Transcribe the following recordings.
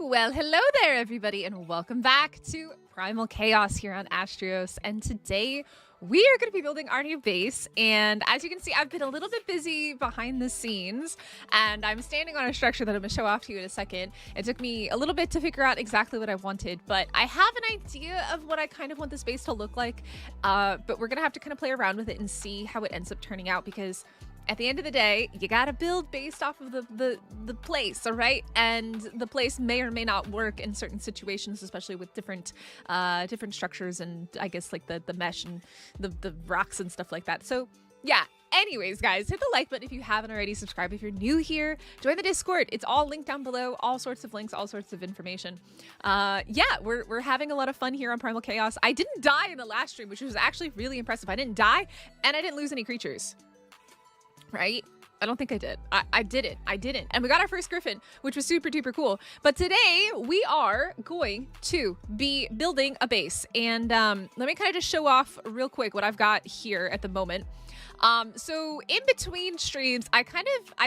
Well, hello there, everybody, and welcome back to Primal Chaos here on Astraeos. And today we are going to be building our new base. And as you can see, I've been a little bit busy behind the scenes, and I'm standing on a structure that I'm going to show off to you in a second. It took me a little bit to figure out exactly what I wanted, but I have an idea of what I kind of want this base to look like. But we're going to have to kind of play around with it and see how it ends up turning out, because at the end of the day, you gotta build based off of the place, all right? And the place may or may not work in certain situations, especially with different structures and I guess like the mesh and the rocks and stuff like that. So yeah, anyways, guys, hit the like button if you haven't already. Subscribe if you're new here. Join the Discord. It's all linked down below. All sorts of links, all sorts of information. Yeah, we're having a lot of fun here on Primal Chaos. I didn't die in the last stream, which was actually really impressive. I didn't die, and I didn't lose any creatures. Right? I don't think I did. I didn't. And we got our first griffin, which was super duper cool. But today we are going to be building a base. And let me kind of just show off real quick what I've got here at the moment. So in between streams, I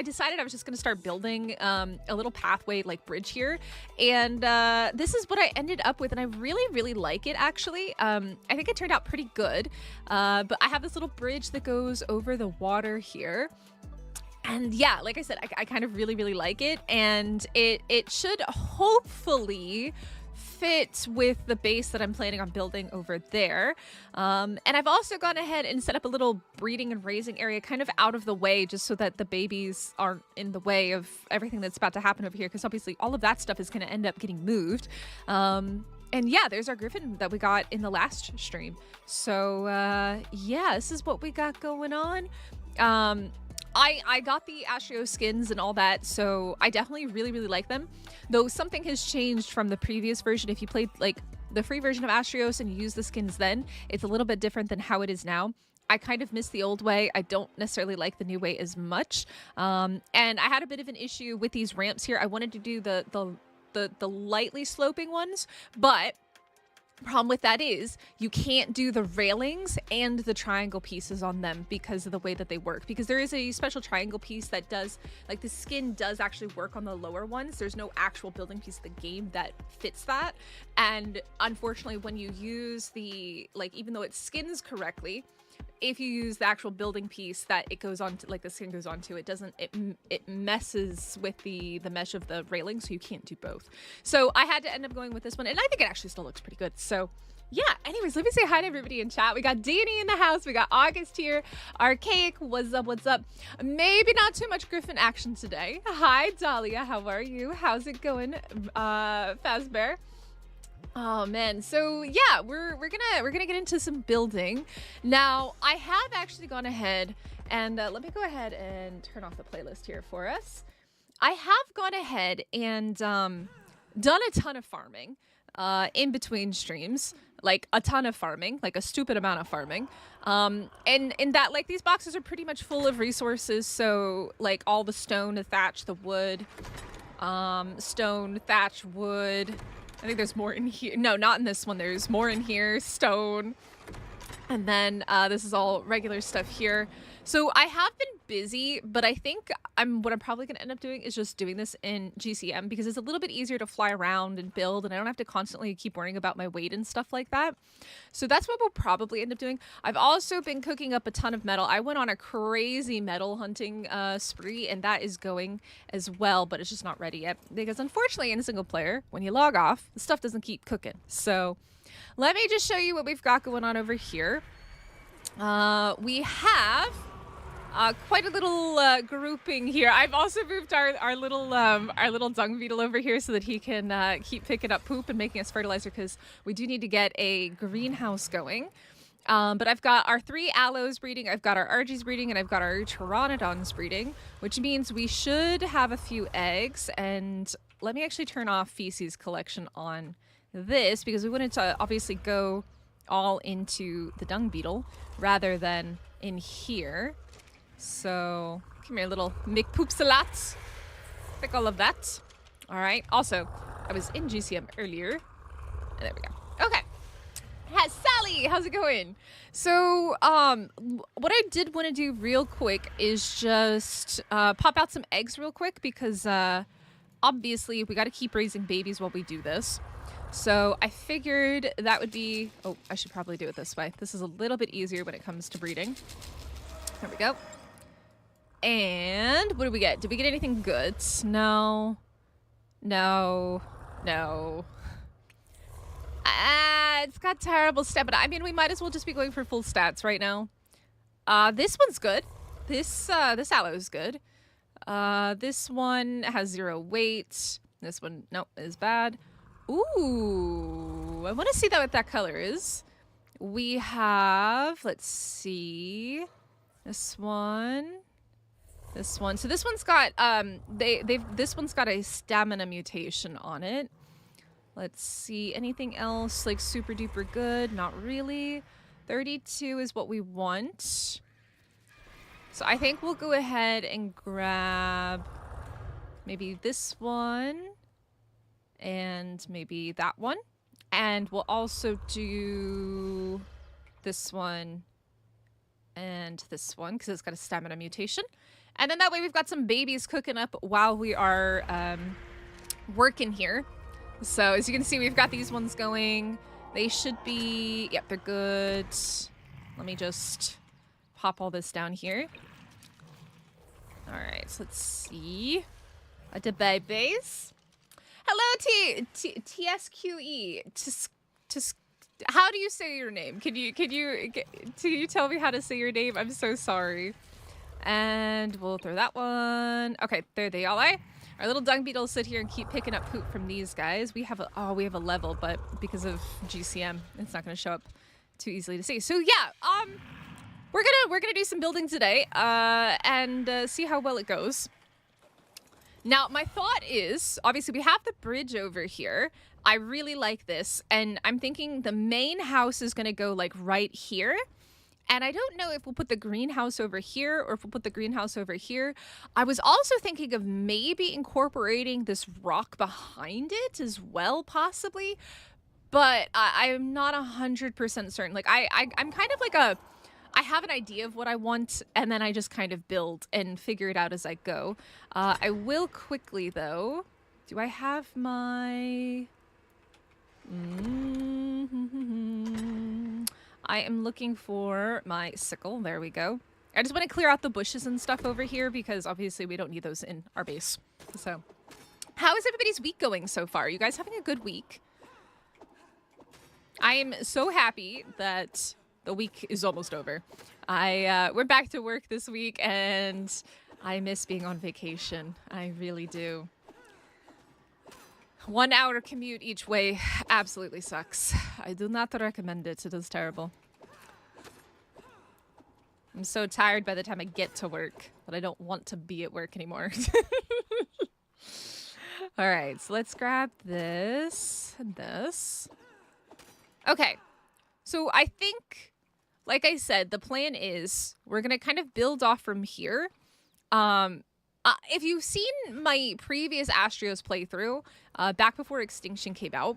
decided I was just going to start building a little pathway like bridge here. And this is what I ended up with. And I really, really like it, actually. I think it turned out pretty good. But I have this little bridge that goes over the water here. And yeah, like I said, I kind of really, really like it. And it should hopefully fit with the base that I'm planning on building over there. And I've also gone ahead and set up a little breeding and raising area kind of out of the way, just so that the babies aren't in the way of everything that's about to happen over here, because obviously all of that stuff is going to end up getting moved. And yeah, there's our griffin that we got in the last stream. So yeah, this is what we got going on. I got the Astraeos skins and all that, so I definitely really, really like them. Though something has changed from the previous version. If you played like the free version of Astraeos and you use the skins then, it's a little bit different than how it is now. I kind of miss the old way. I don't necessarily like the new way as much. And I had a bit of an issue with these ramps here. I wanted to do the lightly sloping ones, but the problem with that is you can't do the railings and the triangle pieces on them because of the way that they work. Because there is a special triangle piece that does, like, the skin does actually work on the lower ones. There's no actual building piece of the game that fits that. And unfortunately, when you use the, like, even though it skins correctly, if you use the actual building piece that it goes on to, like the skin goes onto, it doesn't, it messes with the mesh of the railing, so you can't do both. So I had to end up going with this one, and I think it actually still looks pretty good. So yeah, anyways, let me say hi to everybody in chat. We got Danny in the house, we got August here, Archaic, what's up, what's up? Maybe not too much griffin action today. Hi Dahlia, how are you? How's it going, Fazbear? Oh man, so yeah, we're gonna get into some building. Now, I have actually gone ahead and let me go ahead and turn off the playlist here for us. I have gone ahead and done a ton of farming in between streams, like a ton of farming, like a stupid amount of farming. And in that, like, these boxes are pretty much full of resources, so like all the stone, the thatch, the wood, stone, thatch, wood. I think there's more in here. No, not in this one. There's more in here. Stone. And then this is all regular stuff here. So I have been busy, but I think what I'm probably going to end up doing is just doing this in GCM, because it's a little bit easier to fly around and build, and I don't have to constantly keep worrying about my weight and stuff like that. So that's what we'll probably end up doing. I've also been cooking up a ton of metal. I went on a crazy metal hunting spree, and that is going as well, but it's just not ready yet, because unfortunately in a single player, when you log off, the stuff doesn't keep cooking. So let me just show you what we've got going on over here. We have quite a little grouping here. I've also moved our little dung beetle over here so that he can keep picking up poop and making us fertilizer, because we do need to get a greenhouse going. But I've got our 3 aloes breeding, I've got our Argies breeding, and I've got our pteranodons breeding, which means we should have a few eggs. And let me actually turn off feces collection on this, because we wanted to obviously go all into the dung beetle rather than in here. So come here, little McPoopsalats. Pick all of that. All right. Also, I was in GCM earlier. There we go. Okay. Yes, Sally, how's it going? So, what I did want to do real quick is just pop out some eggs real quick, because obviously we got to keep raising babies while we do this. So I figured that would be... Oh, I should probably do it this way. This is a little bit easier when it comes to breeding. There we go. And what did we get? Did we get anything good? No. No. No. It's got terrible stamina. I mean, we might as well just be going for full stats right now. This one's good. This aloe is good. This one has 0 weight. This one, nope, is bad. Ooh, I want to see what that color is. We have, let's see, this one. This one. So this one's got this one's got a stamina mutation on it. Let's see, anything else like super duper good? Not really. 32 is what we want. So I think we'll go ahead and grab maybe this one and maybe that one. And we'll also do this one and this one because it's got a stamina mutation. And then that way we've got some babies cooking up while we are working here. So as you can see, we've got these ones going. They should be, yep, they're good. Let me just pop all this down here. All right, so let's see. The babies. Hello, TSQE. How do you say your name? Can you tell me how to say your name? I'm so sorry. And we'll throw that one. Okay, there they all are. Our little dung beetles sit here and keep picking up poop from these guys. We have a level, but because of GCM, it's not going to show up too easily to see. So yeah, we're gonna do some building today, and see how well it goes. Now, my thought is, obviously we have the bridge over here. I really like this, and I'm thinking the main house is gonna go like right here. And I don't know if we'll put the greenhouse over here or if we'll put the greenhouse over here. I was also thinking of maybe incorporating this rock behind it as well, possibly. But I'm not 100% certain. Like, I'm kind of like I have an idea of what I want, and then I just kind of build and figure it out as I go. I will quickly, though. Do I have my... I am looking for my sickle. There we go. I just want to clear out the bushes and stuff over here because obviously we don't need those in our base. So, how is everybody's week going so far? Are you guys having a good week? I am so happy that the week is almost over. We're back to work this week and I miss being on vacation. I really do. 1 hour commute each way absolutely sucks. I do not recommend it. It is terrible. I'm so tired by the time I get to work that I don't want to be at work anymore. All right, so let's grab this and this. Okay, so I think, like I said, the plan is we're going to kind of build off from here. If you've seen my previous Astraeos playthrough, back before Extinction came out,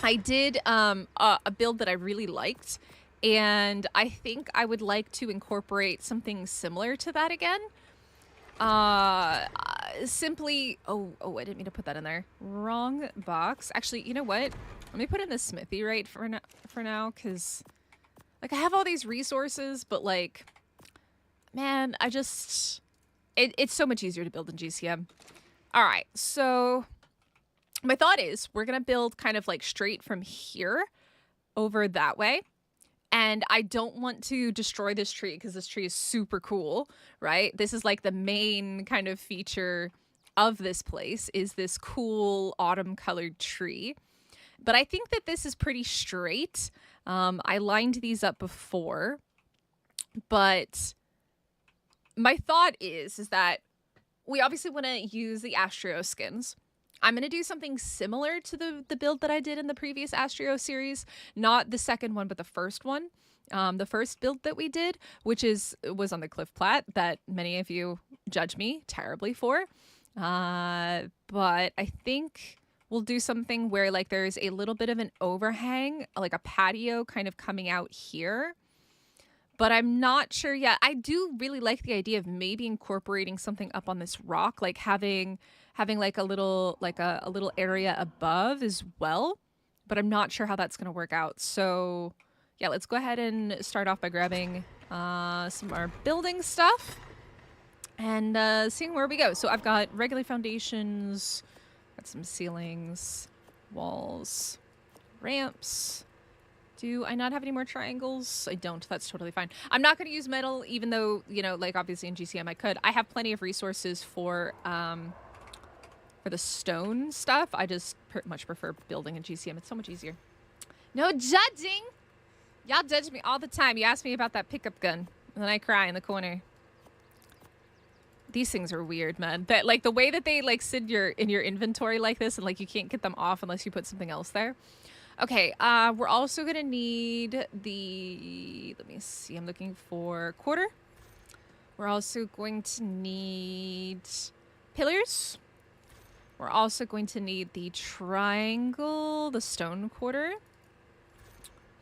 I did a build that I really liked, and I think I would like to incorporate something similar to that again. Simply, oh, I didn't mean to put that in there. Wrong box. Actually, you know what? Let me put in the smithy right for now, because like I have all these resources, but like, man, I just... It's so much easier to build in GCM. All right, so my thought is we're going to build kind of like straight from here over that way. And I don't want to destroy this tree because this tree is super cool, right? This is like the main kind of feature of this place is this cool autumn colored tree. But I think that this is pretty straight. I lined these up before, but... my thought is that we obviously want to use the Astraeos skins. I'm going to do something similar to the build that I did in the previous Astraeos series. Not the second one, but the first one. The first build that we did, which was on the Cliff Plat that many of you judge me terribly for. But I think we'll do something where like there's a little bit of an overhang, like a patio kind of coming out here. but I'm not sure yet. I do really like the idea of maybe incorporating something up on this rock, like having like a little area above as well, but I'm not sure how that's going to work out. So yeah, let's go ahead and start off by grabbing some of our building stuff and seeing where we go. So I've got regular foundations, got some ceilings, walls, ramps. Do I not have any more triangles? I don't. That's totally fine. I'm not going to use metal, even though, you know, like obviously in GCM I could. I have plenty of resources for the stone stuff. I just much prefer building in GCM. It's so much easier. No judging. Y'all judge me all the time. You ask me about that pickup gun, and then I cry in the corner. These things are weird, man. That like the way that they like sit in your inventory like this, and like you can't get them off unless you put something else there. Okay, we're also gonna need the, let me see, I'm looking for quarter. We're also going to need pillars. We're also going to need the triangle, the stone quarter.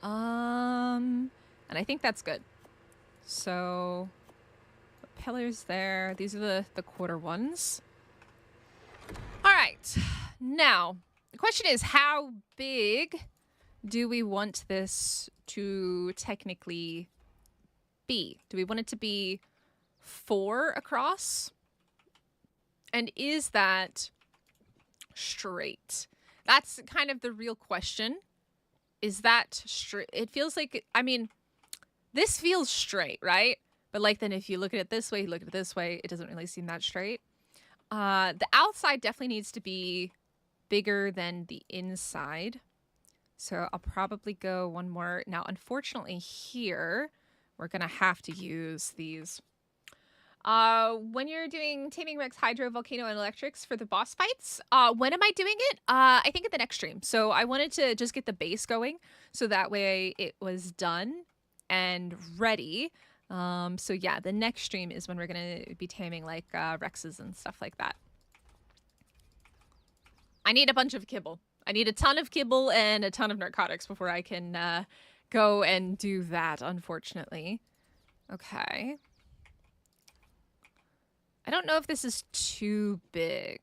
And I think that's good. So, pillars there. These are the quarter ones. All right, now, the question is, how big do we want this to technically be? Do we want it to be 4 across? And is that straight? That's kind of the real question. Is that straight? It feels like, I mean, this feels straight, right? But like then if you look at it this way, you look at it this way, it doesn't really seem that straight. The outside definitely needs to be bigger than the inside. So I'll probably go one more. Now, unfortunately here, we're going to have to use these. When you're doing Taming Rex, Hydro, Volcano, and Electrics for the boss fights, when am I doing it? I think at the next stream. So I wanted to just get the base going so that way it was done and ready. So yeah, the next stream is when we're going to be taming like Rexes and stuff like that. I need a bunch of kibble. I need a ton of kibble and a ton of narcotics before I can go and do that, unfortunately. Okay. I don't know if this is too big.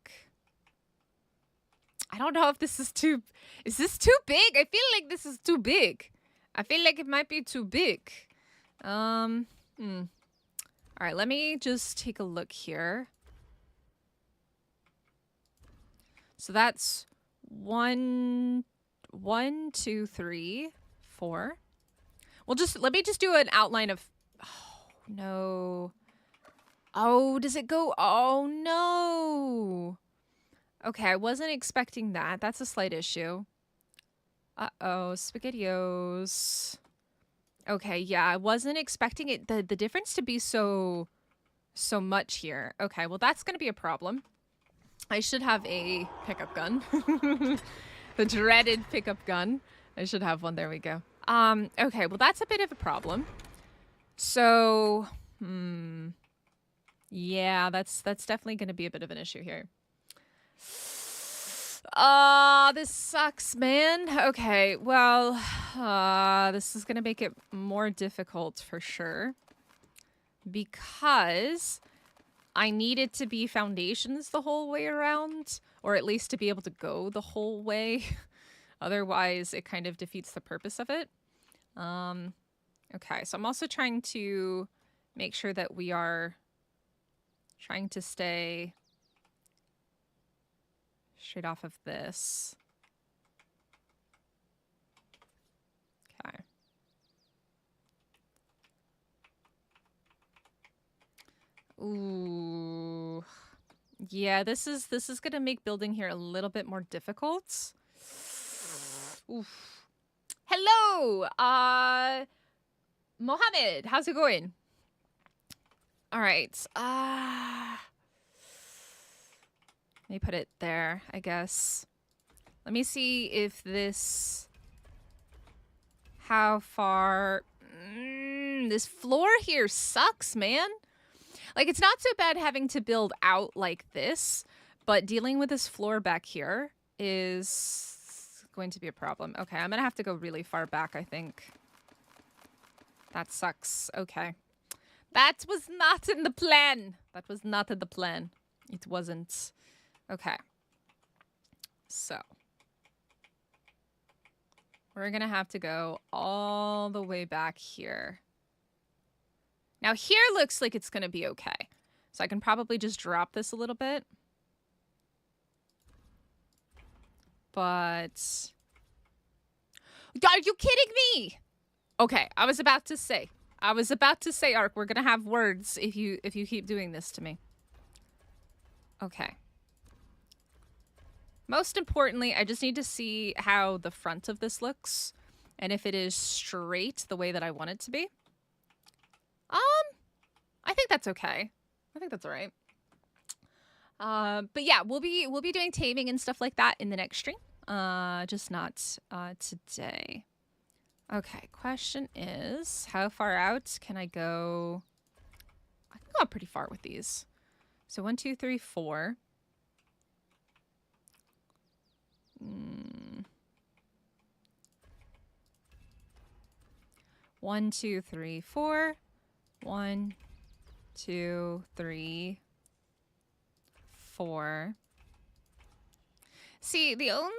I don't know if this is too... Is this too big? I feel like this is too big. I feel like it might be too big. All right, let me just take a look here. So that's 1, 2, 3, 4. Let me just do an outline of... Oh, no. Oh, does it go? Oh, no. Okay, I wasn't expecting that. That's a slight issue. Uh-oh, SpaghettiOs. Okay, yeah, I wasn't expecting it, the difference to be so much here. Okay, well, that's going to be a problem. I should have a pickup gun. The dreaded pickup gun. I should have one. There we go. Okay, well, that's a bit of a problem. So, yeah, that's definitely going to be a bit of an issue here. This sucks, man. Okay, well, this is going to make it more difficult for sure. Because I need it to be foundations the whole way around. Or at least to be able to go the whole way. Otherwise, it kind of defeats the purpose of it. Okay, so I'm also trying to make sure that we are trying to stay straight off of this. Okay. Ooh. Yeah, this is going to make building here a little bit more difficult. Oof. Hello! Mohammed, how's it going? All right. Let me put it there, I guess. Let me see if this... How far... this floor here sucks, man. Like, it's not so bad having to build out like this, but dealing with this floor back here is going to be a problem. Okay, I'm going to have to go really far back, I think. That sucks. Okay. That was not in the plan. That was not in the plan. It wasn't. Okay. So. We're going to have to go all the way back here. Now here looks like it's going to be okay. So I can probably just drop this a little bit. But... Are you kidding me? Okay, I was about to say, Ark, we're gonna have words if you keep doing this to me. Okay. Most importantly, I just need to see how the front of this looks and if it is straight the way that I want it to be. I think that's okay. I think that's all right. But yeah, we'll be doing taming and stuff like that in the next stream. Just not today. Okay, question is, how far out can I go? I can go pretty far with these. So 1, 2, 3, 4. 1, 2, 3, 4. 1, 2, 3, 4. See, the only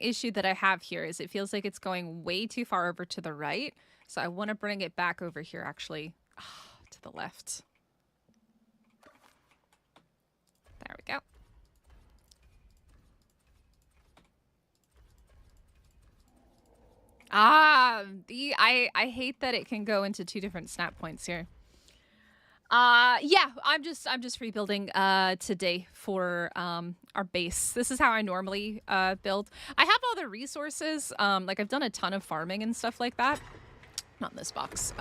issue that I have here is it feels like it's going way too far over to the right. So I want to bring it back over here, actually, to the left. There we go. I hate that it can go into 2 different snap points here. Yeah, I'm just rebuilding today for our base. This is how I normally build. I have all the resources. Like I've done a ton of farming and stuff like that. Not in this box.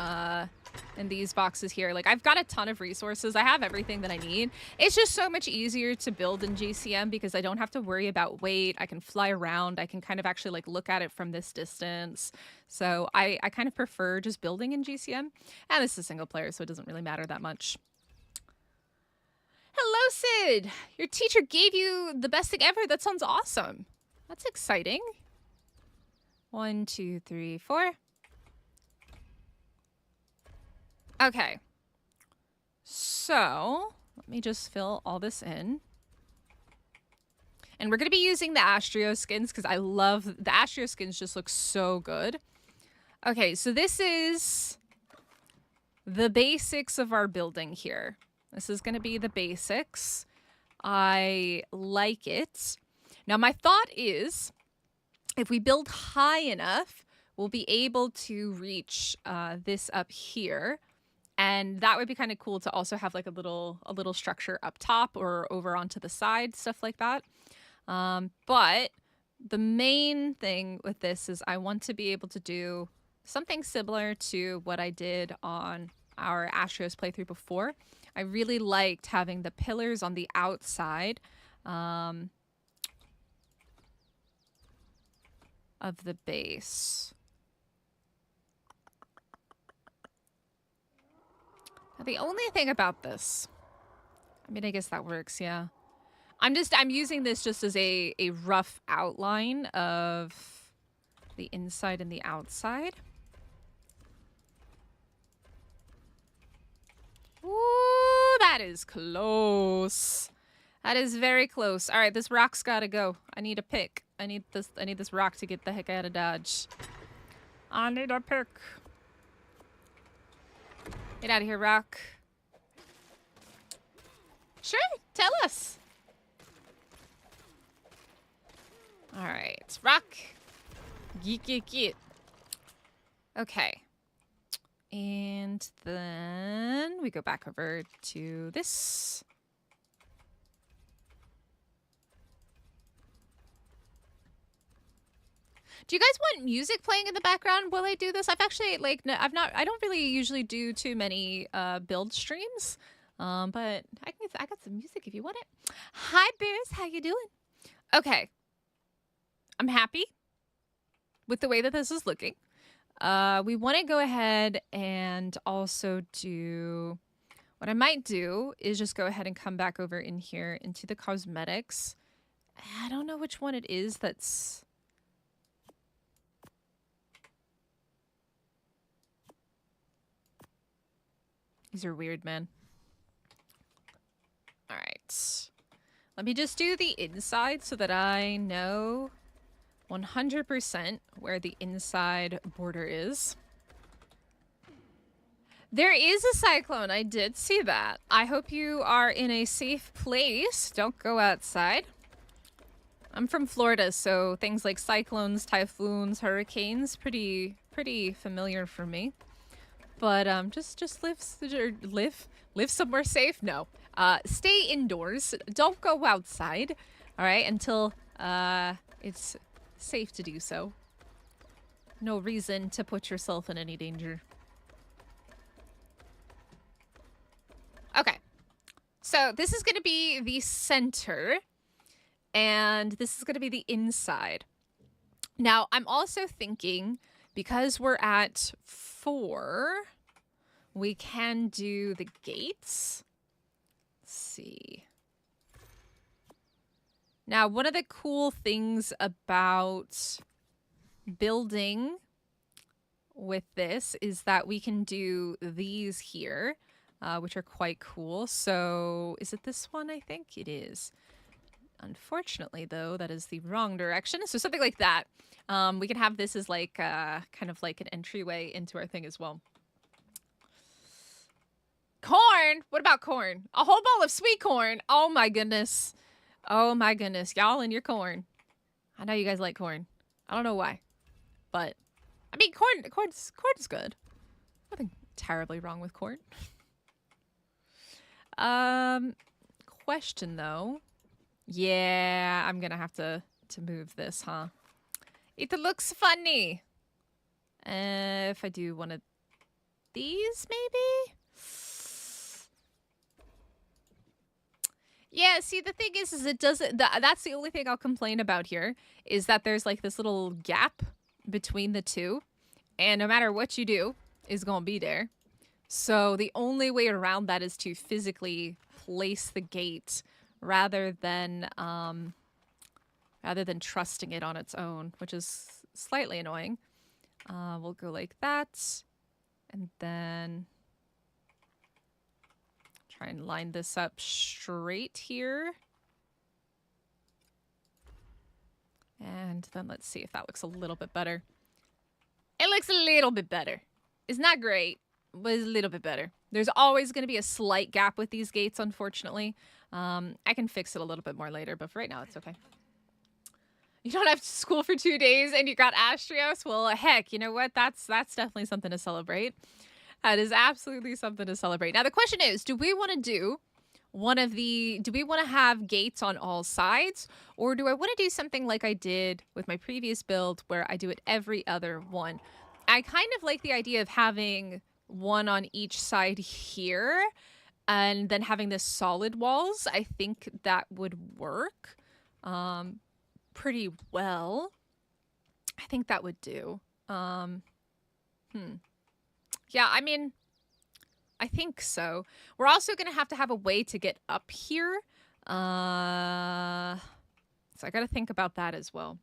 In these boxes here. Like I've got a ton of resources. I have everything that I need. It's just so much easier to build in GCM because I don't have to worry about weight. I can fly around. I can kind of actually like look at it from this distance. So I kind of prefer just building in GCM. And this is single player, so it doesn't really matter that much. Hello, Sid. Your teacher gave you the best thing ever. That sounds awesome. That's exciting. 1, 2, 3, 4. Okay, so let me just fill all this in. And we're going to be using the Astraeos skins because I love the Astraeos skins, just look so good. Okay, so this is the basics of our building here. This is going to be the basics. I like it. Now, my thought is if we build high enough, we'll be able to reach this up here. And that would be kind of cool to also have like a little structure up top or over onto the side, stuff like that. But the main thing with this is I want to be able to do something similar to what I did on our Astraeos playthrough before. I really liked having the pillars on the outside of the base. The only thing about this, I mean, I guess that works, yeah. I'm using this just as a rough outline of the inside and the outside. Ooh, that is close. That is very close. All right, this rock's gotta go. I need a pick. I need this rock to get the heck out of Dodge. I need a pick. Get out of here, rock. Sure, tell us. All right, rock. Get. Okay. And then we go back over to this. Do you guys want music playing in the background while I do this? I've actually, like, I don't really usually do too many build streams. But I got some music if you want it. Hi, Bears. How you doing? Okay. I'm happy with the way that this is looking. We want to go ahead and also do... What I might do is just go ahead and come back over in here into the cosmetics. I don't know which one it is that's... These are weird, man. All right. Let me just do the inside so that I know 100% where the inside border is. There is a cyclone. I did see that. I hope you are in a safe place. Don't go outside. I'm from Florida, so things like cyclones, typhoons, hurricanes, pretty familiar for me. But just live somewhere safe. No, stay indoors. Don't go outside. All right, until it's safe to do so. No reason to put yourself in any danger. Okay, so this is going to be the center, and this is going to be the inside. Now, I'm also thinking, because we're at 4, we can do the gates. Let's see. Now, one of the cool things about building with this is that we can do these here, which are quite cool. So, is it this one? I think it is. Unfortunately, though, that is the wrong direction. So something like that. We can have this as like kind of like an entryway into our thing as well. Corn? What about corn? A whole bowl of sweet corn. Oh my goodness. Oh my goodness. Y'all and your corn. I know you guys like corn. I don't know why. But I mean corn's good. Nothing terribly wrong with corn. Question though. Yeah, I'm gonna have to move this, huh? It looks funny. If I do one of these, maybe? Yeah, see, the thing is it doesn't... That's the only thing I'll complain about here, is that there's, like, this little gap between the two, and no matter what you do, is gonna be there. So the only way around that is to physically place the gate rather than trusting it on its own, which is slightly annoying. We'll go like that, and then try and line this up straight here. And then let's see if that looks a little bit better. It looks a little bit better. It's not great, but it's a little bit better. There's always going to be a slight gap with these gates, unfortunately. I can fix it a little bit more later, but for right now, it's okay. You don't have school for 2 days and you got Astraeos? Well, heck, you know what? That's definitely something to celebrate. That is absolutely something to celebrate. Now, the question is, do we want to do do we want to have gates on all sides? Or do I want to do something like I did with my previous build where I do it every other one? I kind of like the idea of having one on each side here and then having the solid walls. I think that would work pretty well. I think that would do. Yeah, I mean, I think so. We're also going to have a way to get up here. So I got to think about that as well.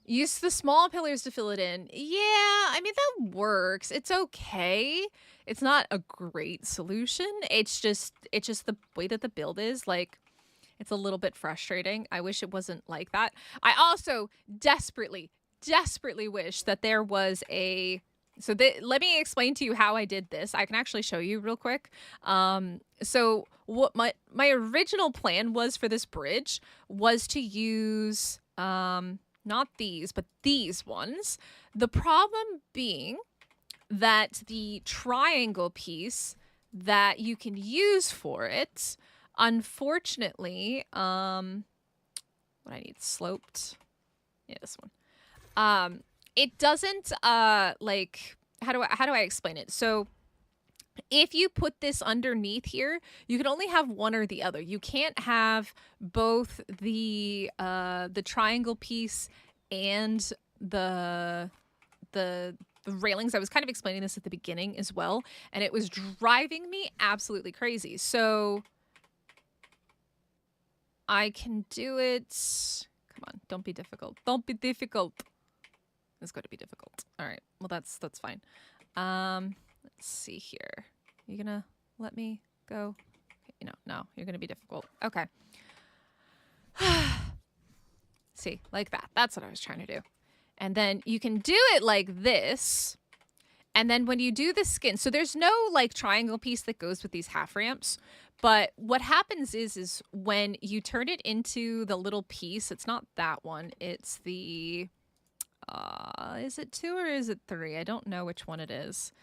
Use the small pillars to fill it in. Yeah, I mean, that works. It's okay. It's not a great solution. It's just the way that the build is. Like, it's a little bit frustrating. I wish it wasn't like that. I also desperately wish that there was a... So let me explain to you how I did this. I can actually show you real quick. So what my original plan was for this bridge was to use... not these, but these ones. The problem being that the triangle piece that you can use for it, unfortunately, what I need sloped. Yeah, this one. It doesn't like how do I explain it? So if you put this underneath here, you can only have one or the other. You can't have both the triangle piece and the railings. I was kind of explaining this at the beginning as well, and it was driving me absolutely crazy. So I can do it. Come on, don't be difficult. Don't be difficult. It's going to be difficult. All right. Well, that's fine. Let's see here. You gonna let me go? You know, no, you're gonna be difficult. Okay. See, like that. That's what I was trying to do. And then you can do it like this. And then when you do the skin, so there's no like triangle piece that goes with these half ramps. But what happens is when you turn it into the little piece, it's not that one. It's the, is it 2 or is it 3? I don't know which one it is.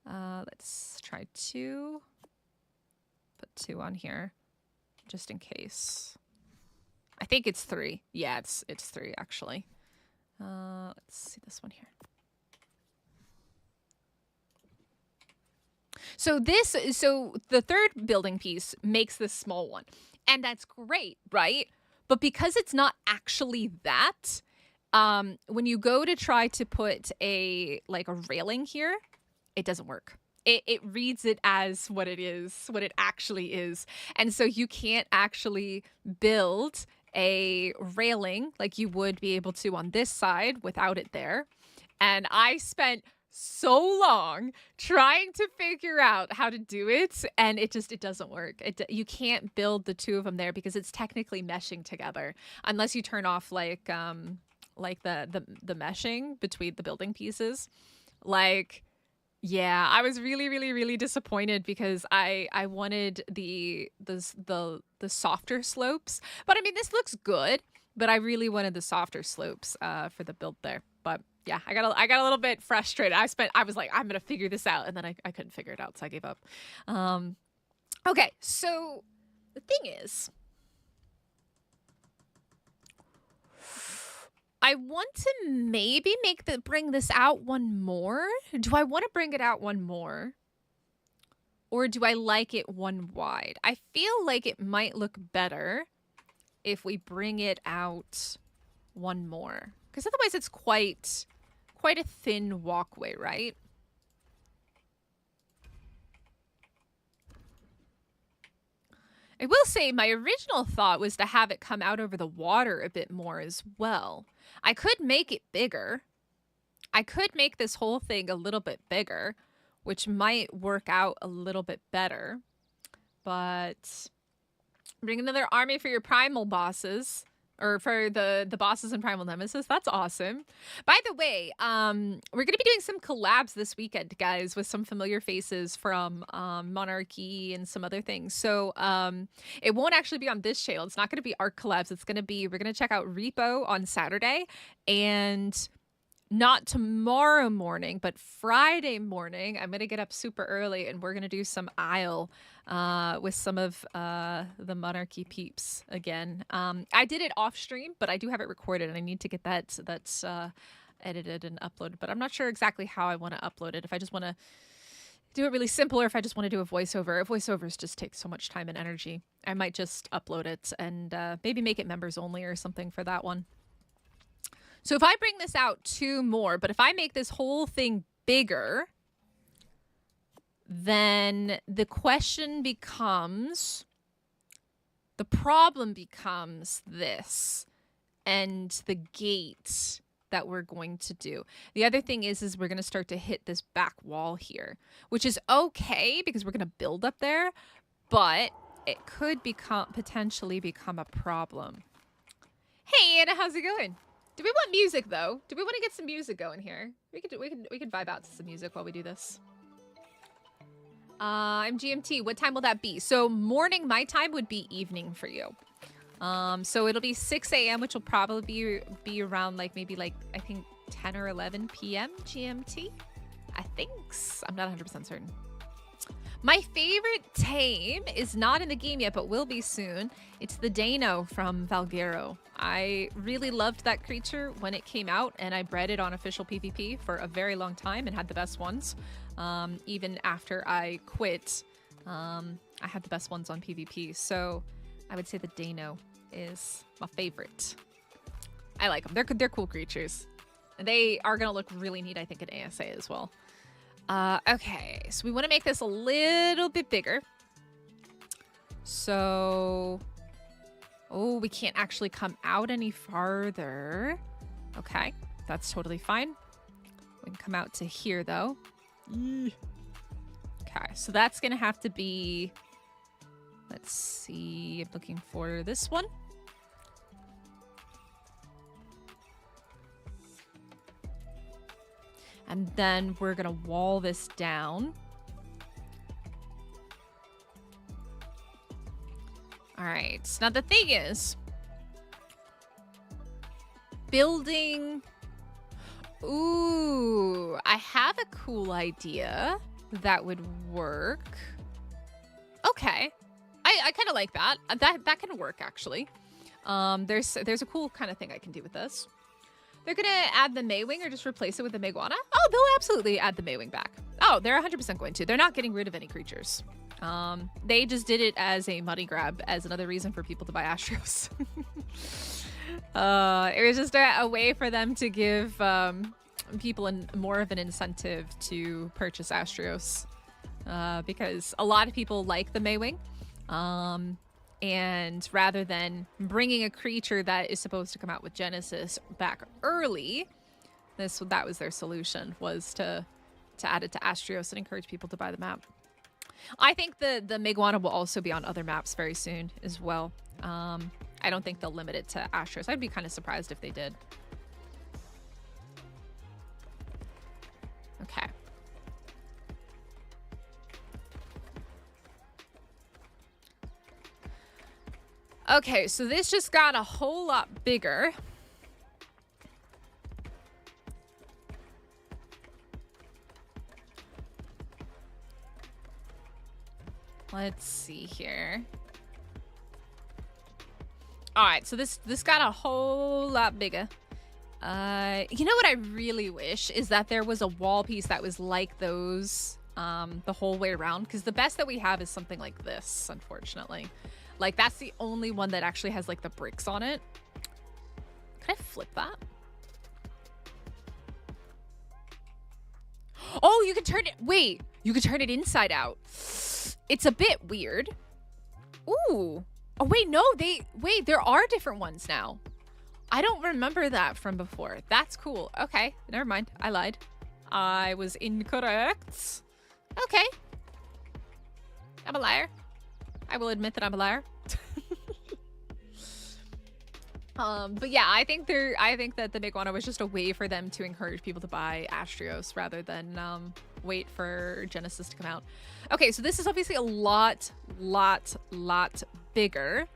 Let's try 2. Put 2 on here just in case. I think it's 3. Yeah, it's 3 actually. Let's see this one here. So the third building piece makes this small one, and that's great, right? But because it's not actually that, when you go to try to put a railing here, it doesn't work. It reads it as what it is, what it actually is. And so you can't actually build a railing like you would be able to on this side without it there. And I spent so long trying to figure out how to do it, and it doesn't work. You can't build the 2 of them there because it's technically meshing together unless you turn off like the meshing between the building pieces. Like, yeah, I was really disappointed because I wanted the softer slopes. But I mean, this looks good, but I really wanted the softer slopes for the build there. But yeah, I got a little bit frustrated. I was like, I'm gonna figure this out, and then I couldn't figure it out, so I gave up. Okay, so the thing is, I want to maybe bring this out one more. Do I want to bring it out one more? Or do I like it one wide? I feel like it might look better if we bring it out one more. Because otherwise it's quite a thin walkway, right? I will say my original thought was to have it come out over the water a bit more as well. I could make it bigger. I could make this whole thing a little bit bigger, which might work out a little bit better. But bring another army for your primal bosses. Or for the bosses in Primal Nemesis. That's awesome. By the way, we're going to be doing some collabs this weekend, guys, with some familiar faces from Monarchy and some other things. So it won't actually be on this channel. It's not going to be Ark collabs. It's going to be, we're going to check out Repo on Saturday. And not tomorrow morning, but Friday morning, I'm going to get up super early and we're going to do some Isle with some of the Monarchy peeps again. I did it off stream, but I do have it recorded and I need to get that's edited and uploaded. But I'm not sure exactly how I want to upload it. If I just want to do it really simple or if I just want to do a voiceover. Voiceovers just take so much time and energy. I might just upload it and maybe make it members only or something for that one. So if I bring this out 2 more, but if I make this whole thing bigger, then the question becomes, the problem becomes this and the gate that we're going to do. The other thing is we're going to start to hit this back wall here, which is okay because we're going to build up there, but it could potentially become a problem. Hey, Anna, how's it going? Do we want music though? Do we want to get some music going here? We could vibe out to some music while we do this. I'm GMT. What time will that be? So morning my time would be evening for you. So it'll be 6 a.m. which will probably be around I think 10 or 11 p.m. GMT. I think. I'm not 100% certain. My favorite tame is not in the game yet, but will be soon. It's the Dino from Valguero. I really loved that creature when it came out, and I bred it on official PvP for a very long time and had the best ones. Even after I quit, I had the best ones on PvP. So I would say the Dino is my favorite. I like them. They're cool creatures. And they are going to look really neat, I think, in ASA as well. Okay, so we want to make this a little bit bigger. So, oh, we can't actually come out any farther. Okay, that's totally fine. We can come out to here, though. Okay, Okay, so that's gonna have to be, let's see, I'm looking for this one. And then we're gonna wall this down. All right, now the thing is, building, ooh, I have a cool idea that would work. Okay, I kind of like that. That can work actually. There's a cool kind of thing I can do with this. They're gonna add the Maywing or just replace it with the Meguana? Oh, they'll absolutely add the Maywing back. Oh, they're 100% going to. They're not getting rid of any creatures. They just did it as a money grab, as another reason for people to buy Astraeos. It was just a way for them to give people more of an incentive to purchase Astraeos, because a lot of people like the Maywing. And rather than bringing a creature that is supposed to come out with Genesis back early, that was their solution, was to add it to Astraeos and encourage people to buy the map. I think the Meguana will also be on other maps very soon as well. I don't think they'll limit it to Astraeos. I'd be kind of surprised if they did. Okay. Okay, so this just got a whole lot bigger. Let's see here. All right, so this got a whole lot bigger. You know what I really wish is that there was a wall piece that was like those the whole way around, because the best that we have is something like this, unfortunately. Like, that's the only one that actually has like the bricks on it. Can I flip that? Oh, you can turn it, wait, you can turn it inside out. It's a bit weird. Ooh. Oh, wait, no, wait, there are different ones now. I don't remember that from before. That's cool. Okay, never mind. I lied. I was incorrect. Okay. I'm a liar. I will admit that I'm a liar. But yeah, I think that the Meguana was just a way for them to encourage people to buy Astraeos rather than wait for Genesis to come out. Okay, so this is obviously a lot bigger.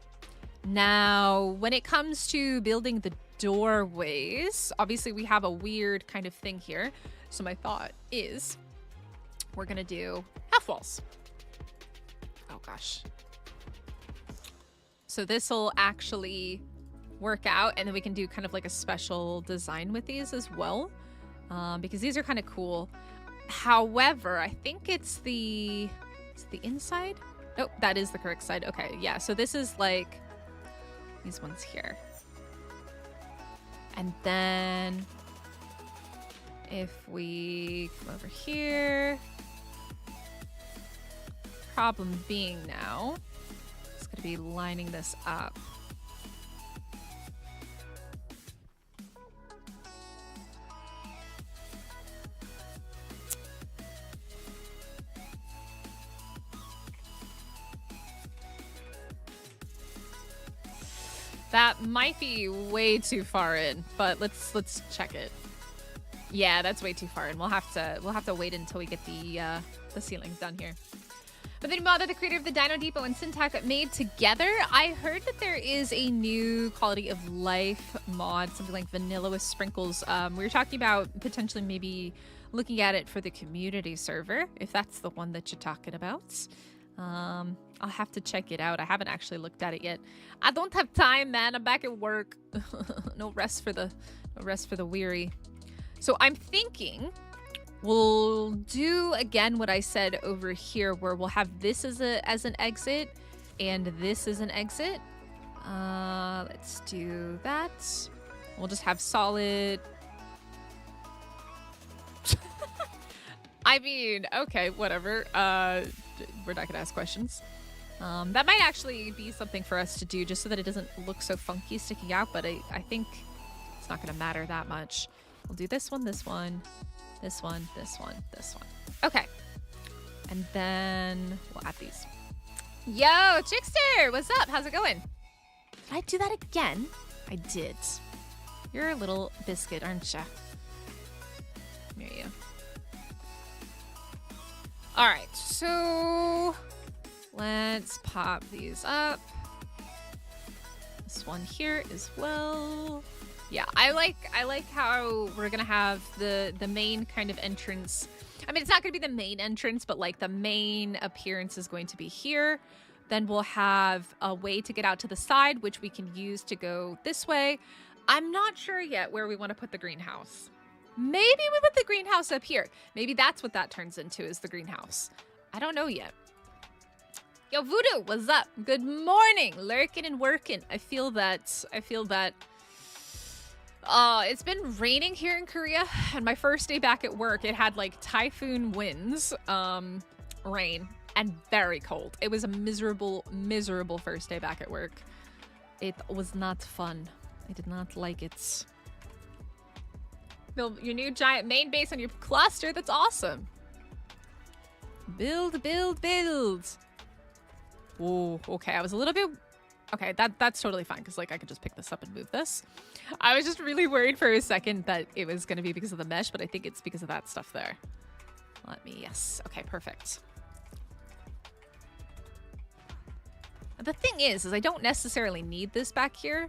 Now, when it comes to building the doorways, obviously we have a weird kind of thing here. So my thought is we're gonna do half walls. Oh gosh. So this will actually work out, and then we can do kind of like a special design with these as well, because these are kind of cool. However, I think it's the inside. Oh, that is the correct side. Okay, yeah, so this is like these ones here, and then if we come over here, problem being now it's going to be lining this up. That might be way too far in, but let's check it. Yeah, that's way too far in. We'll have to wait until we get the ceilings done here. But then Mod, the creator of the Dino Depot and Syntac made together. I heard that there is a new quality of life mod, something like vanilla with sprinkles. We were talking about potentially maybe looking at it for the community server, if that's the one that you're talking about. I'll have to check it out. I haven't actually looked at it yet. I don't have time, man. I'm back at work. No rest for the weary. So I'm thinking we'll do again what I said over here, where we'll have this as an exit and this as an exit. Let's do that. We'll just have solid. I mean, okay, whatever. We're not gonna ask questions. That might actually be something for us to do, just so that it doesn't look so funky sticking out, but I think it's not gonna matter that much. We'll do this one, this one, this one, this one, this one. Okay. And then we'll add these. Yo, Chickster, what's up? How's it going? Did I do that again? I did. You're a little biscuit, aren't you? Near you. All right, so let's pop these up. This one here as well. Yeah, I like how we're gonna have the main kind of entrance. I mean, it's not gonna be the main entrance, but like the main appearance is going to be here. Then we'll have a way to get out to the side, which we can use to go this way. I'm not sure yet where we want to put the greenhouse. Maybe we put the greenhouse up here. Maybe that's what that turns into, is the greenhouse. I don't know yet. Yo, Voodoo, what's up? Good morning. Lurking and working. I feel that. It's been raining here in Korea, and my first day back at work, it had like typhoon winds, rain, and very cold. It was a miserable, miserable first day back at work. It was not fun. I did not like it. Build your new giant main base on your cluster. That's awesome. Build, build, build. Oh, okay. I was a little bit... Okay, that's totally fine, because like I could just pick this up and move this. I was just really worried for a second that it was going to be because of the mesh, but I think it's because of that stuff there. Let me... Yes. Okay, perfect. The thing is I don't necessarily need this back here.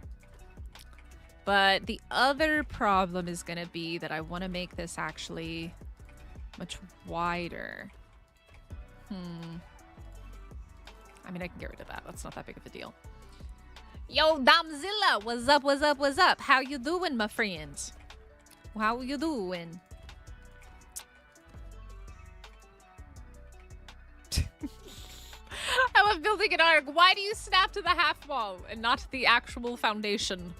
But the other problem is going to be that I want to make this actually much wider. I mean, I can get rid of that. That's not that big of a deal. Yo, Damzilla, what's up, what's up, what's up? How you doing, my friend? How you doing? I love building an Ark. Why do you snap to the half wall and not the actual foundation?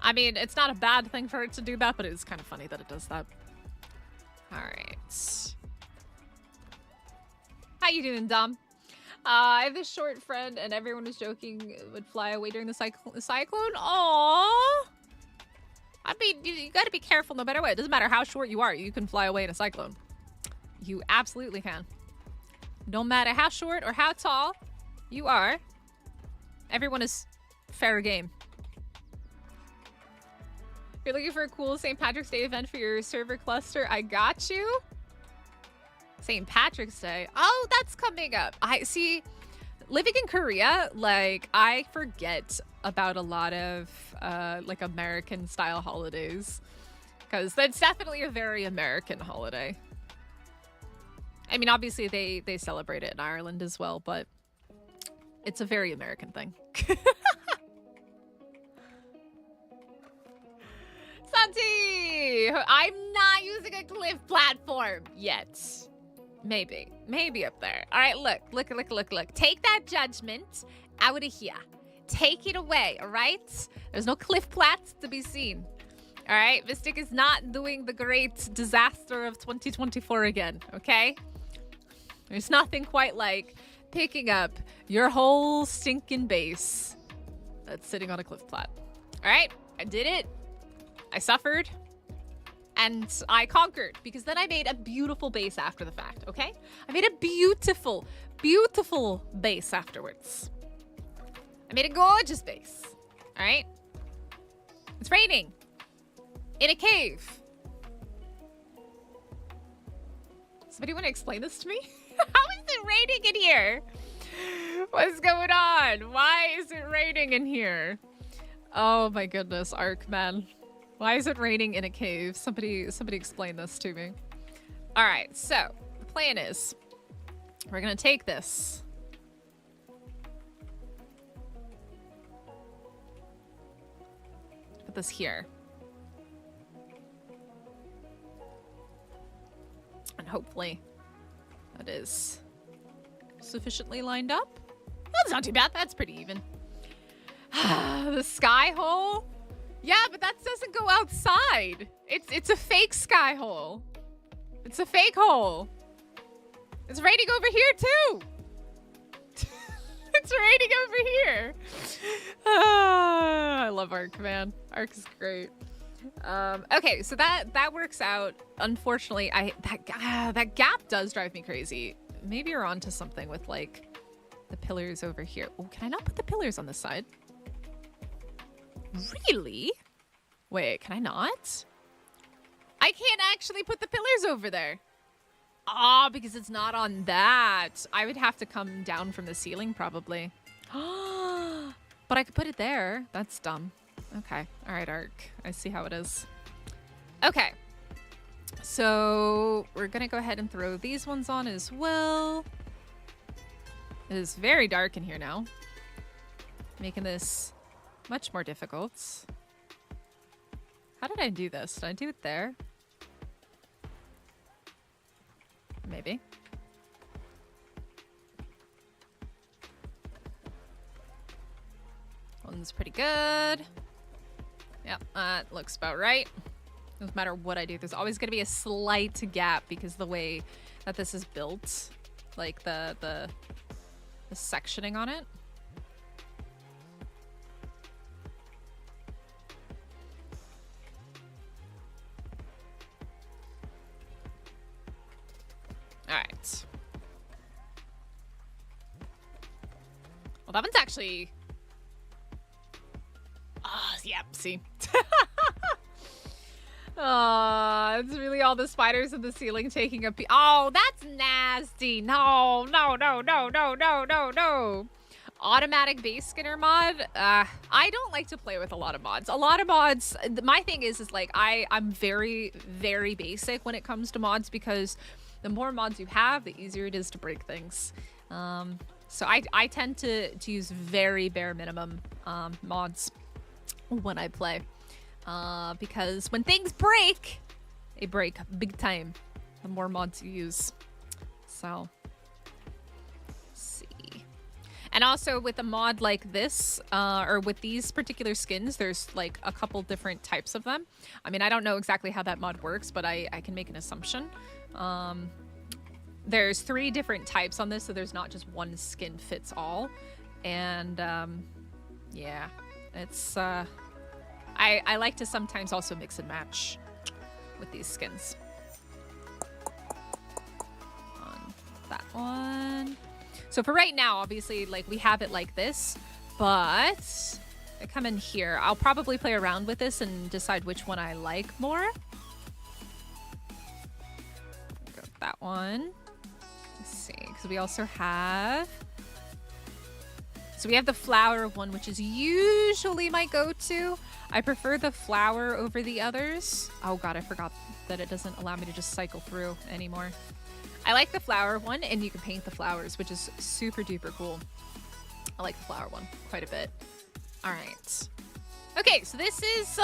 I mean, it's not a bad thing for it to do that, but it's kind of funny that it does that. All right. How you doing, Dom? I have this short friend, and everyone was joking it would fly away during the cyclone. Aww. I mean, you got to be careful no matter what. It doesn't matter how short you are. You can fly away in a cyclone. You absolutely can. No matter how short or how tall you are, everyone is fair game. You're looking for a cool St. Patrick's Day event for your server cluster? I got you. St. Patrick's Day. Oh, that's coming up. I see. Living in Korea, like, I forget about a lot of like American style holidays, because that's definitely a very American holiday. I mean, obviously they celebrate it in Ireland as well, but it's a very American thing. Santi! I'm not using a cliff platform yet. Maybe up there. All right, look. Take that judgment out of here. Take it away, all right? There's no cliff plats to be seen. All right, Mystic is not doing the great disaster of 2024 again, okay? There's nothing quite like picking up your whole stinking base that's sitting on a cliff plat. All right, I did it. I suffered. And I conquered, because then I made a beautiful base after the fact, okay? I made a beautiful, beautiful base afterwards. I made a gorgeous base, all right? It's raining in a cave. Somebody want to explain this to me? How is it raining in here? What's going on? Why is it raining in here? Oh my goodness, Ark, man. Why is it raining in a cave? Somebody explain this to me. All right, so the plan is we're gonna take this. Put this here. And hopefully that is sufficiently lined up. That's not too bad. That's pretty even. The sky hole. Yeah, but that doesn't go outside. It's a fake sky hole. It's a fake hole. It's raining over here too. It's raining over here. I love Ark, man. Ark is great. Okay, so that works out. Unfortunately, that gap does drive me crazy. maybe you're onto something with like the pillars over here. Oh, can I not put the pillars on this side? Really? Wait, can I not? I can't actually put the pillars over there. Ah, because it's not on that. I would have to come down from the ceiling probably. But I could put it there. That's dumb. Okay. All right, Ark. I see how it is. Okay. So we're going to go ahead and throw these ones on as well. It is very dark in here now, making this much more difficult. How did I do this? Did I do it there? Maybe. One's pretty good. Yep, that looks about right. No matter what I do, there's always going to be a slight gap because the way that this is built, like the sectioning on it. All right. Well, that one's actually... Yep, see. Oh, it's really all the spiders in the ceiling taking up. Oh, that's nasty. No, no, no, no, no, no, no, no. Automatic base skinner mod. I don't like to play with a lot of mods. A lot of mods, my thing is like I'm very, very basic when it comes to mods because the more mods you have, the easier it is to break things. So I tend to use very bare minimum mods when I play. Because when things break, they break big time. The more mods you use. So, let's see. And also with a mod like this, or with these particular skins, there's like a couple different types of them. I mean, I don't know exactly how that mod works, but I can make an assumption. There's 3 different types on this, so there's not just one skin fits all. And yeah, it's... I like to sometimes also mix and match with these skins. On that one. So for right now, obviously, like we have it like this, but I come in here. I'll probably play around with this and decide which one I like more. Go with that one. Let's see, because we also have... So we have the flower one, which is usually my go-to. I prefer the flower over the others. Oh god, I forgot that it doesn't allow me to just cycle through anymore. I like the flower one, and you can paint the flowers, which is super duper cool. I like the flower one quite a bit. All right. Okay, so this is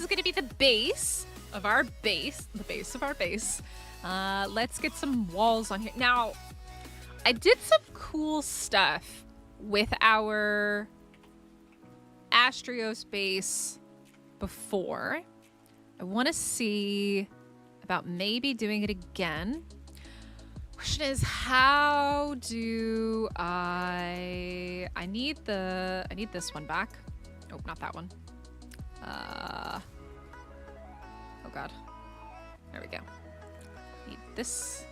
going to be the base of our base. The base of our base. Let's get some walls on here. Now, I did some cool stuff with our Astraeos base before. I want to see about maybe doing it again. Question is, how do I need this one back. Oh, not that one. Oh god. There we go. Need this.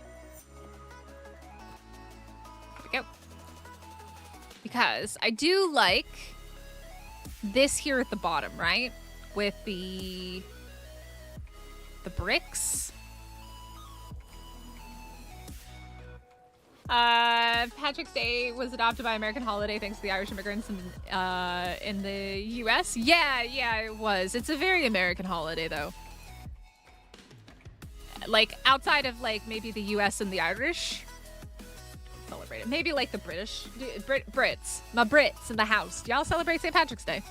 There we go. Because I do like this here at the bottom, right? With the bricks. Patrick's Day was adopted by American holiday thanks to the Irish immigrants in the US. Yeah, it was. It's a very American holiday, though. Like, outside of, like, maybe the US and the Irish. Celebrate it. Maybe like the British. Brits. My Brits in the house. Do y'all celebrate St. Patrick's Day?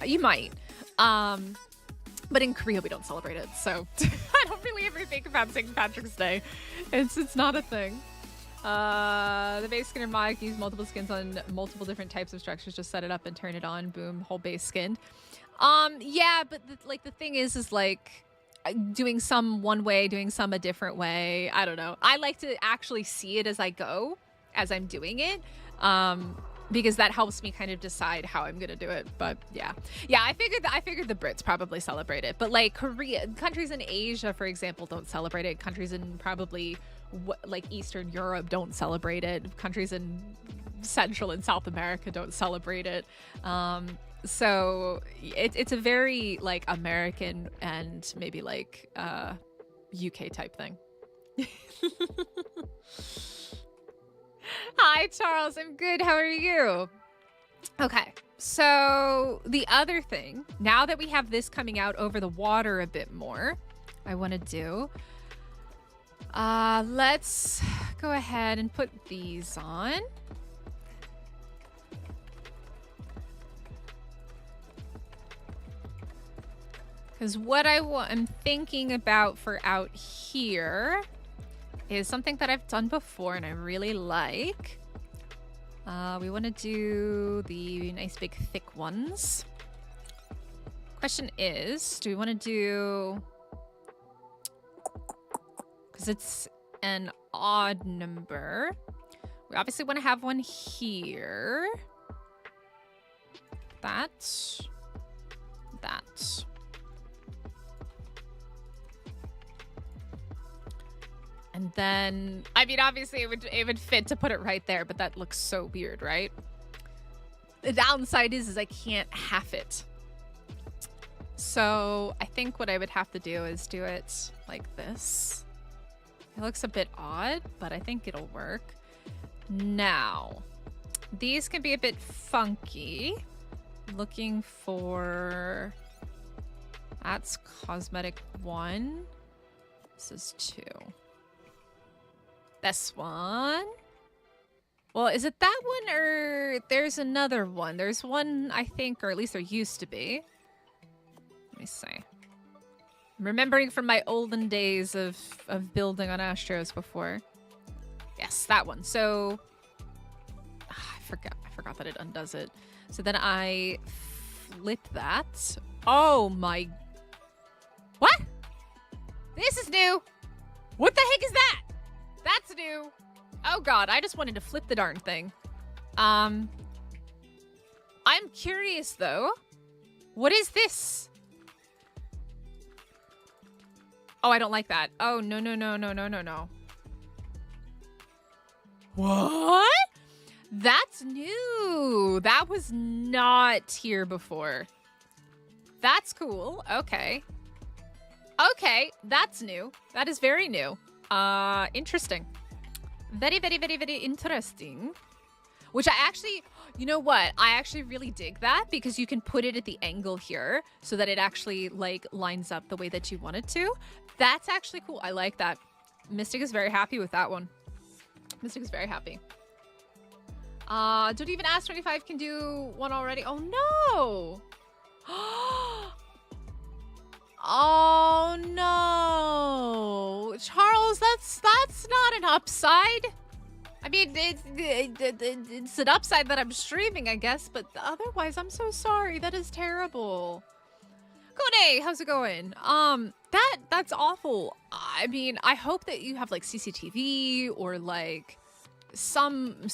You might. But in Korea, we don't celebrate it. So I don't really ever think about St. Patrick's Day. It's not a thing. The base skinner mod can use multiple skins on multiple different types of structures. Just set it up and turn it on. Boom. Whole base skinned. Yeah, but the thing is like doing some one way, doing some a different way. I don't know. I like to actually see it as I go, as I'm doing it, because that helps me kind of decide how I'm gonna do it. But yeah, I figured the Brits probably celebrate it, but like Korea, countries in Asia, for example, don't celebrate it. Countries in probably like Eastern Europe don't celebrate it. Countries in Central and South America don't celebrate it. So it's a very like American and maybe like UK type thing. Hi, Charles. I'm good. How are you? Okay. So the other thing, now that we have this coming out over the water a bit more, I want to do, let's go ahead and put these on. Because what I'm thinking about for out here is something that I've done before and I really like. We want to do the nice big thick ones. Question is, do we want to do... Because it's an odd number. We obviously want to have one here. That. And then, I mean, obviously it would fit to put it right there, but that looks so weird, right? The downside is I can't half it. So I think what I would have to do is do it like this. It looks a bit odd, but I think it'll work. Now, these can be a bit funky. Looking for, that's cosmetic 1. This is 2. This one. Well, is it that one or there's another one? There's one, I think, or at least there used to be. Let me see. I'm remembering from my olden days of building on Astraeos before. Yes, that one. So I forgot that it undoes it. So then I flip that. Oh my. What? This is new. What the heck is that? That's new. Oh god, I just wanted to flip the darn thing. I'm curious though. What is this? Oh, I don't like that. Oh, no. What? That's new. That was not here before. That's cool. Okay. Okay, that's new. That is very new. Interesting. Very interesting. Which I actually, you know what? I actually really dig that because you can put it at the angle here so that it actually like lines up the way that you want it to. That's actually cool. I like that. Mystic is very happy with that one. Mystic is very happy. Don't even ask 25 can do one already. Oh no. Oh no, Charles, that's not an upside. I mean, it's an upside that I'm streaming, I guess, but otherwise, I'm so sorry. That is terrible. Kone, how's it going? That's awful. I mean, I hope that you have like CCTV or like some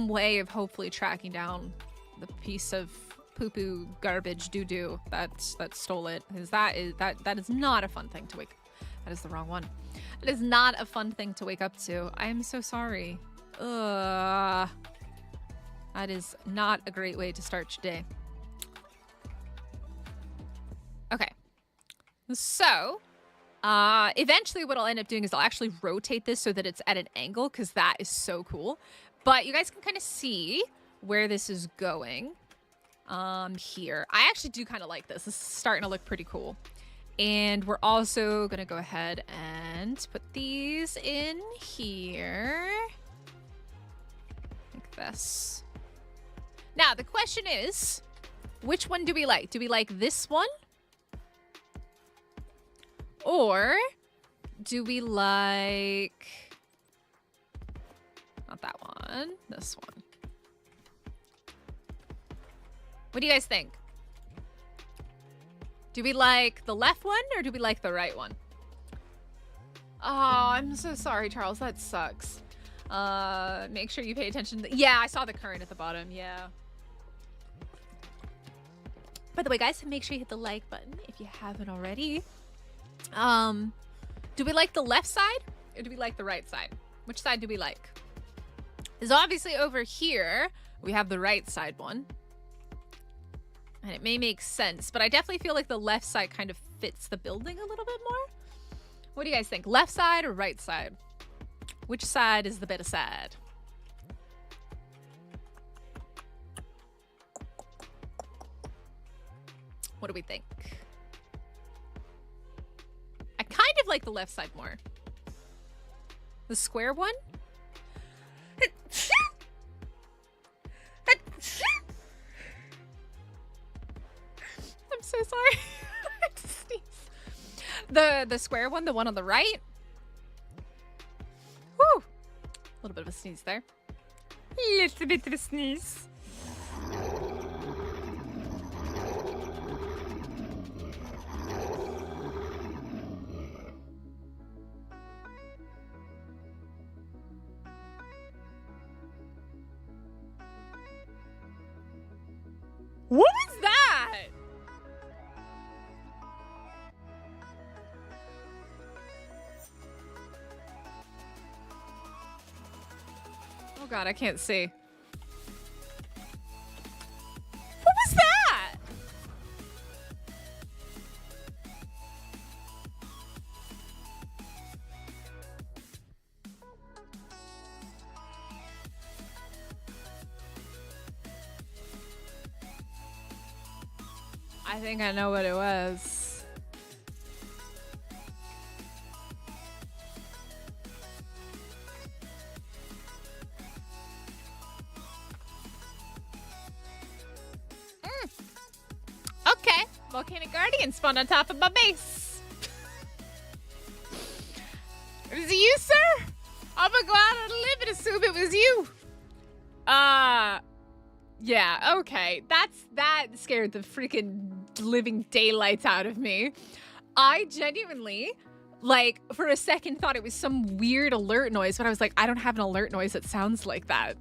way of hopefully tracking down the piece of poo-poo garbage doo-doo that stole it, because that is not a fun thing to wake. That is the wrong one. It is not a fun thing to wake up to. I am so sorry. That is not a great way to start your day. Okay, so eventually what I'll end up doing is I'll actually rotate this so that it's at an angle, because that is so cool. But you guys can kind of see where this is going. Here. I actually do kind of like this. This is starting to look pretty cool. And we're also going to go ahead and put these in here. Like this. Now, the question is, which one do we like? Do we like this one? Or do we like... Not that one. This one. What do you guys think? Do we like the left one or do we like the right one? Oh, I'm so sorry, Charles. That sucks. Make sure you pay attention. Yeah, I saw the current at the bottom. Yeah. By the way, guys, make sure you hit the like button if you haven't already. Do we like the left side or do we like the right side? Which side do we like? Is obviously over here. We have the right side one. And it may make sense, but I definitely feel like the left side kind of fits the building a little bit more. What do you guys think? Left side or right side? Which side is the better side? What do we think? I kind of like the left side more. The square one? I'm so sorry. I had to sneeze. The square one, the one on the right. Woo! A little bit of a sneeze there. Little bit of a sneeze. What was that? Oh God, I can't see. What was that? I think I know what it was. Okay, Volcanic Guardian spawned on top of my base. Is it you, sir? I'm gonna go out on a limb and assume it was you. Yeah, okay. That scared the freaking living daylights out of me. I genuinely, like, for a second thought it was some weird alert noise, but I was like, I don't have an alert noise that sounds like that.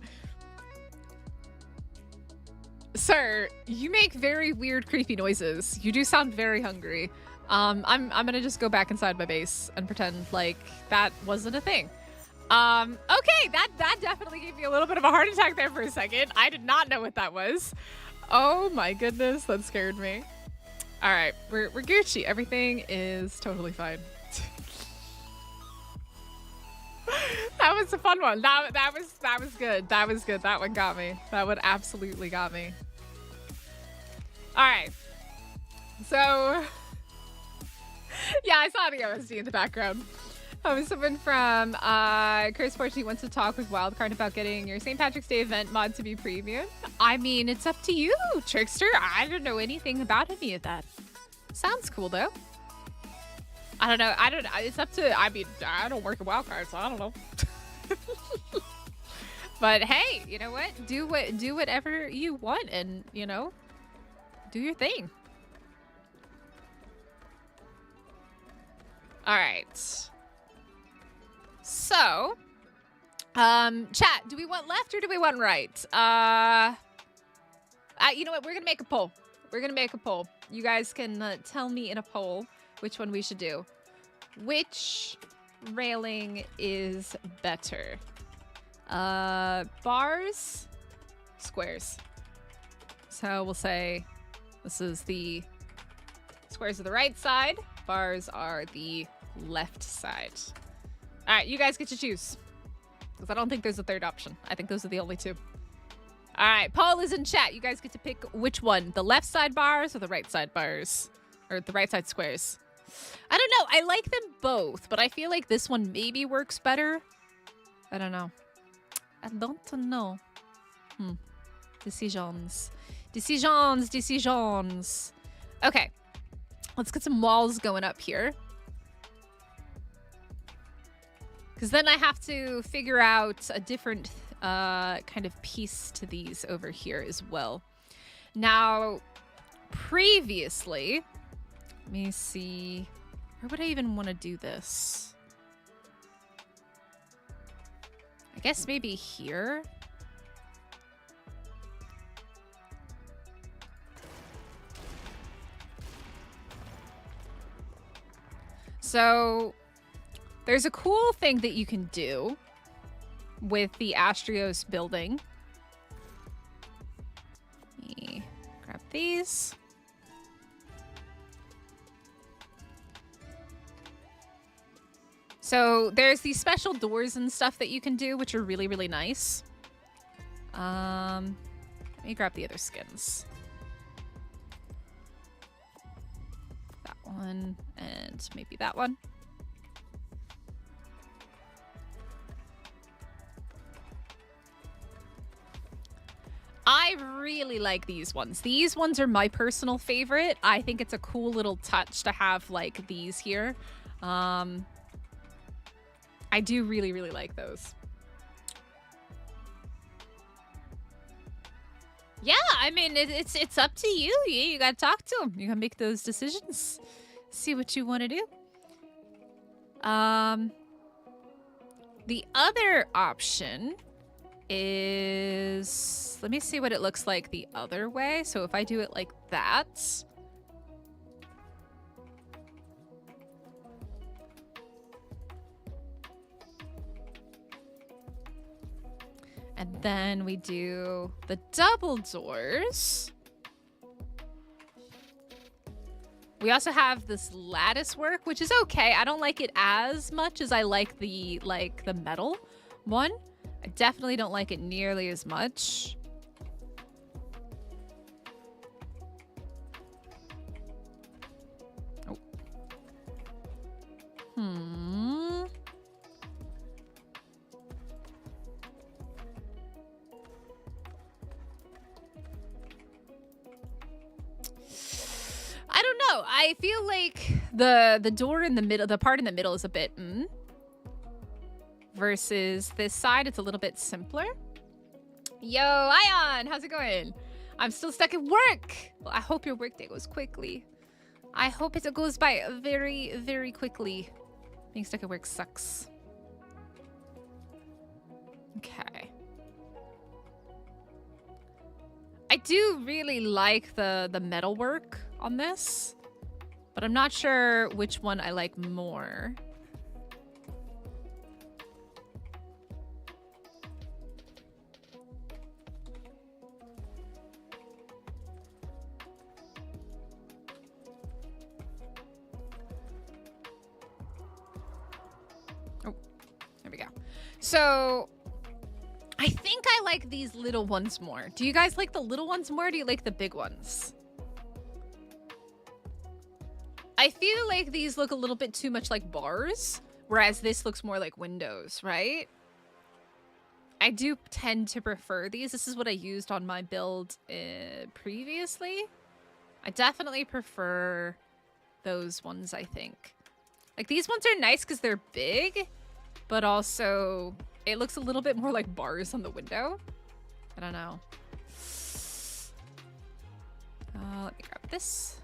Sir, you make very weird, creepy noises. You do sound very hungry. I'm gonna just go back inside my base and pretend like that wasn't a thing. Okay, that definitely gave me a little bit of a heart attack there for a second. I did not know what that was. Oh my goodness, that scared me. All right, we're Gucci. Everything is totally fine. That was a fun one. That was good. That was good. That one got me. That one absolutely got me. All right. So, yeah, I saw the OSD in the background. Someone from Chris Fortune wants to talk with Wildcard about getting your St. Patrick's Day event mod to be premium. I mean, it's up to you, Trickster. I don't know anything about any of that. Sounds cool, though. I don't know. It's up to, I mean, I don't work at Wildcard, so I don't know. But hey, you know what? Do whatever you want and, you know, do your thing. All right. So, chat, do we want left or do we want right? You know what? We're going to make a poll. We're going to make a poll. You guys can tell me in a poll which one we should do. Which railing is better? Bars, squares. So we'll say this is the squares are the right side. Bars are the left side. All right, you guys get to choose. Because I don't think there's a third option. I think those are the only two. All right, poll is in chat. You guys get to pick which one. The left side bars or the right side bars? Or the right side squares? I don't know. I like them both, but I feel like this one maybe works better. I don't know. I don't know. Decisions. Decisions. Decisions. Okay. Let's get some walls going up here. Because then I have to figure out a different kind of piece to these over here as well. Now, previously, let me see. Where would I even want to do this? I guess maybe here. So there's a cool thing that you can do with the Astraeos building. Let me grab these. So there's these special doors and stuff that you can do, which are really, really nice. Let me grab the other skins. That one and maybe that one. I really like these ones. These ones are my personal favorite. I think it's a cool little touch to have like these here. I do really, really like those. Yeah, I mean, it's up to you. You gotta talk to them. You gotta make those decisions. See what you want to do. The other option is, let me see what it looks like the other way. So if I do it like that. And then we do the double doors. We also have this lattice work, which is okay. I don't like it as much as I like the metal one. I definitely don't like it nearly as much. Oh. I don't know. I feel like the door in the middle, the part in the middle is a bit versus this side, it's a little bit simpler. Yo, Ion, how's it going? I'm still stuck at work. Well, I hope your workday goes quickly. I hope it goes by very, very quickly. Being stuck at work sucks. Okay. I do really like the metal work on this, but I'm not sure which one I like more. Oh, there we go. So I think I like these little ones more. Do you guys like the little ones more, or do you like the big ones? I feel like these look a little bit too much like bars, whereas this looks more like windows, right? I do tend to prefer these. This is what I used on my build previously. I definitely prefer those ones, I think. Like, these ones are nice because they're big, but also it looks a little bit more like bars on the window. I don't know. Let me grab this.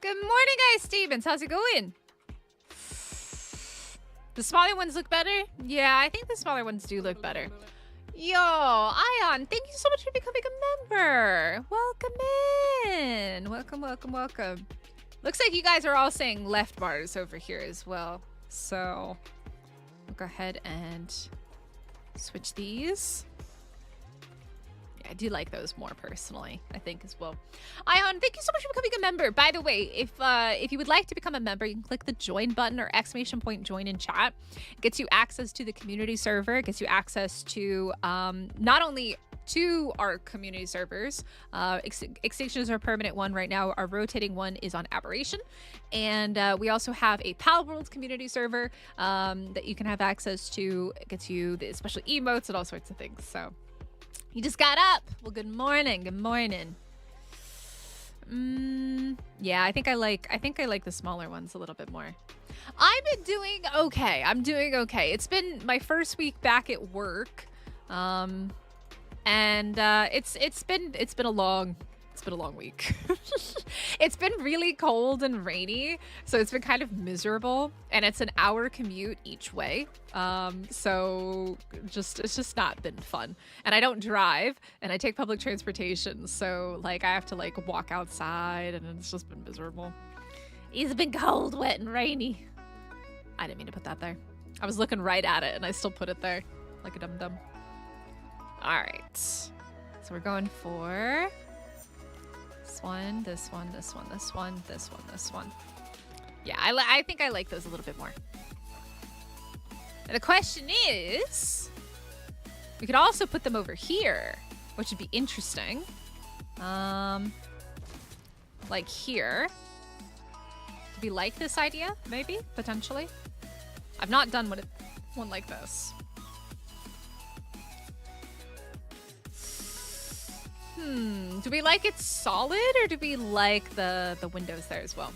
Good morning, guys. Stevens, how's it going? The smaller ones look better? Yeah, I think the smaller ones do look better. Yo, Ion, thank you so much for becoming a member. Welcome in. Welcome, welcome, welcome. Looks like you guys are all saying left bars over here as well. So we'll go ahead and switch these. I do like those more personally, I think, as well. Ion, thank you so much for becoming a member. By the way, if you would like to become a member, you can click the join button or _ join in chat. It gets you access to the community server. It gets you access to not only to our community servers. Extinction is our permanent one right now. Our rotating one is on Aberration. And we also have a Pal World community server that you can have access to. It gets you the special emotes and all sorts of things. So you just got up. Well, good morning. Good morning. Yeah, I think I like the smaller ones a little bit more. I've been doing okay. I'm doing okay. It's been my first week back at work. And it's been a long been a long week. It's been really cold and rainy, so it's been kind of miserable, and it's an hour commute each way. So it's just not been fun. And I don't drive, and I take public transportation, so like I have to like walk outside, and it's just been miserable. It's been cold, wet, and rainy. I didn't mean to put that there. I was looking right at it, and I still put it there like a dum-dum. All right. So we're going for this one, this one, this one, this one, this one, this one. Yeah, I think I like those a little bit more. And the question is, we could also put them over here, which would be interesting. Like here. Do we like this idea? Maybe, potentially. I've not done one like this. Do we like it solid, or do we like the windows there as well?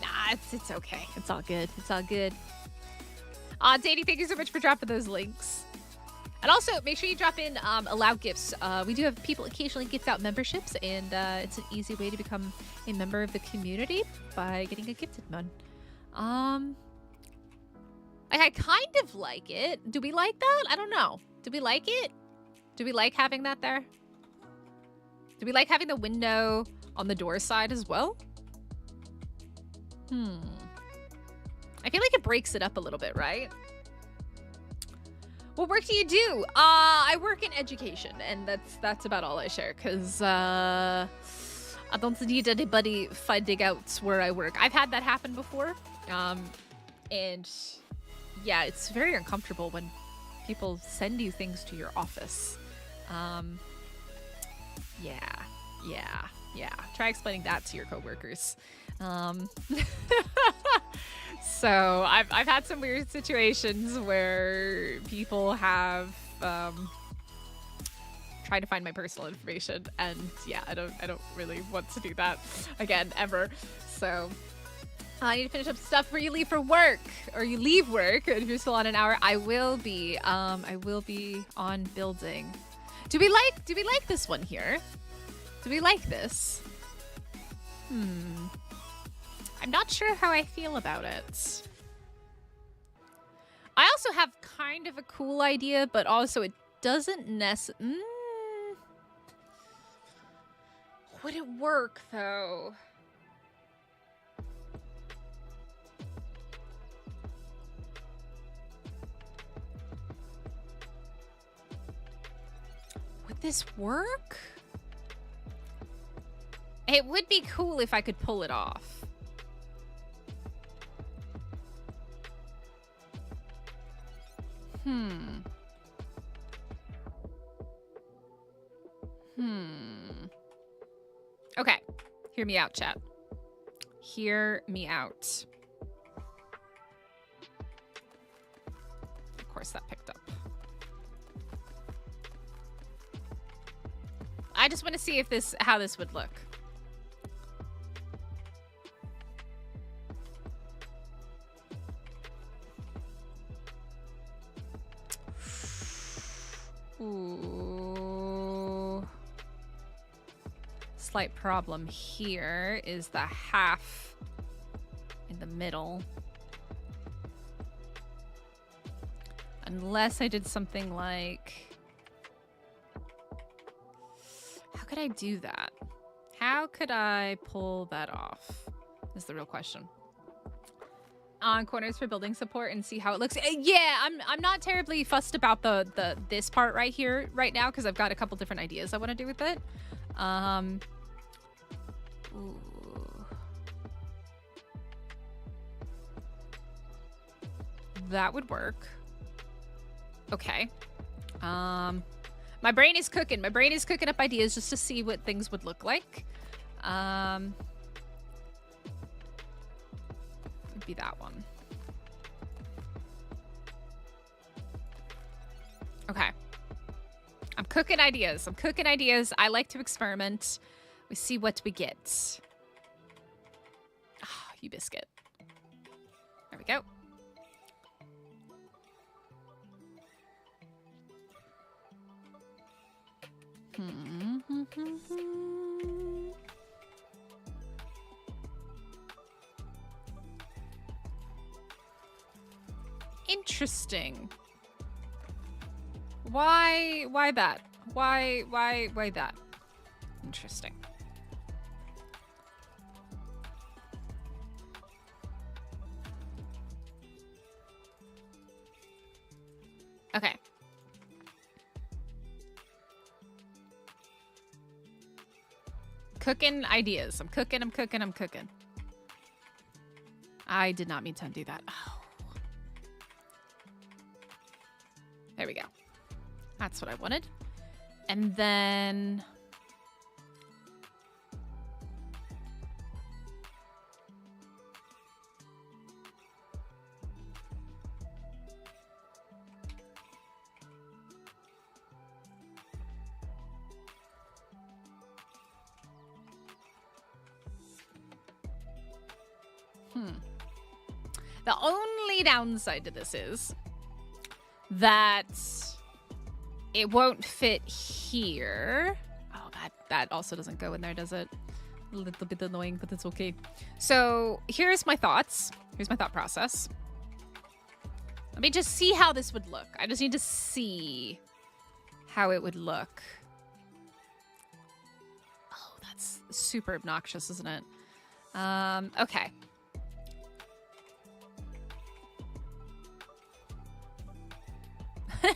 Nah, it's okay. It's all good. It's all good. Danny, thank you so much for dropping those links. And also, make sure you drop in allow gifts. We do have people occasionally gift out memberships, and it's an easy way to become a member of the community by getting a gifted one. I kind of like it. Do we like that? I don't know. Do we like it? Do we like having that there? Do we like having the window on the door side as well? I feel like it breaks it up a little bit, right? What work do you do? I work in education, and that's about all I share, because I don't need anybody finding out where I work. I've had that happen before, and yeah, it's very uncomfortable when people send you things to your office. Yeah. Try explaining that to your coworkers. So I've had some weird situations where people have tried to find my personal information, and yeah, I don't really want to do that again ever. So I need to finish up stuff before you leave for work, or you leave work. If you're still on an hour, I will be on building. Do we like this one here? Do we like this? I'm not sure how I feel about it. I also have kind of a cool idea, but also it doesn't necessarily... Would it work, though? Would this work? It would be cool if I could pull it off. Okay, hear me out, chat. Hear me out. Of course that picked up. I just want to see if how this would look. Ooh. Slight problem here is the half in the middle. Unless I did something like... How could I do that? How could I pull that off? Is the real question. On corners for building support and see how it looks. Yeah, I'm not terribly fussed about this part right here right now, because I've got a couple different ideas I want to do with it. Ooh. That would work. Okay. My brain is cooking. My brain is cooking up ideas just to see what things would look like. Would be that one. Okay. I'm cooking ideas. I'm cooking ideas. I like to experiment. We see what we get. Ah, you biscuit. There we go. Interesting. Why that? Why that? Interesting. Okay. Cooking ideas. I'm cooking. I did not mean to undo that. Oh. There we go. That's what I wanted. And then... The only downside to this is that it won't fit here. Oh, that also doesn't go in there, does it? A little bit annoying, but it's okay. So here's my thoughts. Here's my thought process. Let me just see how this would look. I just need to see how it would look. Oh, that's super obnoxious, isn't it? Okay.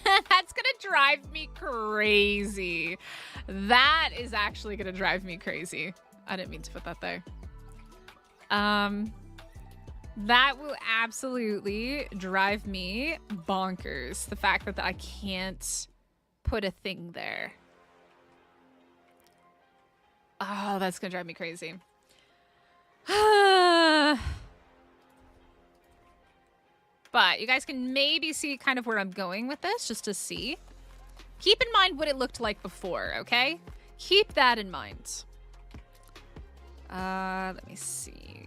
That's gonna drive me crazy. That is actually gonna drive me crazy. I didn't mean to put that there. That will absolutely drive me bonkers. The fact that I can't put a thing there. Oh, that's gonna drive me crazy. But you guys can maybe see kind of where I'm going with this, just to see. Keep in mind what it looked like before, okay? Keep that in mind. Let me see.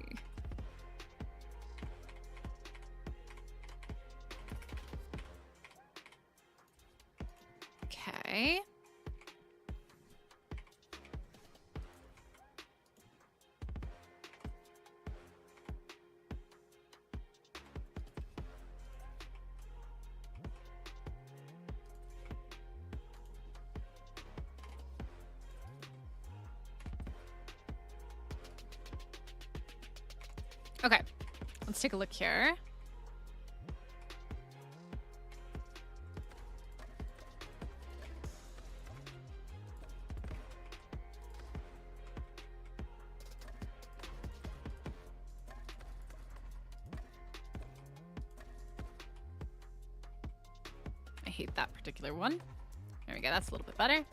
Okay. Okay, let's take a look here. I hate that particular one. There we go, that's a little bit better.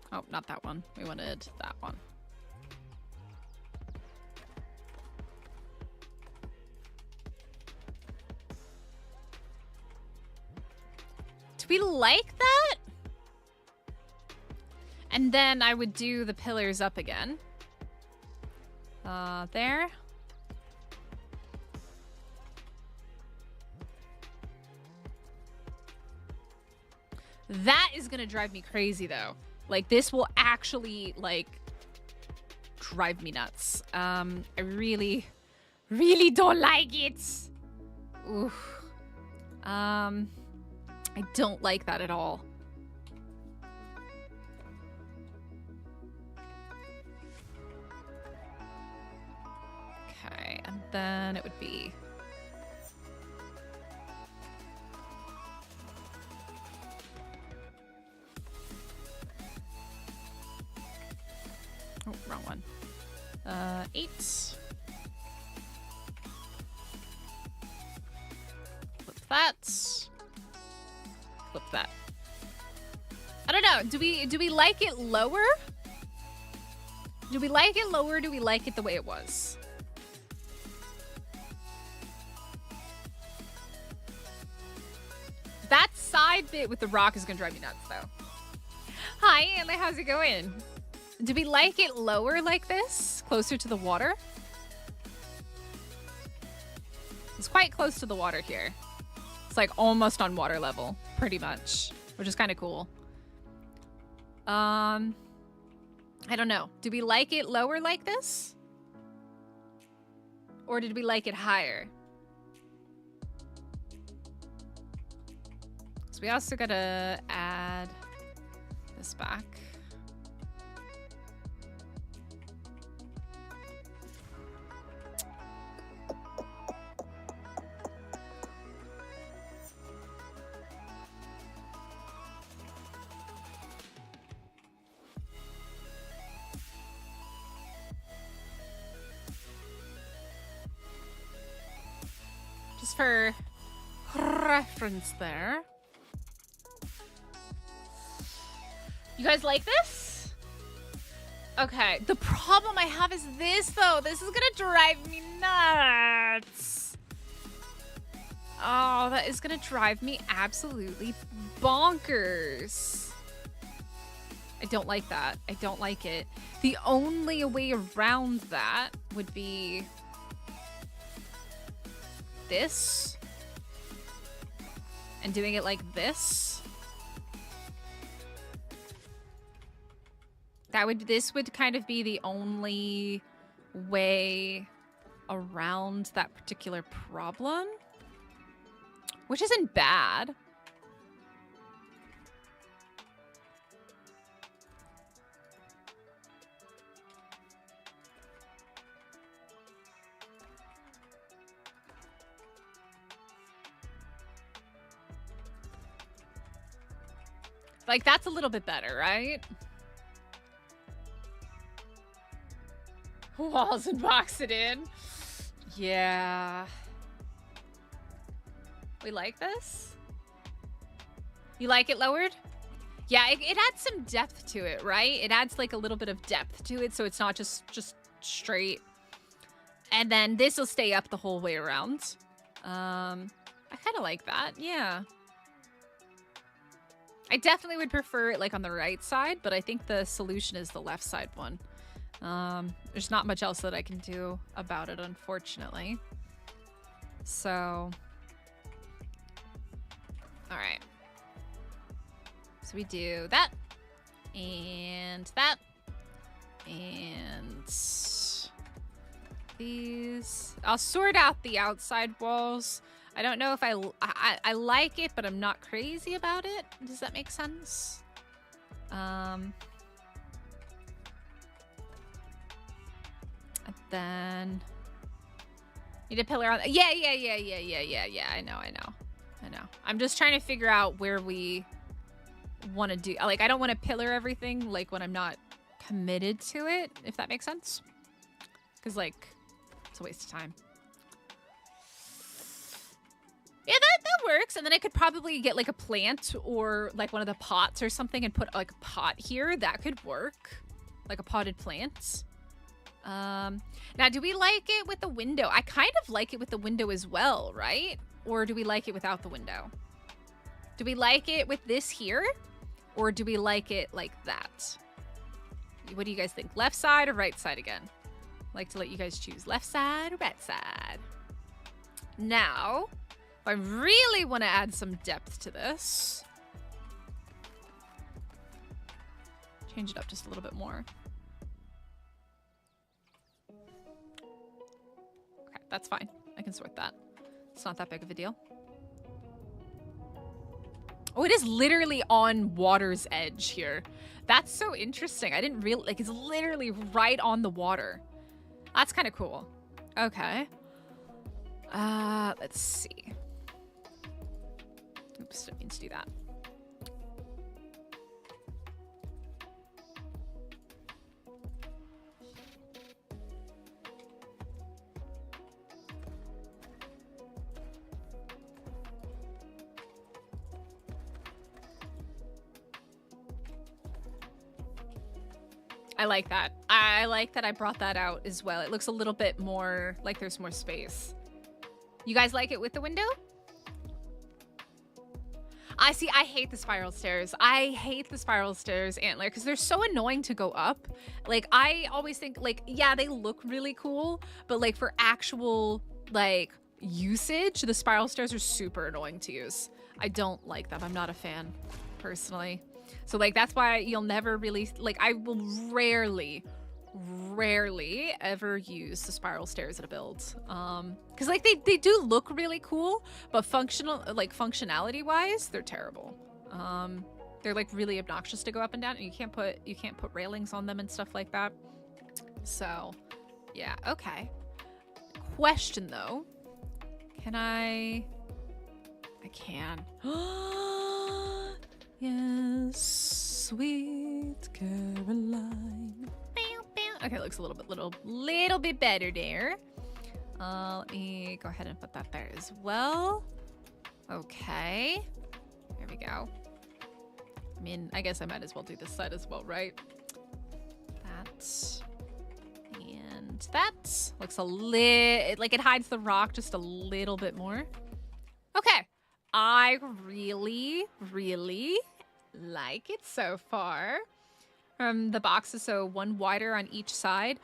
Oh, not that one. We wanted that one. Do we like that? And then I would do the pillars up again. There. That is gonna drive me crazy, though. Like, this will actually, like, drive me nuts. I really, really don't like it. Oof. I don't like that at all. Okay, and then it would be... Oh, wrong one. 8. Flip that. Flip that. I don't know. Do we like it lower? Do we like it lower or do we like it the way it was? That side bit with the rock is gonna drive me nuts, though. Hi, Anna. How's it going? Do we like it lower like this? Closer to the water? It's quite close to the water here. It's like almost on water level, pretty much, which is kind of cool. I don't know. Do we like it lower like this? Or did we like it higher? So we also gotta add this back. Just for reference there. You guys like this? Okay. The problem I have is this, though. This is gonna drive me nuts. Oh, that is gonna drive me absolutely bonkers. I don't like that. I don't like it. The only way around that would be this and doing it like this. This would kind of be the only way around that particular problem, which isn't bad. Like, that's a little bit better, right? Walls and box it in. Yeah. We like this? You like it lowered? Yeah, it adds some depth to it, right? It adds like a little bit of depth to it, so it's not just straight. And then this will stay up the whole way around. I kind of like that, yeah. I definitely would prefer it like on the right side, but I think the solution is the left side one. There's not much else that I can do about it, unfortunately. So, all right. So we do that, and that, and these. I'll sort out the outside walls. I don't know if I like it, but I'm not crazy about it. Does that make sense? And then need a pillar on. Yeah. I know. I'm just trying to figure out where we want to do. Like, I don't want to pillar everything like when I'm not committed to it, if that makes sense. Because like, it's a waste of time. Yeah, that works. And then I could probably get like a plant or like one of the pots or something and put like a pot here. That could work. Like a potted plant. Now, do we like it with the window? I kind of like it with the window as well, right? Or do we like it without the window? Do we like it with this here? Or do we like it like that? What do you guys think? Left side or right side again? I'd like to let you guys choose left side or right side. Now, if I really want to add some depth to this, change it up just a little bit more. Okay, that's fine. I can sort that. It's not that big of a deal. Oh, it is literally on water's edge here. That's so interesting. I didn't realize, like, it's literally right on the water. That's kind of cool. Okay. Let's see. Oops, didn't mean to do that. I like that. I like that I brought that out as well. It looks a little bit more like there's more space. You guys like it with the window? I see. I hate the spiral stairs. I hate the spiral stairs, Antler, because they're so annoying to go up. Like, I always think, like, yeah, they look really cool, but like for actual like usage, the spiral stairs are super annoying to use. I don't like them. I'm not a fan, personally. So like that's why you'll never really, like I will rarely ever use the spiral stairs in a build. Because like they do look really cool, but functionality wise, they're terrible. They're like really obnoxious to go up and down, and you can't put railings on them and stuff like that. So yeah, okay. Question though, can I can. Yes, sweet Caroline. Okay, it looks a little bit better there. Let me go ahead and put that there as well. Okay, there we go. I mean, I guess I might as well do this side as well, right? That and that looks a little like it hides the rock just a little bit more. Okay, I really like it so far. The boxes, so one wider on each side.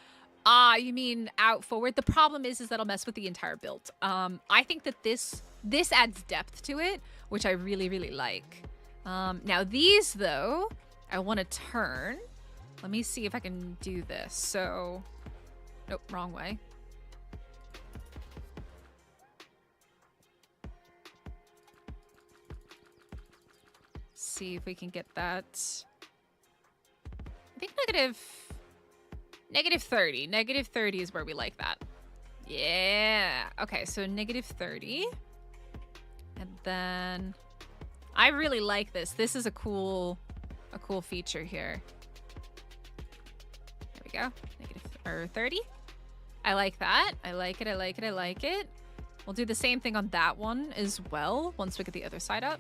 You mean out forward? The problem is that'll mess with the entire build. I think that this adds depth to it, which I really like. Now these though, I want to turn. Let me see if I can do this. So, nope, wrong way. See if we can get that. I think negative 30. Negative 30 is where we like that. Yeah. Okay, so negative 30. And then I really like this. This is a cool feature here. There we go. Negative 30. I like that. I like it. We'll do the same thing on that one as well once we get the other side up.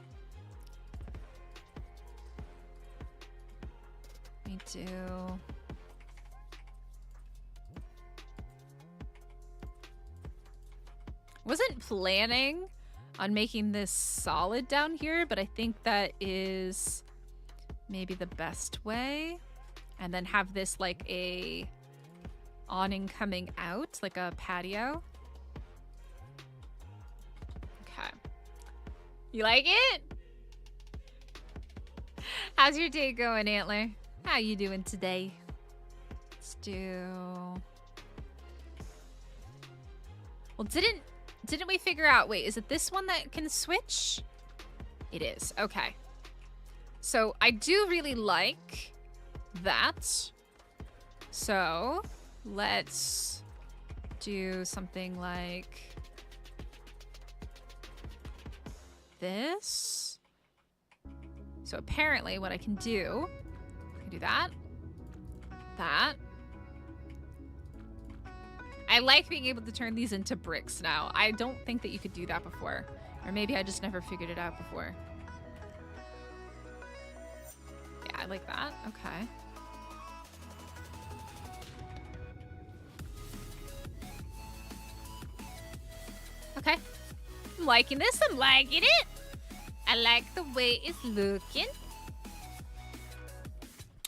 Me too. Wasn't planning on making this solid down here, but I think that is maybe the best way. And then have this like a awning coming out, like a patio. Okay. You like it? How's your day going, Antler? How you doing today? Let's do... Well, didn't we figure out... Wait, is it this one that can switch? It is. Okay. So, I do really like that. So, let's do something like this. So, apparently, what I can do... do that. I like being able to turn these into bricks now. I don't think that you could do that before. Or maybe I just never figured it out before. Yeah, I like that. Okay. Okay. I'm liking this. I'm liking it. I like the way it's looking.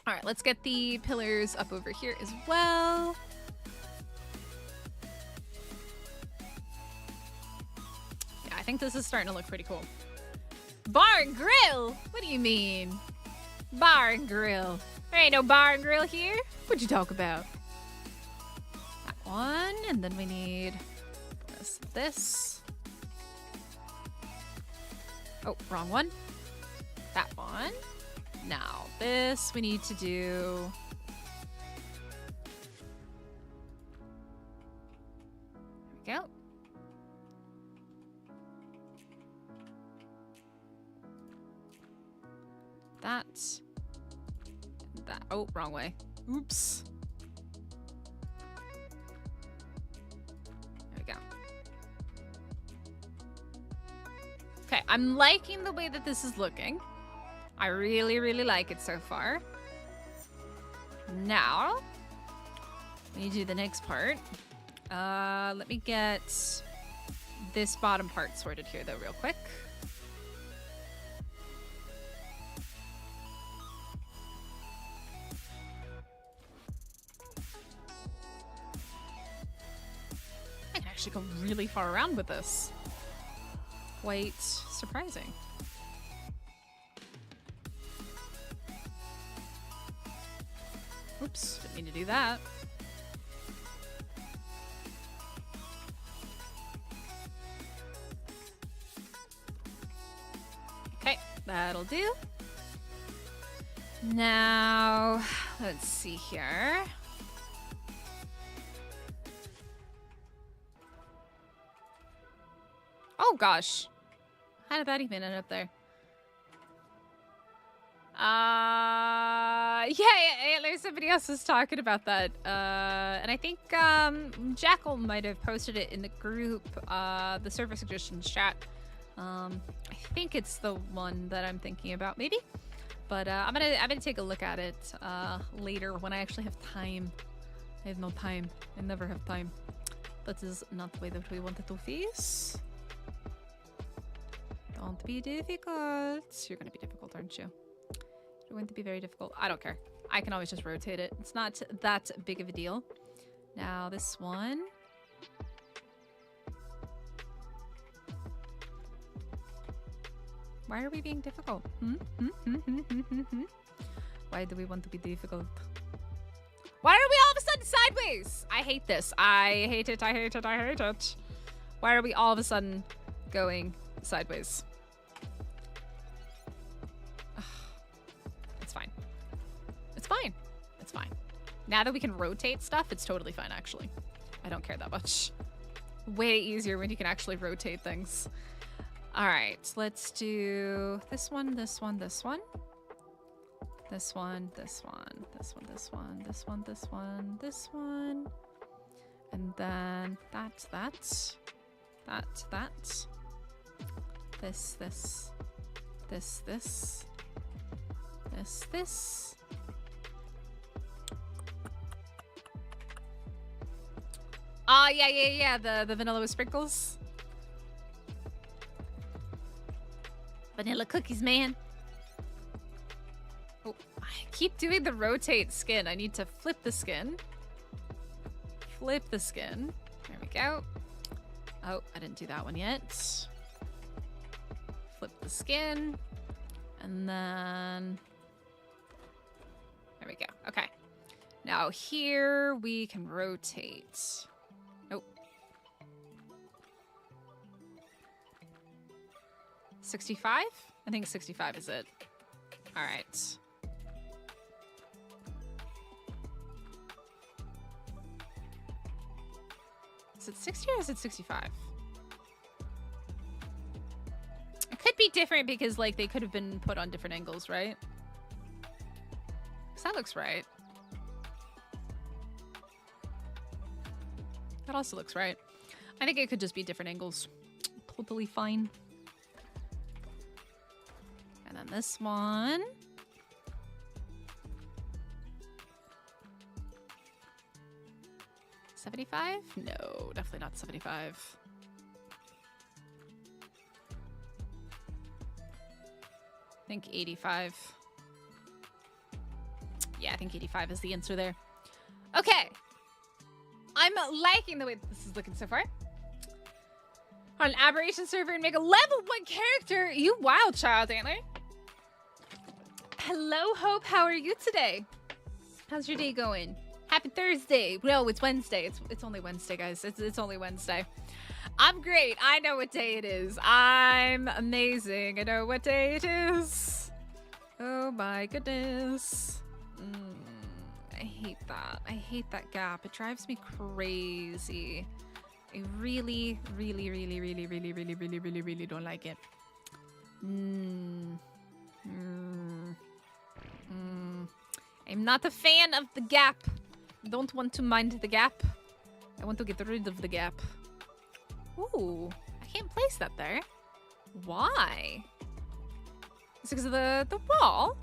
All right, let's get the pillars up over here as well. Yeah, I think this is starting to look pretty cool. Bar and grill? What do you mean? Bar and grill. There ain't no bar and grill here. What'd you talk about? That one, and then we need this. Oh, wrong one. That one. Now, this we need to do... There we go. That. Oh, wrong way. Oops. There we go. Okay, I'm liking the way that this is looking. I really like it so far. Now, we need to do the next part. Let me get this bottom part sorted here, though, real quick. I can actually go really far around with this. Quite surprising. Oops, didn't mean to do that. Okay, that'll do. Now, let's see here. Oh gosh. How did that even end up there? Yeah, somebody else was talking about that. And I think Jackal might have posted it in the group, the server suggestions chat. I think it's the one that I'm thinking about, maybe. But I'm gonna take a look at it later when I actually have time. I have no time. I never have time. That is not the way that we want it to face. Don't be difficult. You're gonna be difficult, aren't you? You're going to be very difficult. I don't care. I can always just rotate it. It's not that big of a deal. Now this one. Why are we being difficult? Why do we want to be difficult? Why are we all of a sudden sideways? I hate this. I hate it. I hate it. I hate it. Why are we all of a sudden going sideways? It's fine. It's fine. It's fine. Now that we can rotate stuff, it's totally fine, actually. I don't care that much. Way easier when you can actually rotate things. All right, let's do this one, this one, this one. This one, this one, this one, this one, this one, this one, this one. And then that. This. Yeah, the vanilla with sprinkles. Vanilla cookies, man. Oh, I keep doing the rotate skin. I need to flip the skin. Flip the skin. There we go. Oh, I didn't do that one yet. Flip the skin. And then... there we go. Okay. Now here we can rotate. Nope. 65? I think 65 is it. All right. Is it 60 or is it 65? It could be different because, like, they could have been put on different angles, right? Because that looks right. That also looks right. I think it could just be different angles. Totally fine. And then this one. $75? No, definitely not 75. I think 85. Yeah, I think 85 is the answer there. Okay. I'm liking the way this is looking so far. On an aberration server and make a level 1 character. You wild child, Antler. Hello, Hope. How are you today? How's your day going? Happy Thursday. No, it's Wednesday. It's only Wednesday, guys. It's only Wednesday. I'm great. I know what day it is. I'm amazing. I know what day it is. Oh my goodness. I hate that. I hate that gap. It drives me crazy. I really don't like it. I'm not a fan of the gap. Don't want to mind the gap. I want to get rid of the gap. Ooh, I can't place that there. Why? Is it because of the wall?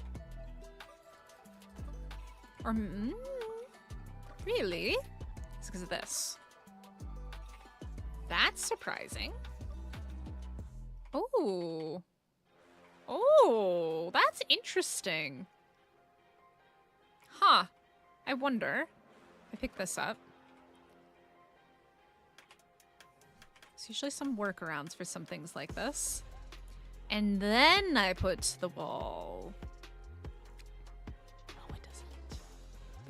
Or really? It's because of this. That's surprising. Oh. Oh, that's interesting. Huh. I wonder. I pick this up. There's usually some workarounds for some things like this. And then I put the wall. No, it doesn't.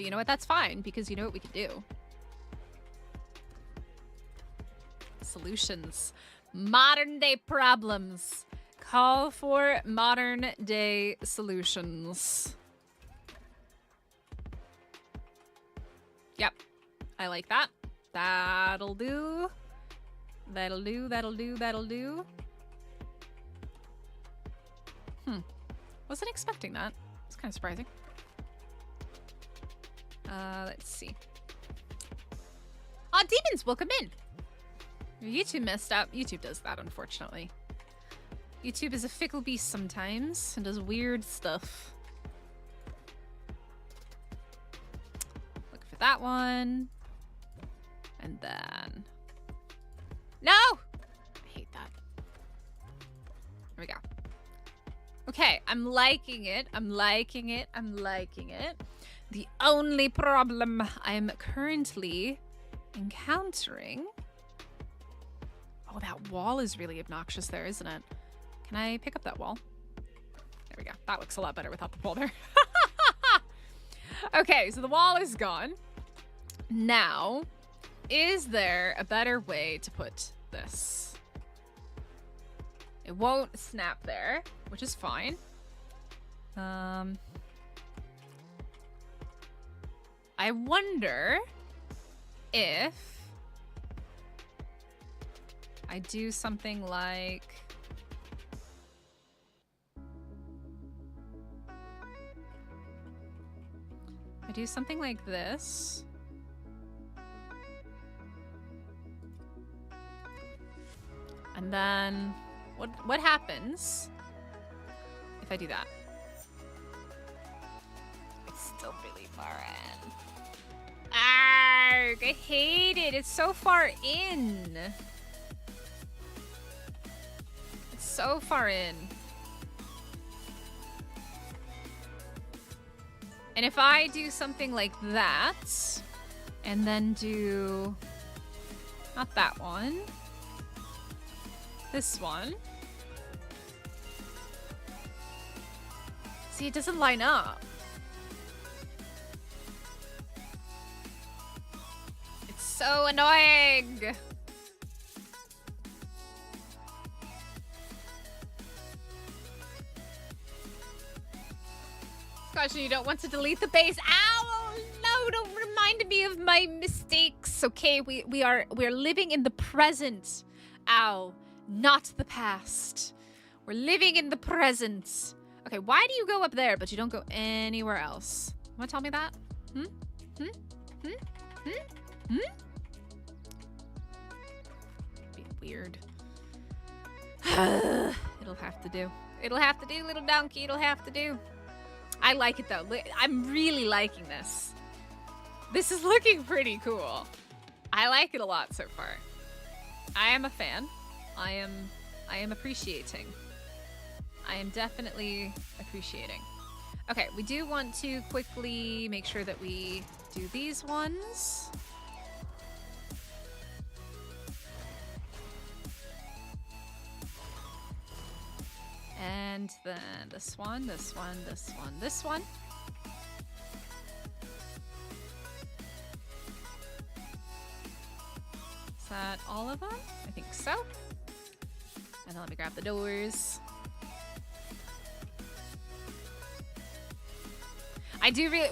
But you know what? That's fine, because you know what we can do. Solutions. Modern day problems. Call for modern day solutions. Yep. I like that. That'll do. That'll do, that'll do, that'll do. Wasn't expecting that. It's kind of surprising. Let's see. Aw, demons, welcome in. Your YouTube messed up. YouTube does that, unfortunately. YouTube is a fickle beast sometimes and does weird stuff. Look for that one. And then... No! I hate that. There we go. Okay, I'm liking it. I'm liking it. I'm liking it. The only problem I'm currently encountering... Oh, that wall is really obnoxious there, isn't it? Can I pick up that wall? There we go. That looks a lot better without the wall there. Okay, so the wall is gone. Now, is there a better way to put this? It won't snap there, which is fine. I wonder if I do something like... I do something like this. And then what happens if I do that? It's still really far in. Arg, I hate it. It's so far in. It's so far in. And if I do something like that, and then do, not that one, this one. See, it doesn't line up. It's so annoying. Gosh, you don't want to delete the base. Ow! No, don't remind me of my mistakes. Okay, we're living in the present. Ow. Not the past. We're living in the present. Okay, why do you go up there, but you don't go anywhere else? You want to tell me that? Be weird. It'll have to do. It'll have to do, little donkey. It'll have to do. I like it, though. I'm really liking this. This is looking pretty cool. I like it a lot so far. I am a fan. I am appreciating. I am definitely appreciating. Okay, we do want to quickly make sure that we do these ones. And then this one, this one, this one, this one. Is that all of them? I think so. And then let me grab the doors.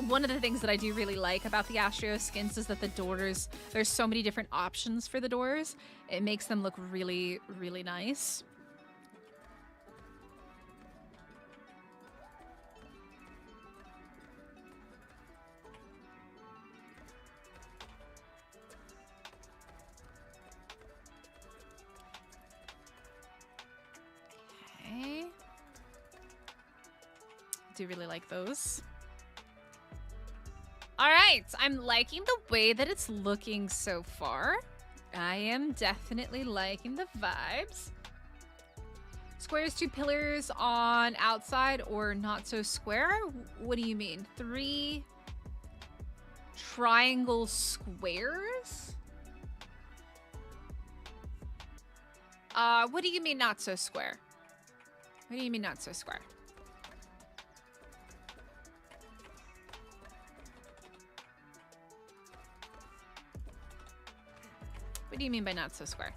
One of the things that I do really like about the Astraeos skins is that the doors, there's so many different options for the doors. It makes them look really, really nice. Okay. Do really like those. All right, I'm liking the way that it's looking so far. I am definitely liking the vibes. Squares, 2 pillars on outside or not so square? What do you mean? 3 triangle squares? What do you mean not so square? What do you mean not so square? do you mean by not so square?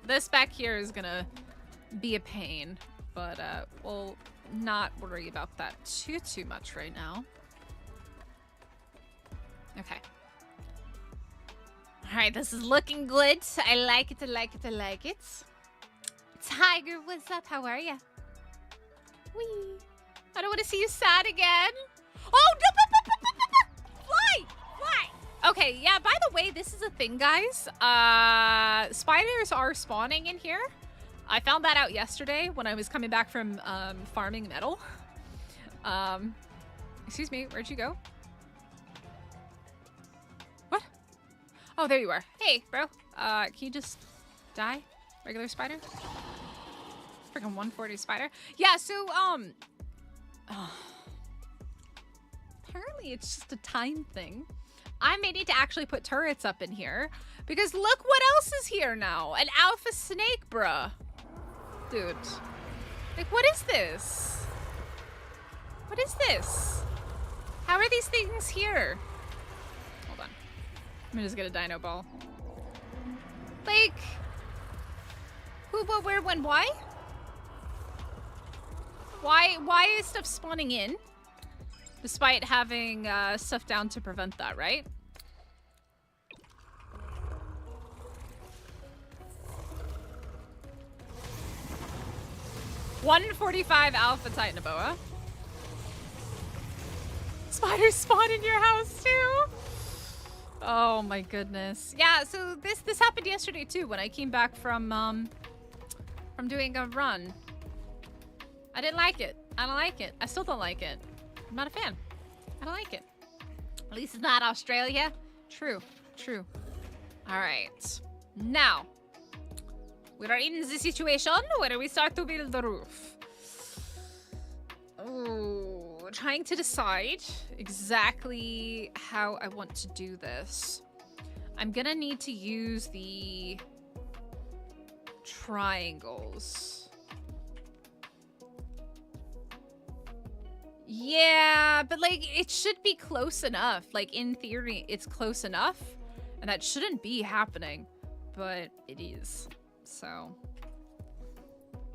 This back here is gonna be a pain, but we'll not worry about that too much right now. Okay. All right, this is looking good. I like it, I like it, I like it. Tiger, what's up? How are ya? Whee! I don't want to see you sad again. Oh, no, fly! Fly! Okay, yeah, by the way, this is a thing, guys. Spiders are spawning in here. I found that out yesterday when I was coming back from farming metal. Excuse me, where'd you go? What? Oh, there you are. Hey, bro. Can you just die? Regular spider? Freaking 140 spider. Yeah, so, apparently it's just a time thing. I may need to actually put turrets up in here because look what else is here now. An alpha snake, bruh. Dude. Like, what is this? What is this? How are these things here? Hold on. I'm gonna just get a dino ball. Like, who, what, where, when, why? Why is stuff spawning in? Despite having stuff down to prevent that, right? $145 Alpha Titanoboa. Spiders spawn in your house too? Oh my goodness. Yeah, so this happened yesterday too when I came back from doing a run. I didn't like it. I don't like it. I still don't like it. I'm not a fan. I don't like it. At least it's not Australia. True. True. All right. Now, we are in the situation where we start to build the roof. Oh, trying to decide exactly how I want to do this. I'm gonna need to use the triangles. Yeah, but like it should be close enough. Like in theory, it's close enough, and that shouldn't be happening, but it is. So,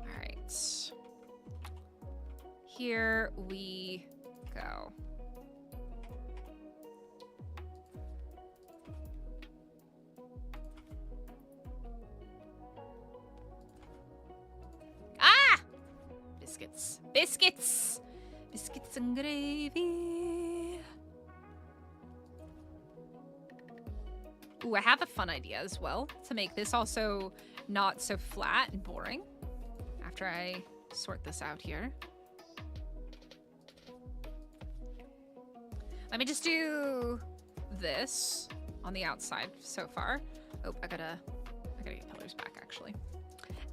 all right. Here we go. Ah! Biscuits. Biscuits! Biscuits and gravy. Ooh, I have a fun idea as well to make this also not so flat and boring after I sort this out here. Let me just do this on the outside so far. Oh, I gotta get pillars back actually.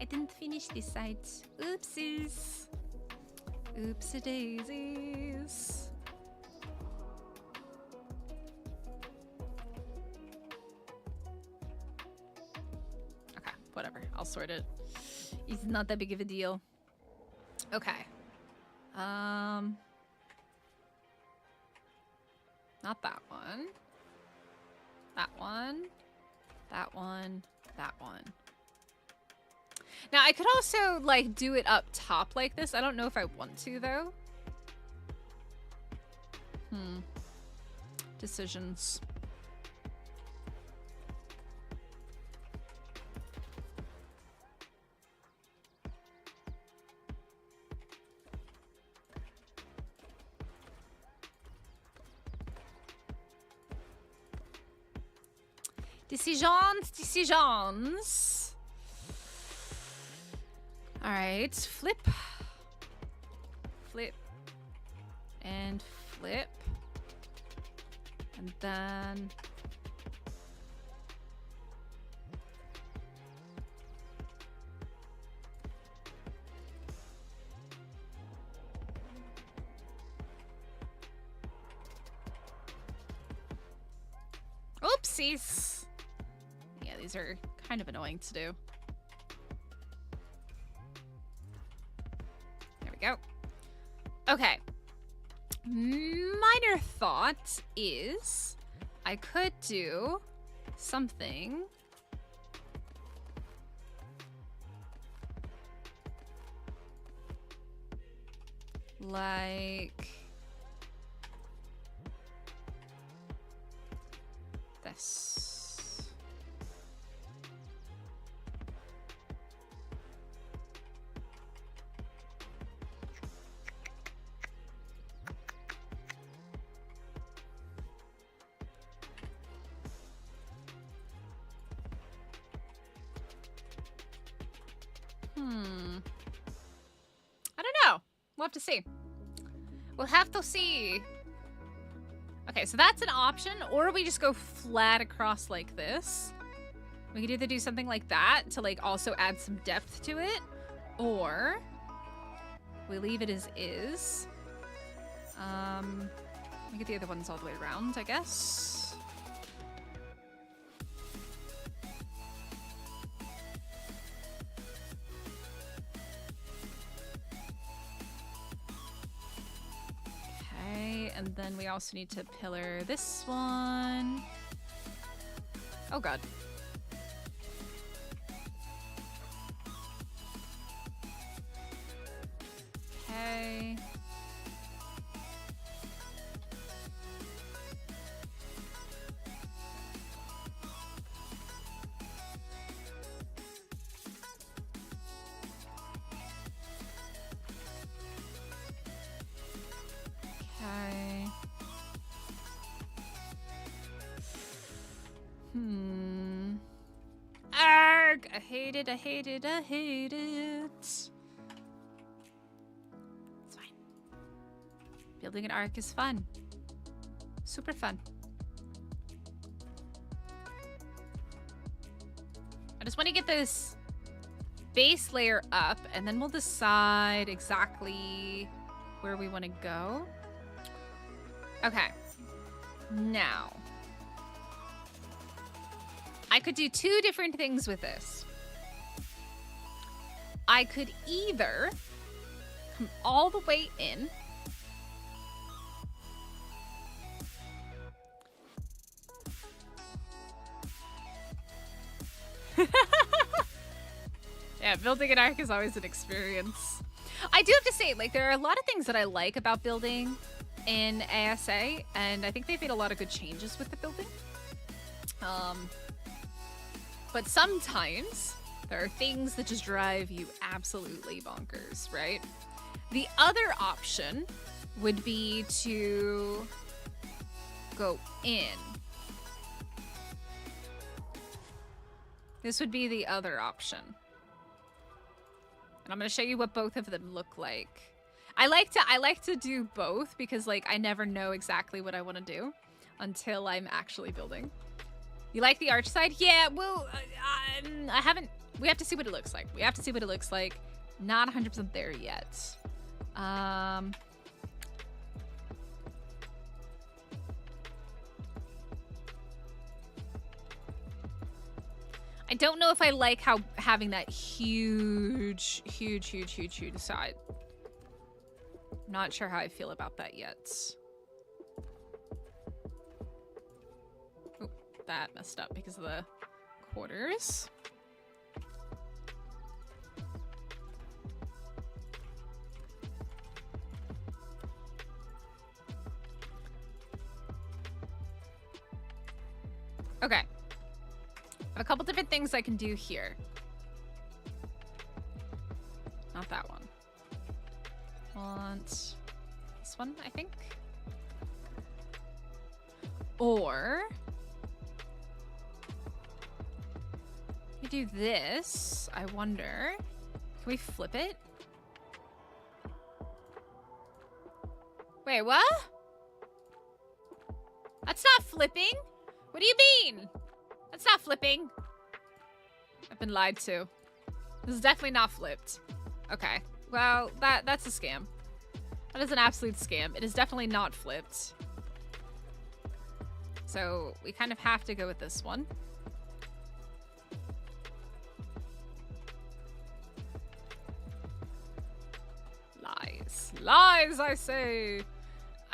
I didn't finish this side. Oopsies. Oopsie daisies. Okay, whatever. I'll sort it. It's not that big of a deal. Okay. Not that one. That one. That one. That one. Now, I could also, like, do it up top like this. I don't know if I want to, though. Decisions. Decisions. All right, flip, flip, and flip, and then oopsies. Yeah, these are kind of annoying to do. Go. Okay. minor thought is I could do something like this. I don't know. We'll have to see. We'll have to see. Okay, so that's an option, or we just go flat across like this. We could either do something like that to like also add some depth to it, or we leave it as is. We get the other ones all the way around, I guess. And then we also need to pillar this one. Oh god. Okay. Arg! I hate it, I hate it, I hate it. It's fine. Building an Ark is fun. Super fun. I just want to get this base layer up, and then we'll decide exactly where we want to go. Okay. Now, I could do two different things with this. I could either come all the way in yeah, building an Ark is always an experience. I do have to say, like, there are a lot of things that I like about building in ASA, and I think they've made a lot of good changes with the building. But sometimes there are things that just drive you absolutely bonkers, right? The other option would be to go in. This would be the other option. And I'm going to show you what both of them look like. I like to do both because, like, I never know exactly what I want to do until I'm actually building. You like the arch side? Yeah, well, I haven't... We have to see what it looks like. We have to see what it looks like. Not 100% there yet. I don't know if I like how having that huge side. Not sure how I feel about that yet. Oh, that messed up because of the quarters. Okay. I have a couple different things I can do here. Not that one. Want this one, I think. Or we do this. I wonder. Can we flip it? Wait, what? That's not flipping. What do you mean? That's not flipping. I've been lied to. This is definitely not flipped. Okay. Well, that's a scam. That is an absolute scam. It is definitely not flipped. So we kind of have to go with this one. Lies. Lies, I say.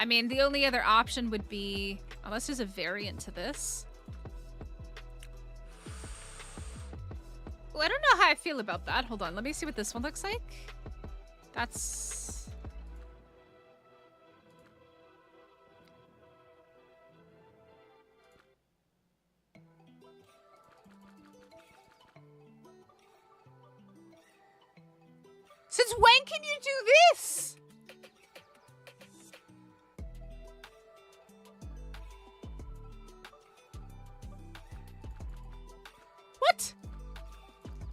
I mean, the only other option would be, unless there's a variant to this. Oh, I don't know how I feel about that. Hold on, let me see what this one looks like. That's... Since when can you do this? What?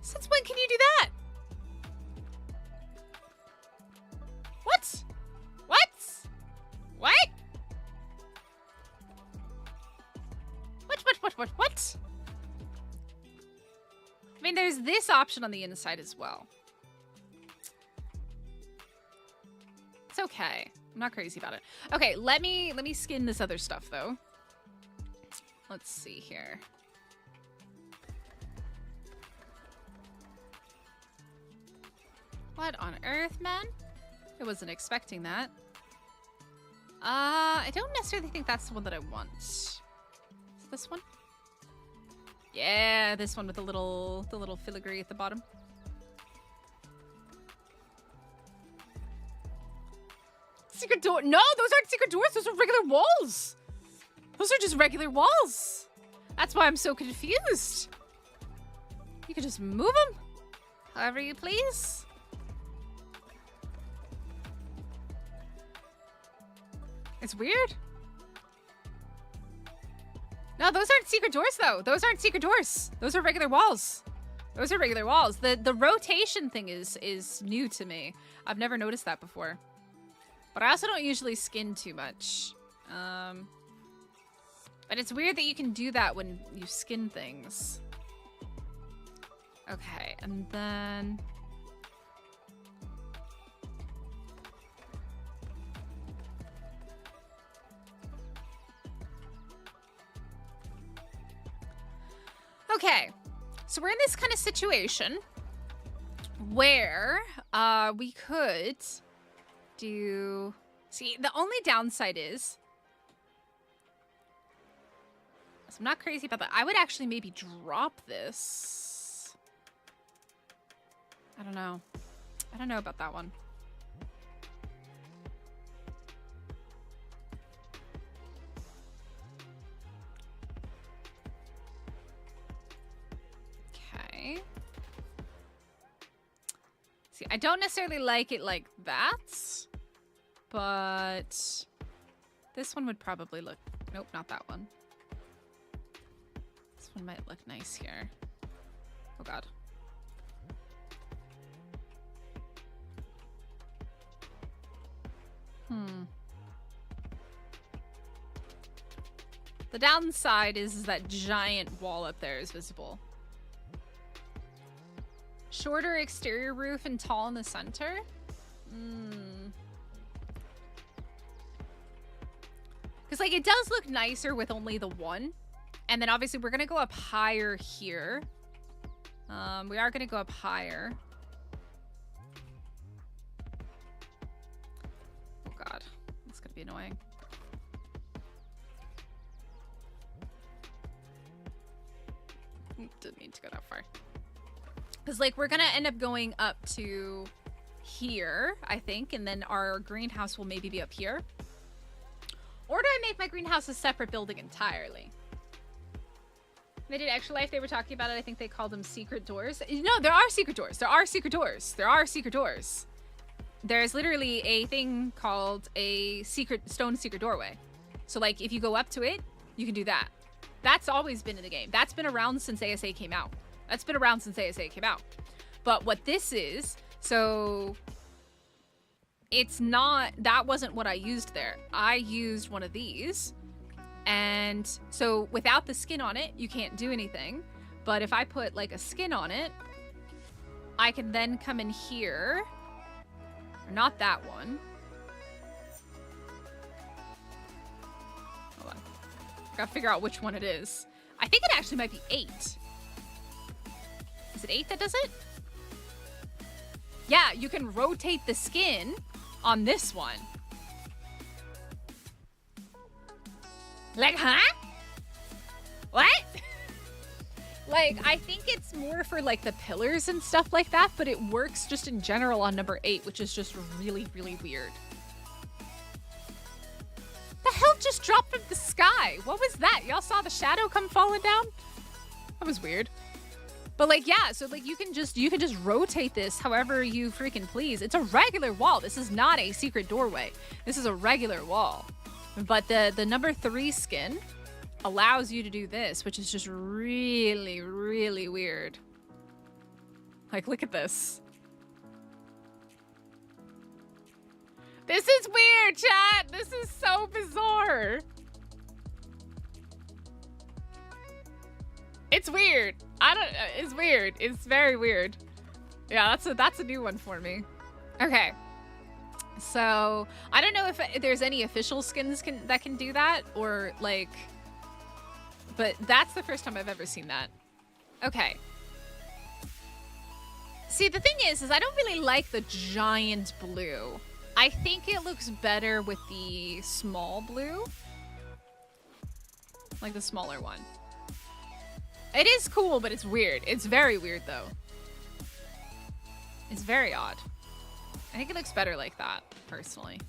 Since when can you do that? What? What? What? What? I mean, there's this option on the inside as well. It's okay. I'm not crazy about it. Okay, let me skin this other stuff though. Let's see here. What on earth, man? I wasn't expecting that. I don't necessarily think that's the one that I want. Is this one? Yeah, this one with the little filigree at the bottom. Secret door? No, those aren't secret doors. Those are regular walls. Those are just regular walls. That's why I'm so confused. You can just move them however you please. It's weird. No, those aren't secret doors though. Those aren't secret doors. Those are regular walls. Those are regular walls. The rotation thing is new to me. I've never noticed that before. But I also don't usually skin too much. But it's weird that you can do that when you skin things. Okay, and then... Okay, so we're in this kind of situation where we could do... See, the only downside is... So I'm not crazy about that. I would actually maybe drop this. I don't know. I don't know about that one. Okay. See, I don't necessarily like it like that, but this one would probably look... Nope, not that one. This one might look nice here. Oh god. The downside is that giant wall up there is visible. Shorter exterior roof and tall in the center? Because, like, it does look nicer with only the one. And then, obviously, we're going to go up higher here. We are going to go up higher. Oh, God. That's going to be annoying. Didn't mean to go that far. Because, like, we're going to end up going up to here, I think. And then our greenhouse will maybe be up here. Or do I make my greenhouse a separate building entirely? They did Extra Life. They were talking about it. I think they called them secret doors. No, there are secret doors. There are secret doors. There are secret doors. There's literally a thing called a stone secret doorway. So, like, if you go up to it, you can do that. That's always been in the game. That's been around since ASA came out. That's been around since ASA came out. But what this is, so it's not, that wasn't what I used there. I used one of these. And so without the skin on it, you can't do anything. But if I put like a skin on it, I can then come in here. Or not that one. Hold on. Gotta figure out which one it is. I think it actually might be 8. Is it 8 that does it? Yeah, you can rotate the skin on this one. Like, huh? What? Like, I think it's more for, like, the pillars and stuff like that, but it works just in general on number 8, which is just really, really weird. The hell just dropped from the sky? What was that? Y'all saw the shadow come falling down? That was weird. But, like, yeah, so, like, you can just rotate this however you freaking please. It's a regular wall. This is not a secret doorway. This is a regular wall. But the number 3 skin allows you to do this, which is just really, really weird. Like, look at this. This is weird, chat. This is so bizarre. It's weird. It's weird. It's very weird. Yeah, that's a new one for me. Okay. So, I don't know if there's any official skins that can do that, or, like... But that's the first time I've ever seen that. Okay. See, the thing is I don't really like the giant blue. I think it looks better with the small blue. Like the smaller one. It is cool, but it's weird. It's very weird, though. It's very odd. I think it looks better like that, personally.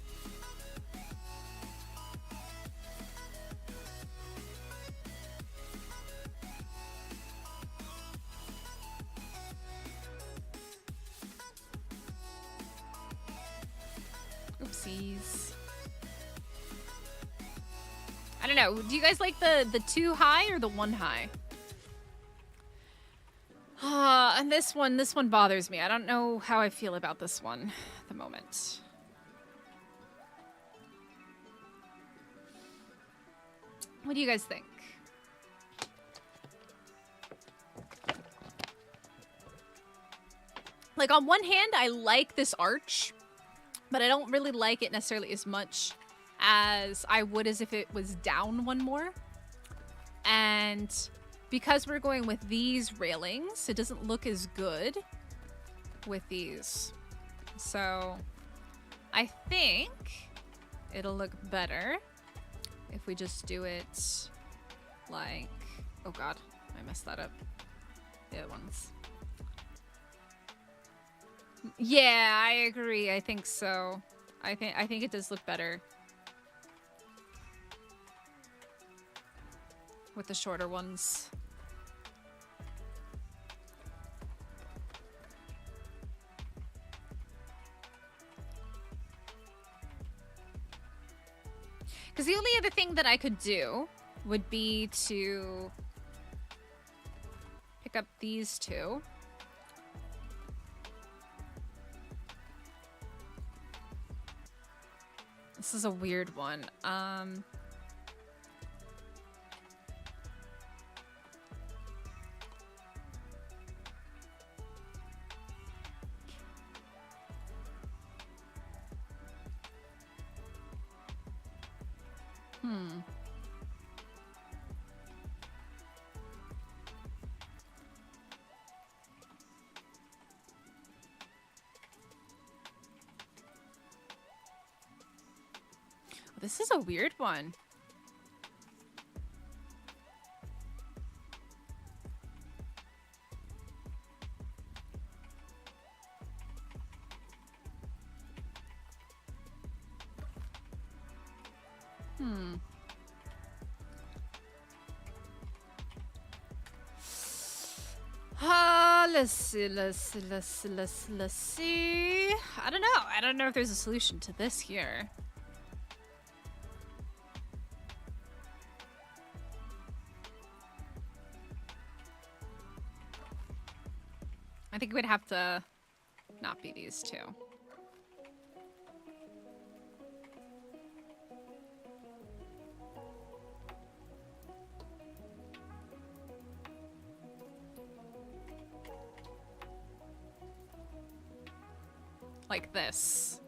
Oopsies. I don't know. Do you guys like the 2 high or the 1 high? And this one bothers me. I don't know how I feel about this one at the moment. What do you guys think? Like, on one hand, I like this arch, but I don't really like it necessarily as much as I would as if it was down one more. And because we're going with these railings, it doesn't look as good with these. So I think it'll look better if we just do it like, oh God, I messed that up. The other ones. Yeah, I agree. I think so. I think it does look better with the shorter ones. Because the only other thing that I could do would be to pick up these two. This is a weird one. This is a weird one. Let's see. I don't know. I don't know if there's a solution to this here. I think we'd have to not be these two. Like this.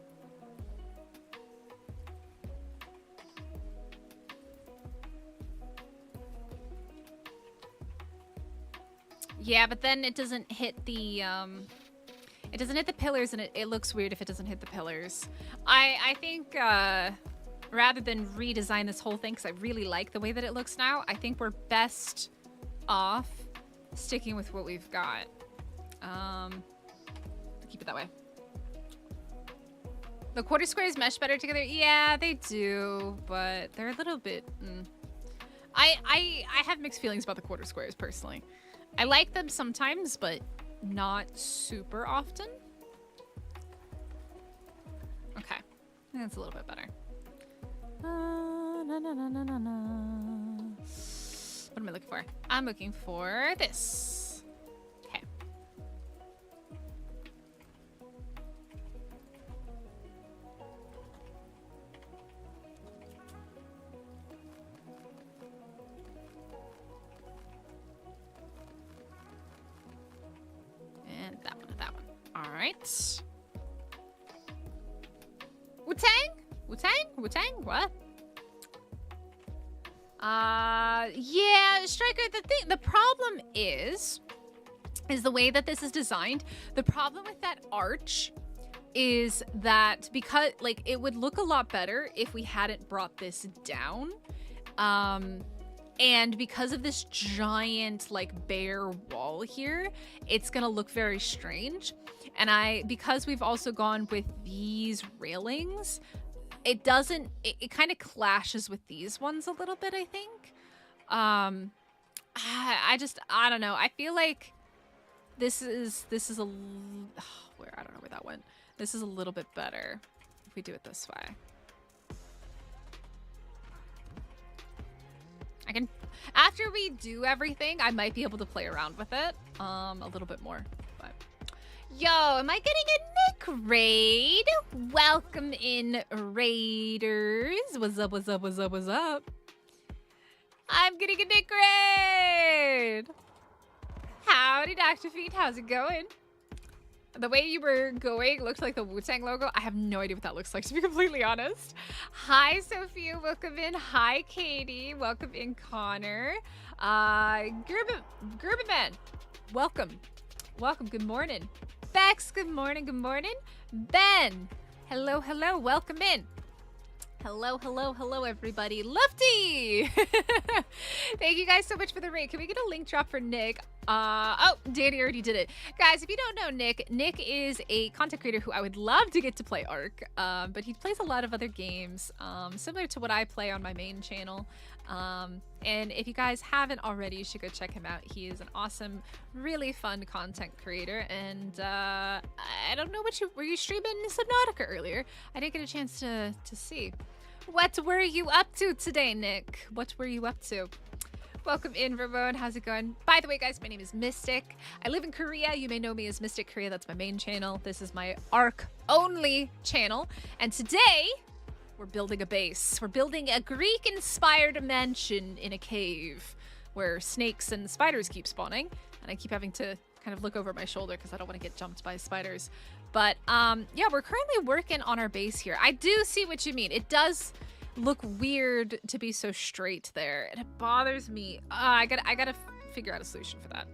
Yeah, but then it doesn't hit the it doesn't hit the pillars, and it looks weird if it doesn't hit the pillars. I think rather than redesign this whole thing, because I really like the way that it looks now, I think we're best off sticking with what we've got. Keep it that way. The quarter squares mesh better together. Yeah, they do, but they're a little bit... I have mixed feelings about the quarter squares, personally. I like them sometimes, but not super often. Okay, that's a little bit better. What am I looking for? I'm looking for this. Okay. And that one, that one. All right. Wu-Tang? Wu-Tang? Wu-Tang? What? Yeah, Striker, the problem is the way that this is designed. The problem with that arch is that because, like, it would look a lot better if we hadn't brought this down. And because of this giant, like, bare wall here, it's gonna look very strange. And because we've also gone with these railings, it doesn't, it kind of clashes with these ones a little bit, I think. I don't know. I feel like this is a, where, I don't know where that went. This is a little bit better if we do it this way. I can, after we do everything, I might be able to play around with it a little bit more. But yo, am I getting a Nick raid? Welcome in, raiders. What's up, what's up, what's up, what's up? I'm getting a Nick raid. Howdy, Dr. Feet. How's it going? The way you were going looked like the Wu-Tang logo. I have no idea what that looks like, to be completely honest. Hi, Sophia. Welcome in. Hi, Katie. Welcome in, Connor. Gerberman. Welcome. Welcome. Good morning. Bex, good morning. Good morning. Ben. Hello, hello. Welcome in. Hello, hello, hello, everybody. Lofty! Thank you guys so much for the raid. Can we get a link drop for Nick? Oh, Danny already did it. Guys, if you don't know Nick, Nick is a content creator who I would love to get to play Ark, but he plays a lot of other games, similar to what I play on my main channel. And if you guys haven't already, you should go check him out. He is an awesome, really fun content creator. And I don't know were you streaming Subnautica earlier? I didn't get a chance to see. What were you up to today, Nick? What were you up to? Welcome in, Ramon. How's it going? By the way, guys, my name is Mystic. I live in Korea. You may know me as Mystic Korea. That's my main channel. This is my Ark only channel. And today, we're building a base. We're building a Greek-inspired mansion in a cave where snakes and spiders keep spawning. And I keep having to kind of look over my shoulder because I don't want to get jumped by spiders. But yeah, we're currently working on our base here. I do see what you mean. It does look weird to be so straight there, and it bothers me. I gotta figure out a solution for that.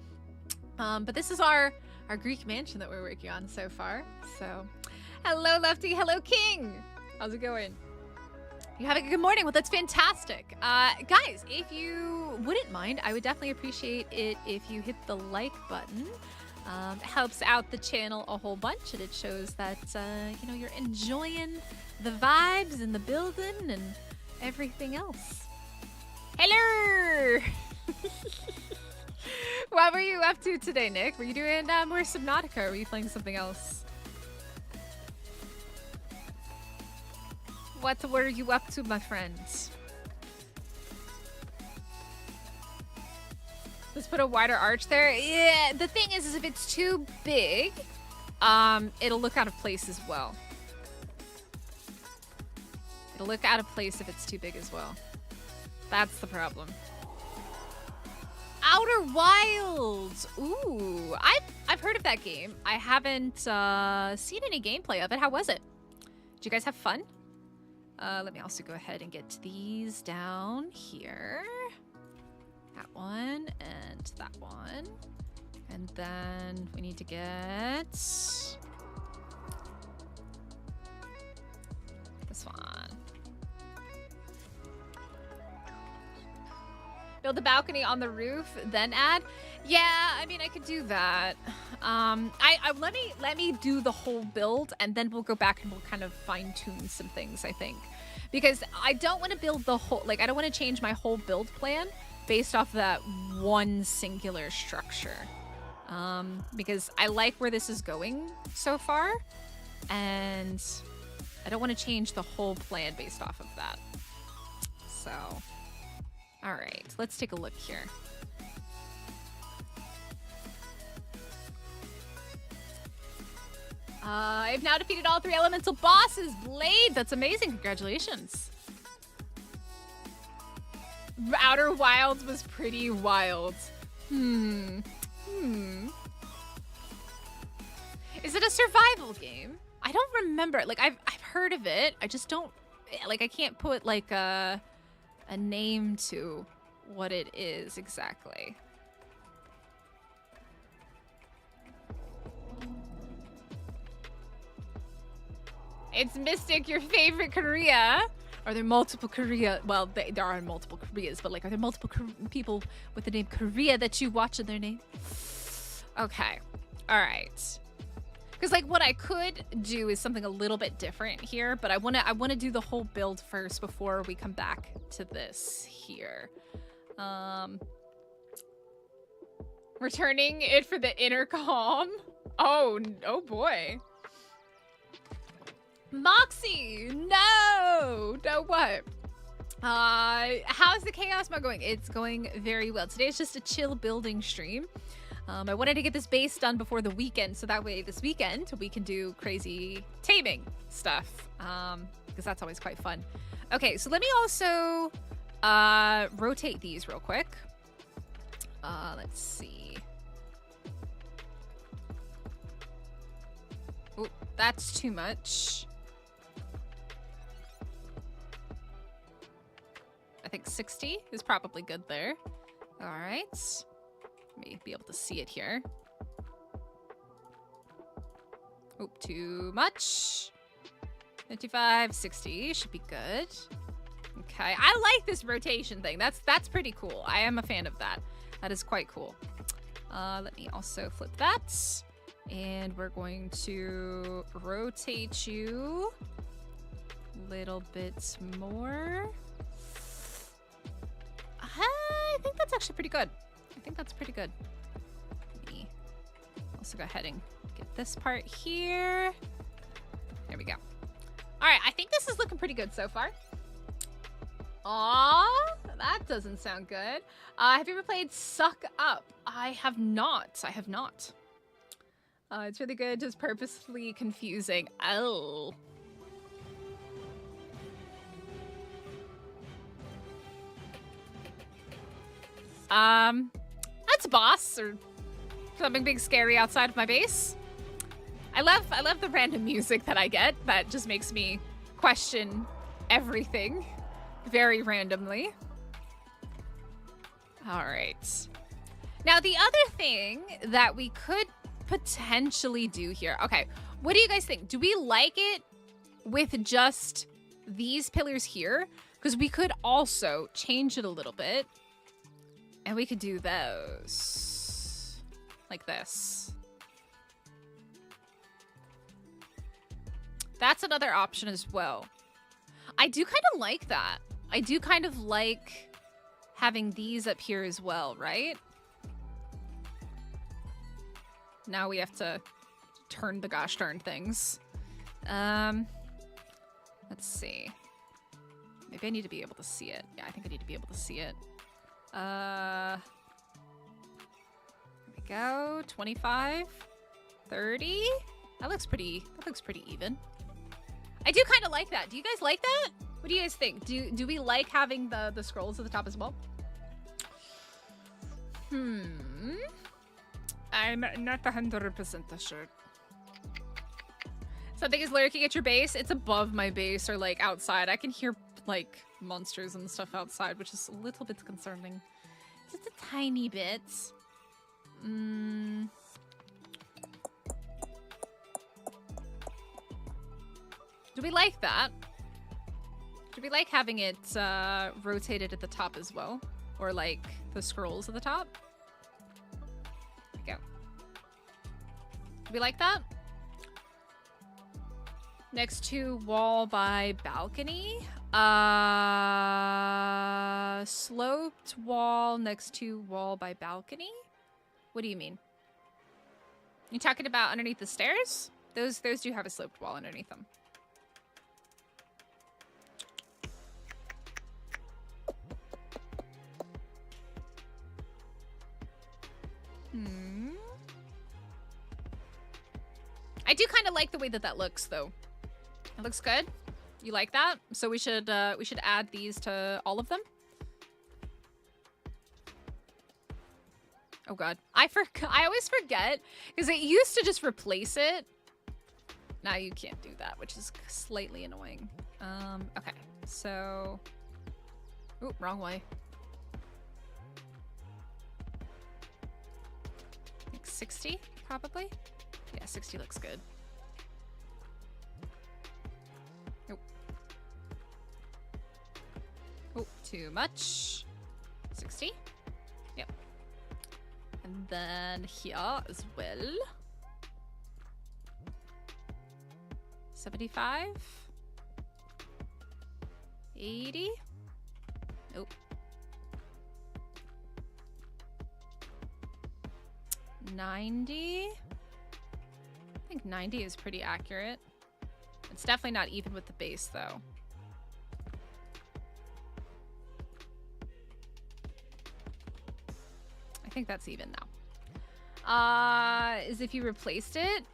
But this is our Greek mansion that we're working on so far. So, hello, Lefty. Hello, King. How's it going? You having a good morning? Well, that's fantastic. Guys, if you wouldn't mind, I would definitely appreciate it if you hit the like button. It helps out the channel a whole bunch, and it shows that, you know, you're enjoying the vibes and the building and everything else. Hello! What were you up to today, Nick? Were you doing more Subnautica, or were you playing something else? What were you up to, my friends? Let's put a wider arch there. Yeah, the thing is if it's too big, it'll look out of place as well. It'll look out of place if it's too big as well. That's the problem. Outer Wilds. Ooh, I've heard of that game. I haven't seen any gameplay of it. How was it? Did you guys have fun? Let me also go ahead and get these down here. That one and that one. And then we need to get this one. Build the balcony on the roof, then add. Yeah, I mean, I could do that. Let me do the whole build, and then we'll go back and we'll kind of fine tune some things, I think, because I don't want to build the whole, like, I don't want to change my whole build plan based off that one singular structure. Because I like where this is going so far, and I don't want to change the whole plan based off of that. So, all right, let's take a look here. I've now defeated all 3 elemental bosses. Blade, that's amazing. Congratulations. Outer Wilds was pretty wild. Is it a survival game? I don't remember. Like, I've heard of it. I just don't, like, I can't put like a name to what it is exactly. It's Mystic, your favorite Korea. Are there multiple Korea? Well, there are multiple Koreas, but like, are there multiple people with the name Korea that you watch in their name? Okay, all right. Because like, what I could do is something a little bit different here, but I wanna do the whole build first before we come back to this here. Returning it for the intercom. Oh boy. Moxie, no what? How's the chaos mode going? It's going very well. Today's just a chill building stream. I wanted to get this base done before the weekend, so that way this weekend we can do crazy taming stuff, because that's always quite fun. Okay, so let me also rotate these real quick. Let's see. Oh, that's too much. I think 60 is probably good there. All right. Let me be able to see it here. Oh, too much. 55, 60 should be good. Okay, I like this rotation thing. That's pretty cool. I am a fan of that. That is quite cool. Let me also flip that. And we're going to rotate you a little bit more. I think that's actually pretty good. I think that's pretty good. Let me also go ahead and get this part here. There we go. All right, I think this is looking pretty good so far. Aw, that doesn't sound good. Have you ever played Suck Up? I have not. I have not. It's really good, just purposefully confusing. Oh. That's a boss or something big scary outside of my base. I love the random music that I get that just makes me question everything very randomly. All right. Now the other thing that we could potentially do here. Okay, what do you guys think? Do we like it with just these pillars here? Because we could also change it a little bit. And we could do those like this. That's another option as well. I do kind of like that. I do kind of like having these up here as well, right? Now we have to turn the gosh darn things. Let's see. Maybe I need to be able to see it. Yeah, I think I need to be able to see it. There we go. 25, 30. That looks pretty even. I do kind of like that. Do you guys like that? What do you guys think? Do we like having the scrolls at the top as well? I'm not 100% sure. Something is lurking at your base. It's above my base or like outside. I can hear like monsters and stuff outside, which is a little bit concerning. Just a tiny bit. Do we like that? Do we like having it rotated at the top as well? or like the scrolls at the top. There we go. Do we like that? Next to wall by balcony. Sloped wall next to wall by balcony? What do you mean? You talking about underneath the stairs? Those do have a sloped wall underneath them. I do kind of like the way that that looks, though. It looks good. You like that? So we should add these to all of them. Oh god, I always forget because it used to just replace it. Now you can't do that, which is slightly annoying. Okay, so, ooh, wrong way. I think 60 probably. Yeah, 60 looks good. Nope. Oh, too much. 60. Yep. And then here as well. 75. 80. Nope. 90. I think 90 is pretty accurate. It's definitely not even with the base, though. I think that's even now. Is if you replaced it.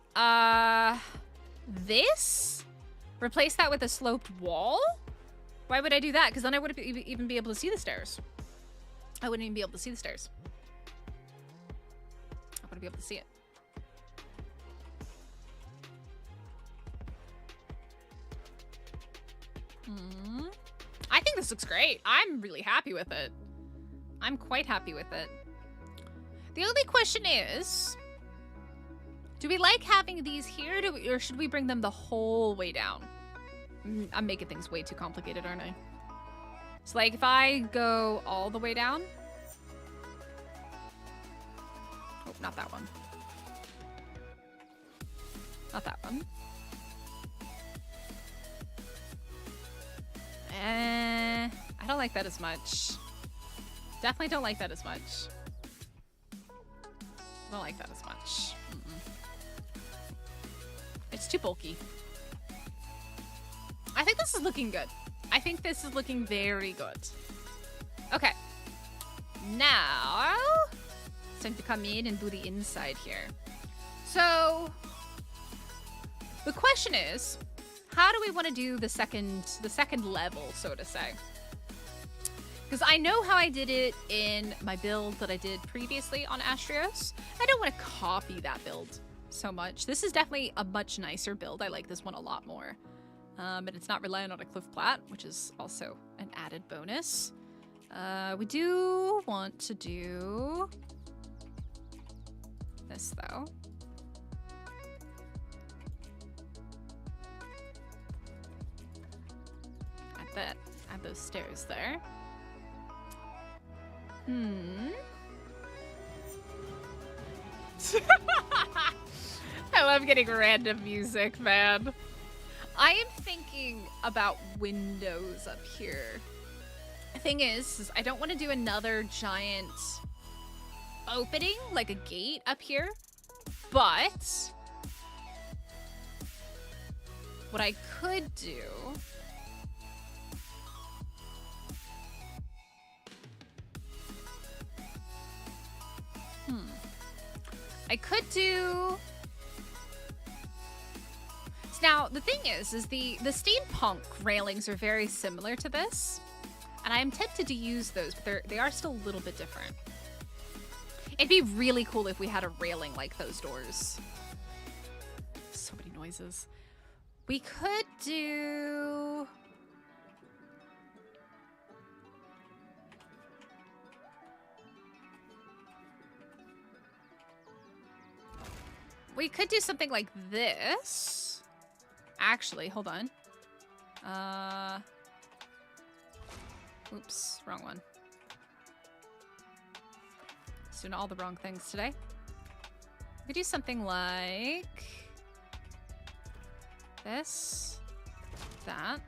This? Replace that with a sloped wall? Why would I do that? Because then I wouldn't even be able to see the stairs. I wouldn't even be able to see the stairs. I wouldn't be able to see it. I think this looks great. I'm really happy with it. I'm quite happy with it. The only question is, do we like having these here, or should we bring them the whole way down? I'm making things way too complicated, aren't I? So like if I go all the way down. Oh, not that one. Not that one. I don't like that as much. Definitely don't like that as much. Don't like that as much. It's too bulky. I think this is looking good. I think this is looking very good. Okay. Now, it's time to come in and do the inside here. So, the question is, how do we want to do the second level, so to say? Because I know how I did it in my build that I did previously on Astraeos. I don't want to copy that build so much. This is definitely a much nicer build. I like this one a lot more. But it's not relying on a cliff plat, which is also an added bonus. We do want to do this, though. Add those stairs there. I love getting random music, man. I am thinking about windows up here. The thing is I don't want to do another giant opening, like a gate up here, but what I could do I could do... Now, the thing is the steampunk railings are very similar to this, and I am tempted to use those, but they are still a little bit different. It'd be really cool if we had a railing like those doors. So many noises. We could do... We could do something like this. Actually, hold on. Oops, wrong one. doing all the wrong things today. We could do something like this, that.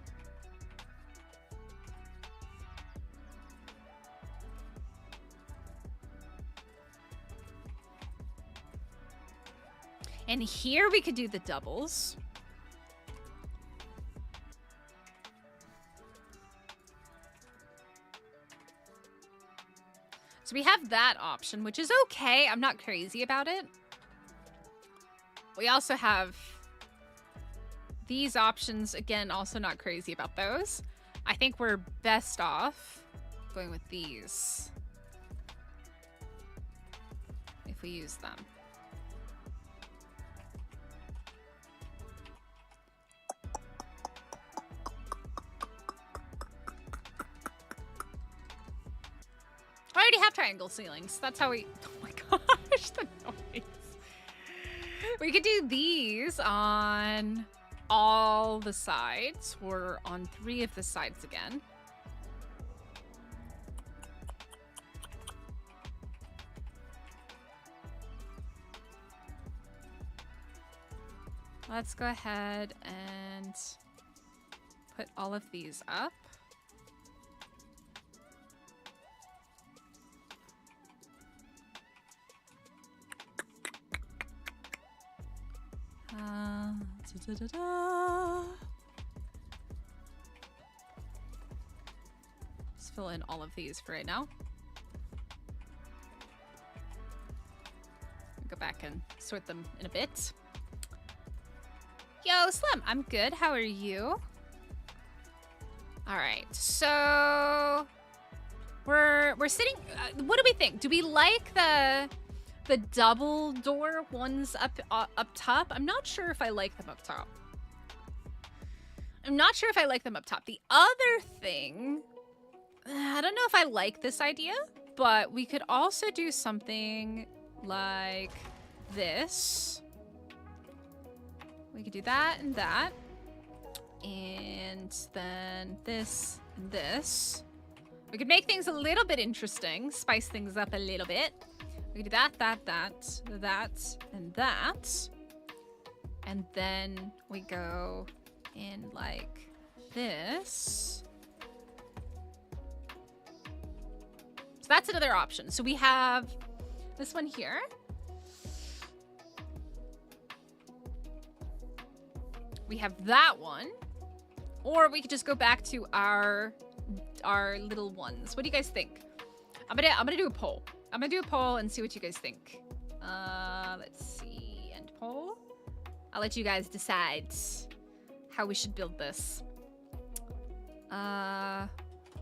And here we could do the doubles. So we have that option, which is okay. I'm not crazy about it. We also have these options. Again, also not crazy about those. I think we're best off going with these if we use them. I already have triangle ceilings. That's how we... Oh my gosh, the noise. We could do these on all the sides, or on 3 of the sides again. Let's go ahead and put all of these up. Let's fill in all of these for right now. Go back and sort them in a bit. Yo, Slim, I'm good. How are you? All right, so we're sitting. What do we think? Do we like the double door ones up top? I'm not sure if I like them up top. The other thing, I don't know if I like this idea, but we could also do something like this. We could do that and that. And then this and this. We could make things a little bit interesting, spice things up a little bit. We could do that, that, and that. And then we go in like this. So that's another option. So we have this one here. We have that one. Or we could just go back to our little ones. What do you guys think? I'm gonna do a poll. I'm gonna do a poll and see what you guys think. Let's see. End poll. I'll let you guys decide how we should build this.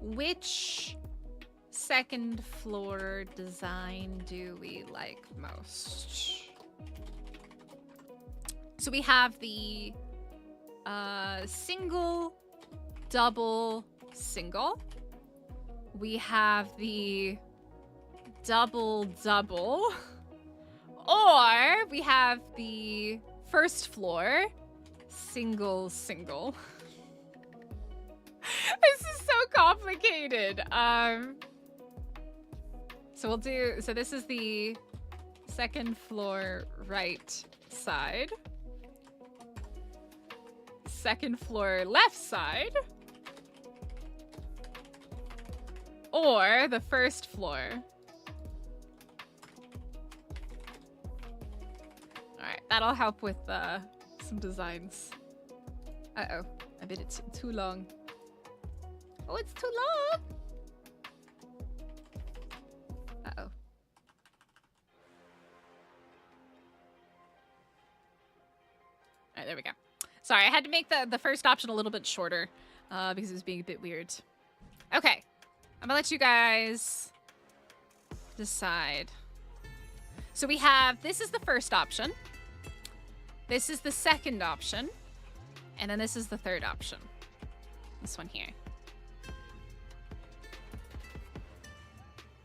Which second floor design do we like most? So we have the single, double, single. We have the double, double. Or we have the first floor, single, single. This is so complicated. So this is the second floor right side. Second floor left side. Or the first floor. Alright, that'll help with some designs. Uh-oh, I made it too long. Oh, it's too long! Uh-oh. Alright, there we go. Sorry, I had to make the first option a little bit shorter because it was being a bit weird. Okay, I'm gonna let you guys decide. So we have, this is the first option. This is the second option. And then this is the third option. This one here.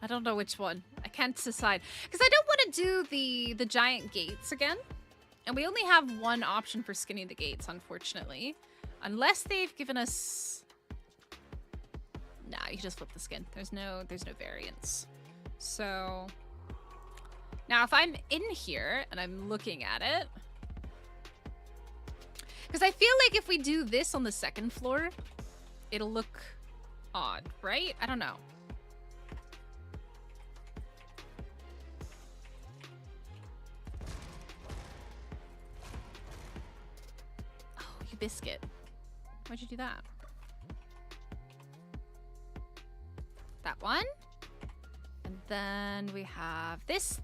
I don't know which one. I can't decide. Because I don't want to do the giant gates again. And we only have one option for skinning the gates, unfortunately. Unless they've given us... Nah, you can just flip the skin. There's no variance. So Now, if I'm in here and I'm looking at it, because I feel like if we do this on the second floor, it'll look odd, right? I don't know. Oh, you biscuit. Why'd you do that? That one. And then we have this.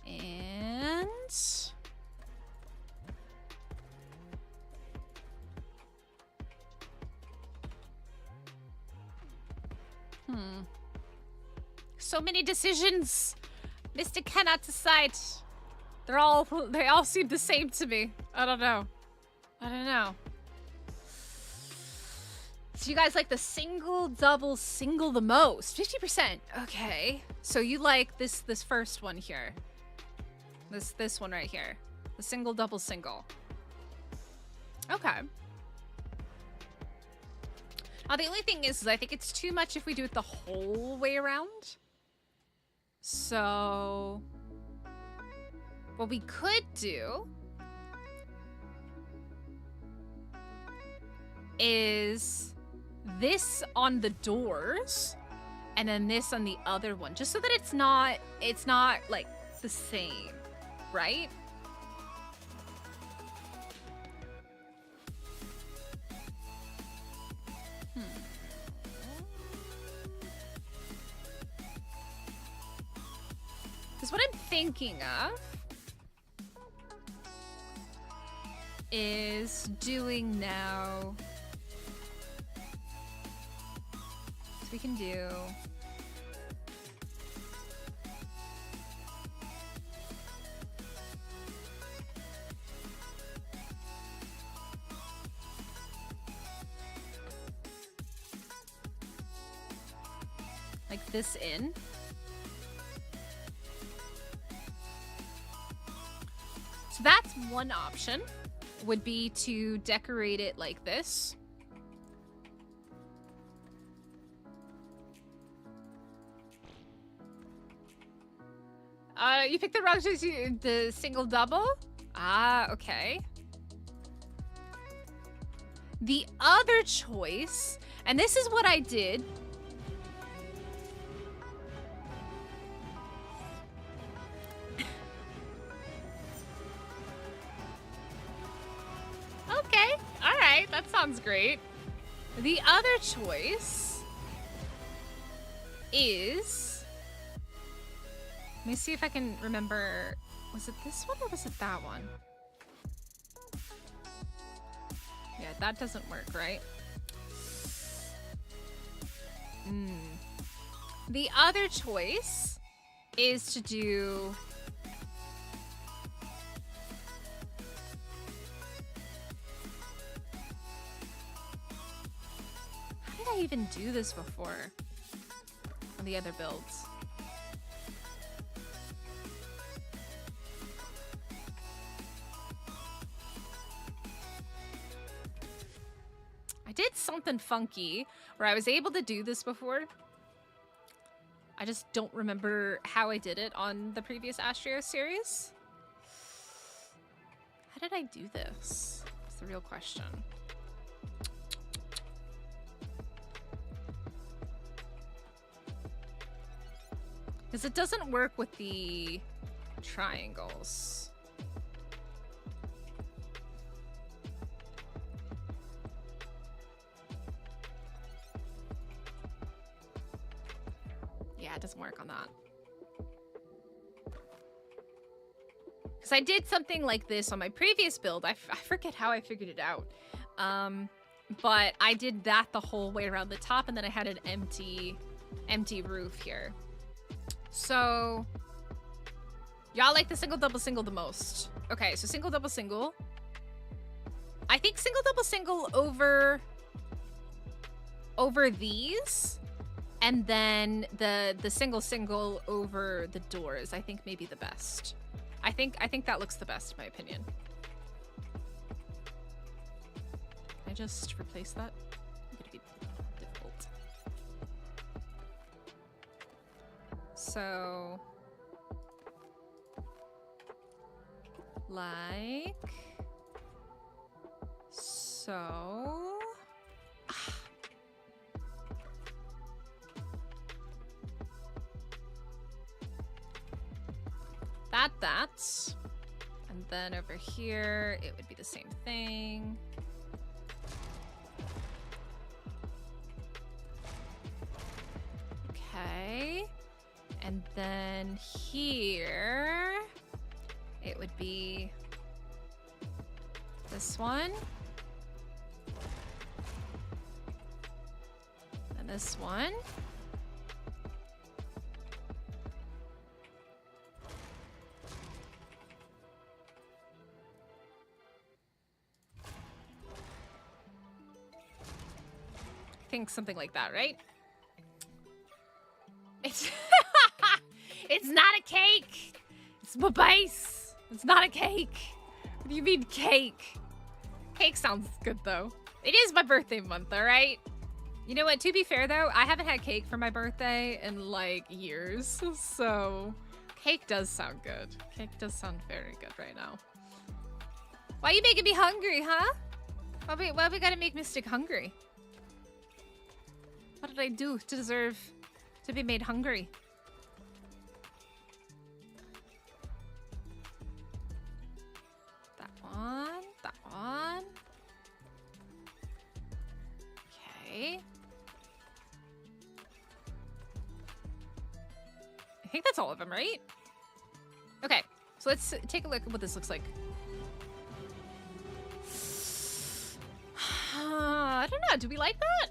And... So many decisions. Mr. cannot decide. They all seem the same to me. I don't know. So you guys like the single, double, single the most. 50%. Okay. So you like this first one here. This one right here. The single, double, single. Okay. Now the only thing is I think it's too much if we do it the whole way around. So what we could do is this on the doors and then this on the other one, just so that it's not like the same, right? Because what I'm thinking of is doing now. So we can do like this in. So that's one option, would be to decorate it like this. You picked the wrong choice, the single double? Ah, okay. The other choice, and this is what I did. Okay, all right, that sounds great. The other choice is... Let me see if I can remember. Was it this one or was it that one? Yeah, that doesn't work, right? The other choice is to do... How did I even do this before on the other builds? Did something funky where I was able to do this before. I just don't remember how I did it on the previous Astraeos series. How did I do this? That's the real question. Because it doesn't work with the triangles. Yeah, it doesn't work on that. Because I did something like this on my previous build. I forget how I figured it out. But I did that the whole way around the top, and then I had an empty roof here. So, y'all like the single, double, single the most. Okay, so single, double, single. I think single, double, single over these. And then the single single over the doors, I think maybe the best. I think that looks the best in my opinion. Can I just replace that? It's gonna be difficult. So, like, so. That. And then over here, it would be the same thing. Okay. And then here, it would be this one. And this one. I think something like that, right? It's it's not a cake. It's my base. It's not a cake. What do you mean cake? Cake sounds good though. It is my birthday month, all right? You know what? To be fair though, I haven't had cake for my birthday in like years, so cake does sound good. Cake does sound very good right now. Why are you making me hungry, huh? Why we gotta make Mystic hungry? What did I do to deserve to be made hungry? That one. Okay. I think that's all of them, right? Okay, so let's take a look at what this looks like. I don't know, do we like that?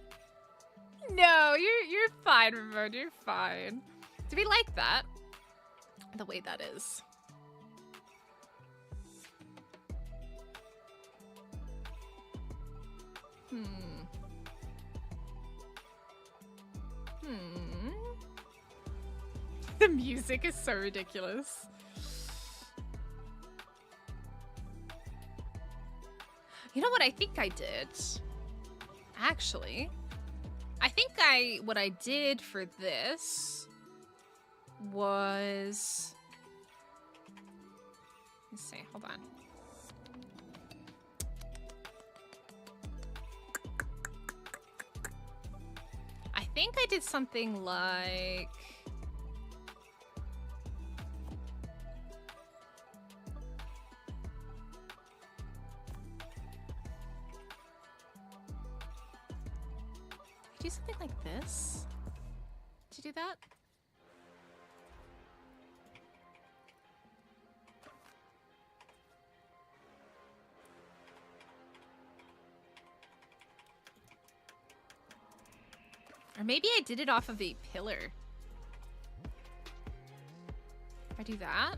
No, you're fine, Ramon. You're fine. Do we like that? The way that is. The music is so ridiculous. You know what I think I did? Actually, I think what I did for this was, let's see, hold on. I think I did something like, do something like this? Did you do that? Or maybe I did it off of a pillar. If I do that.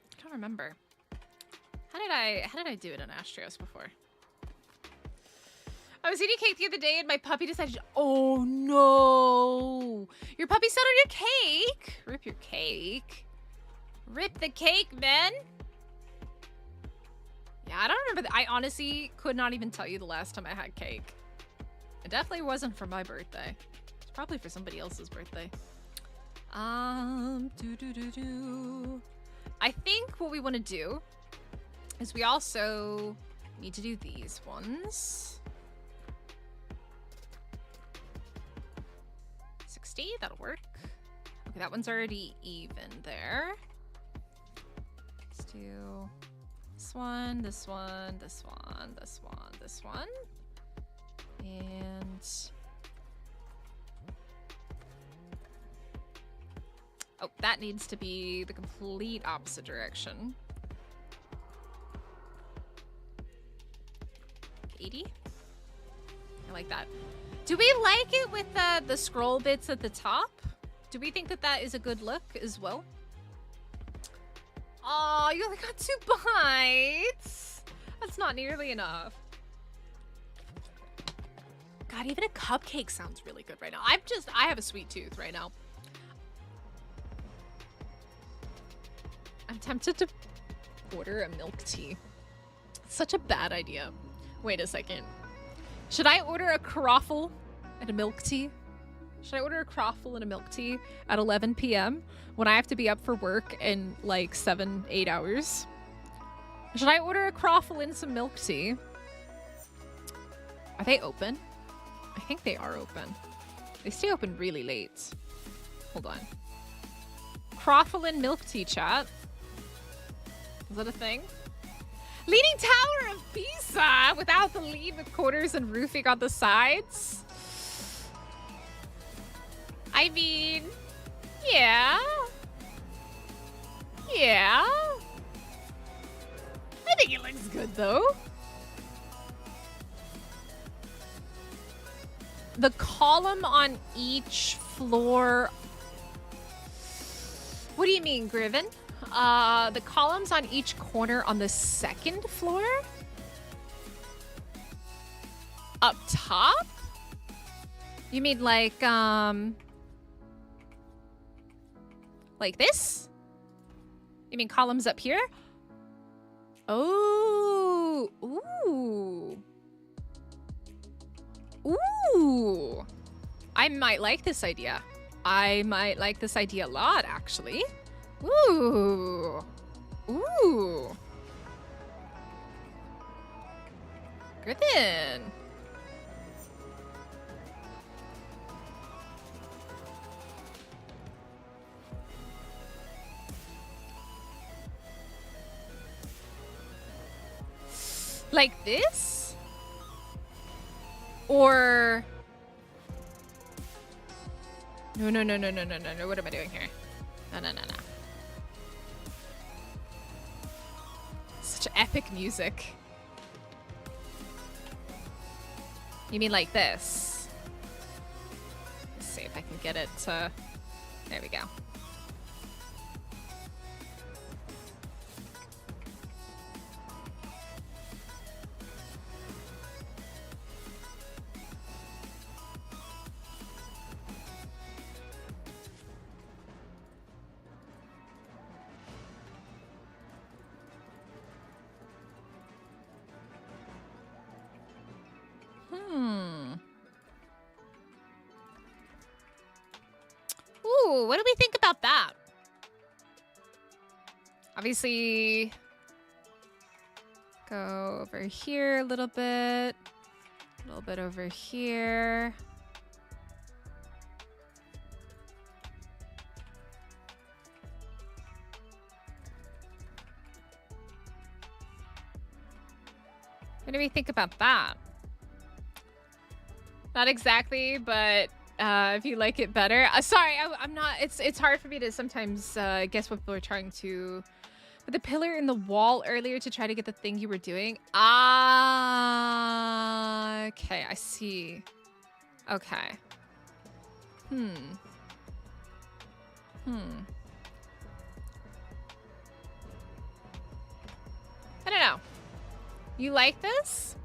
I don't remember. How did I do it on Astraeos before? I was eating cake the other day and my puppy decided, oh no! Your puppy sat on your cake! Rip your cake. Rip the cake, man! Yeah, I don't remember. I honestly could not even tell you the last time I had cake. It definitely wasn't for my birthday. It's probably for somebody else's birthday. I think what we want to do is we also need to do these ones. 60, that'll work. Okay, that one's already even there. Let's do this one, this one, this one, this one, this one. And oh, that needs to be the complete opposite direction. 80. I like that. Do we like it with the scroll bits at the top? Do we think that that is a good look as well? Oh, you only got 2 bites. That's not nearly enough. God, even a cupcake sounds really good right now. I have a sweet tooth right now. I'm tempted to order a milk tea. Such a bad idea. Wait a second. Should I order a croffle and a milk tea? Should I order a croffle and a milk tea at 11 p.m. when I have to be up for work in like 7-8 hours? Should I order a croffle and some milk tea? Are they open? I think they are open. They stay open really late. Hold on. Croffle and milk tea, chat. Is that a thing? Leaning Tower of Pisa without the lead with quarters and roofing on the sides. I mean, yeah. Yeah. I think it looks good though. The column on each floor. What do you mean, Griven? The columns on each corner on the second floor? Up top? You mean like this? You mean columns up here? Oh, ooh. Ooh. I might like this idea. I might like this idea a lot, actually. Ooh. Ooh. Good then. Like this? Or... No. What am I doing here? No. Such epic music. You mean like this? Let's see if I can get it to... There we go. Ooh, what do we think about that? Obviously, go over here a little bit over here. What do we think about that? Not exactly, but if you like it better. Sorry, I'm not... It's hard for me to sometimes guess what people are trying to... But the pillar in the wall earlier to try to get the thing you were doing. Ah, okay, I see. Okay. I don't know. You like this?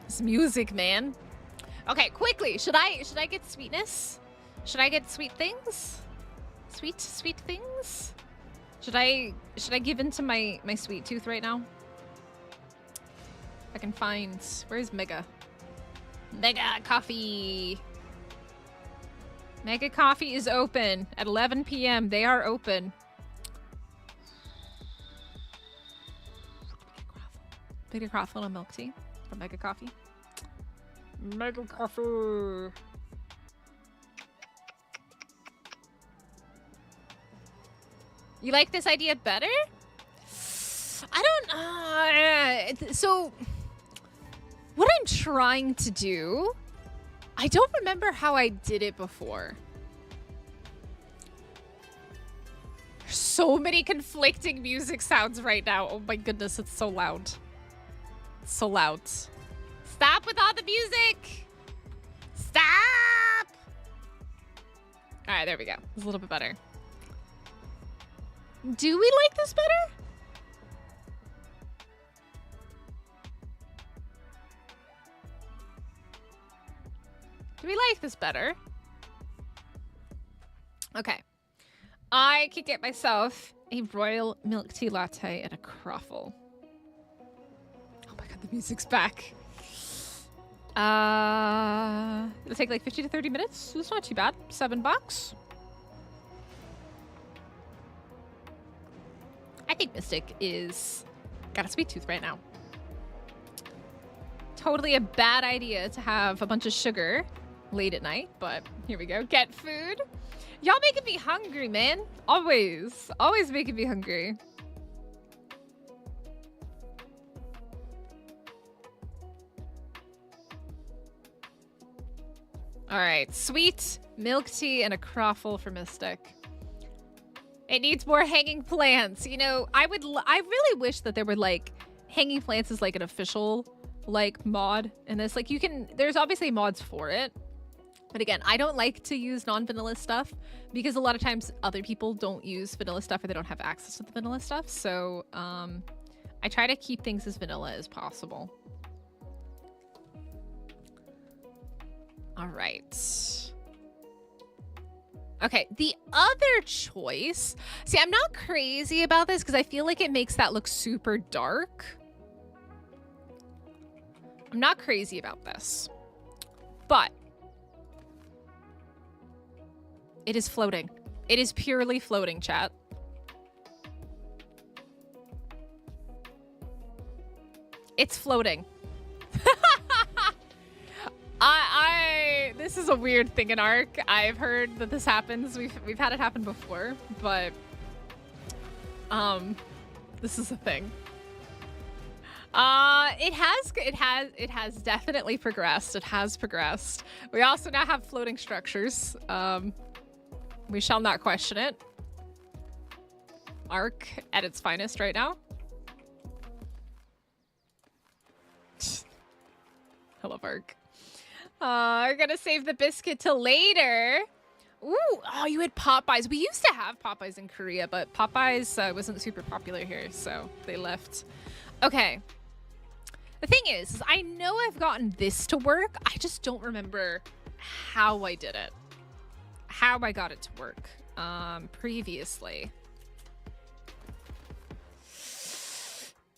This music, man. Okay, quickly. Should I get sweetness? Should I get sweet things? Sweet things? Should I give in to my sweet tooth right now? I can find... Where's Mega? Mega Coffee. Mega Coffee is open at 11 p.m. They are open. Mega Coffee and milk tea from Mega Coffee. Mega Coffee. You like this idea better? I don't... so, what I'm trying to do... I don't remember how I did it before. There's so many conflicting music sounds right now. Oh my goodness, it's so loud. It's so loud. Stop with all the music! Stop! Alright, there we go. It's a little bit better. Do we like this better? Do we like this better? Okay. I could get myself A royal milk tea latte and a croffle. Oh my god, the music's back. It'll take like 50 to 30 minutes. It's not too bad. $7. I think Mystic is got a sweet tooth right now. Totally a bad idea to have a bunch of sugar late at night, but here we go. Get food. Y'all making me hungry, man. Always. Always making me hungry. All right. Sweet milk tea and a croffle for Mystic. It needs more hanging plants. You know, I really wish that there were like hanging plants is like an official like mod in this. Like there's obviously mods for it. But again, I don't like to use non-vanilla stuff because a lot of times other people don't use vanilla stuff or they don't have access to the vanilla stuff. So I try to keep things as vanilla as possible. All right. Okay, the other choice. See, I'm not crazy about this because I feel like it makes that look super dark. I'm not crazy about this. But it is floating. It is purely floating, chat. It's floating. This is a weird thing in Ark. I've heard that this happens. We've had it happen before, but this is a thing. It has definitely progressed. It has progressed. We also now have floating structures. We shall not question it. Ark at its finest right now. I love Ark. We're gonna save the biscuit till later. Ooh, oh, you had Popeyes. We used to have Popeyes in Korea, but Popeyes wasn't super popular here, so they left. Okay. The thing is I know I've gotten this to work. I just don't remember how I did it. How I got it to work previously.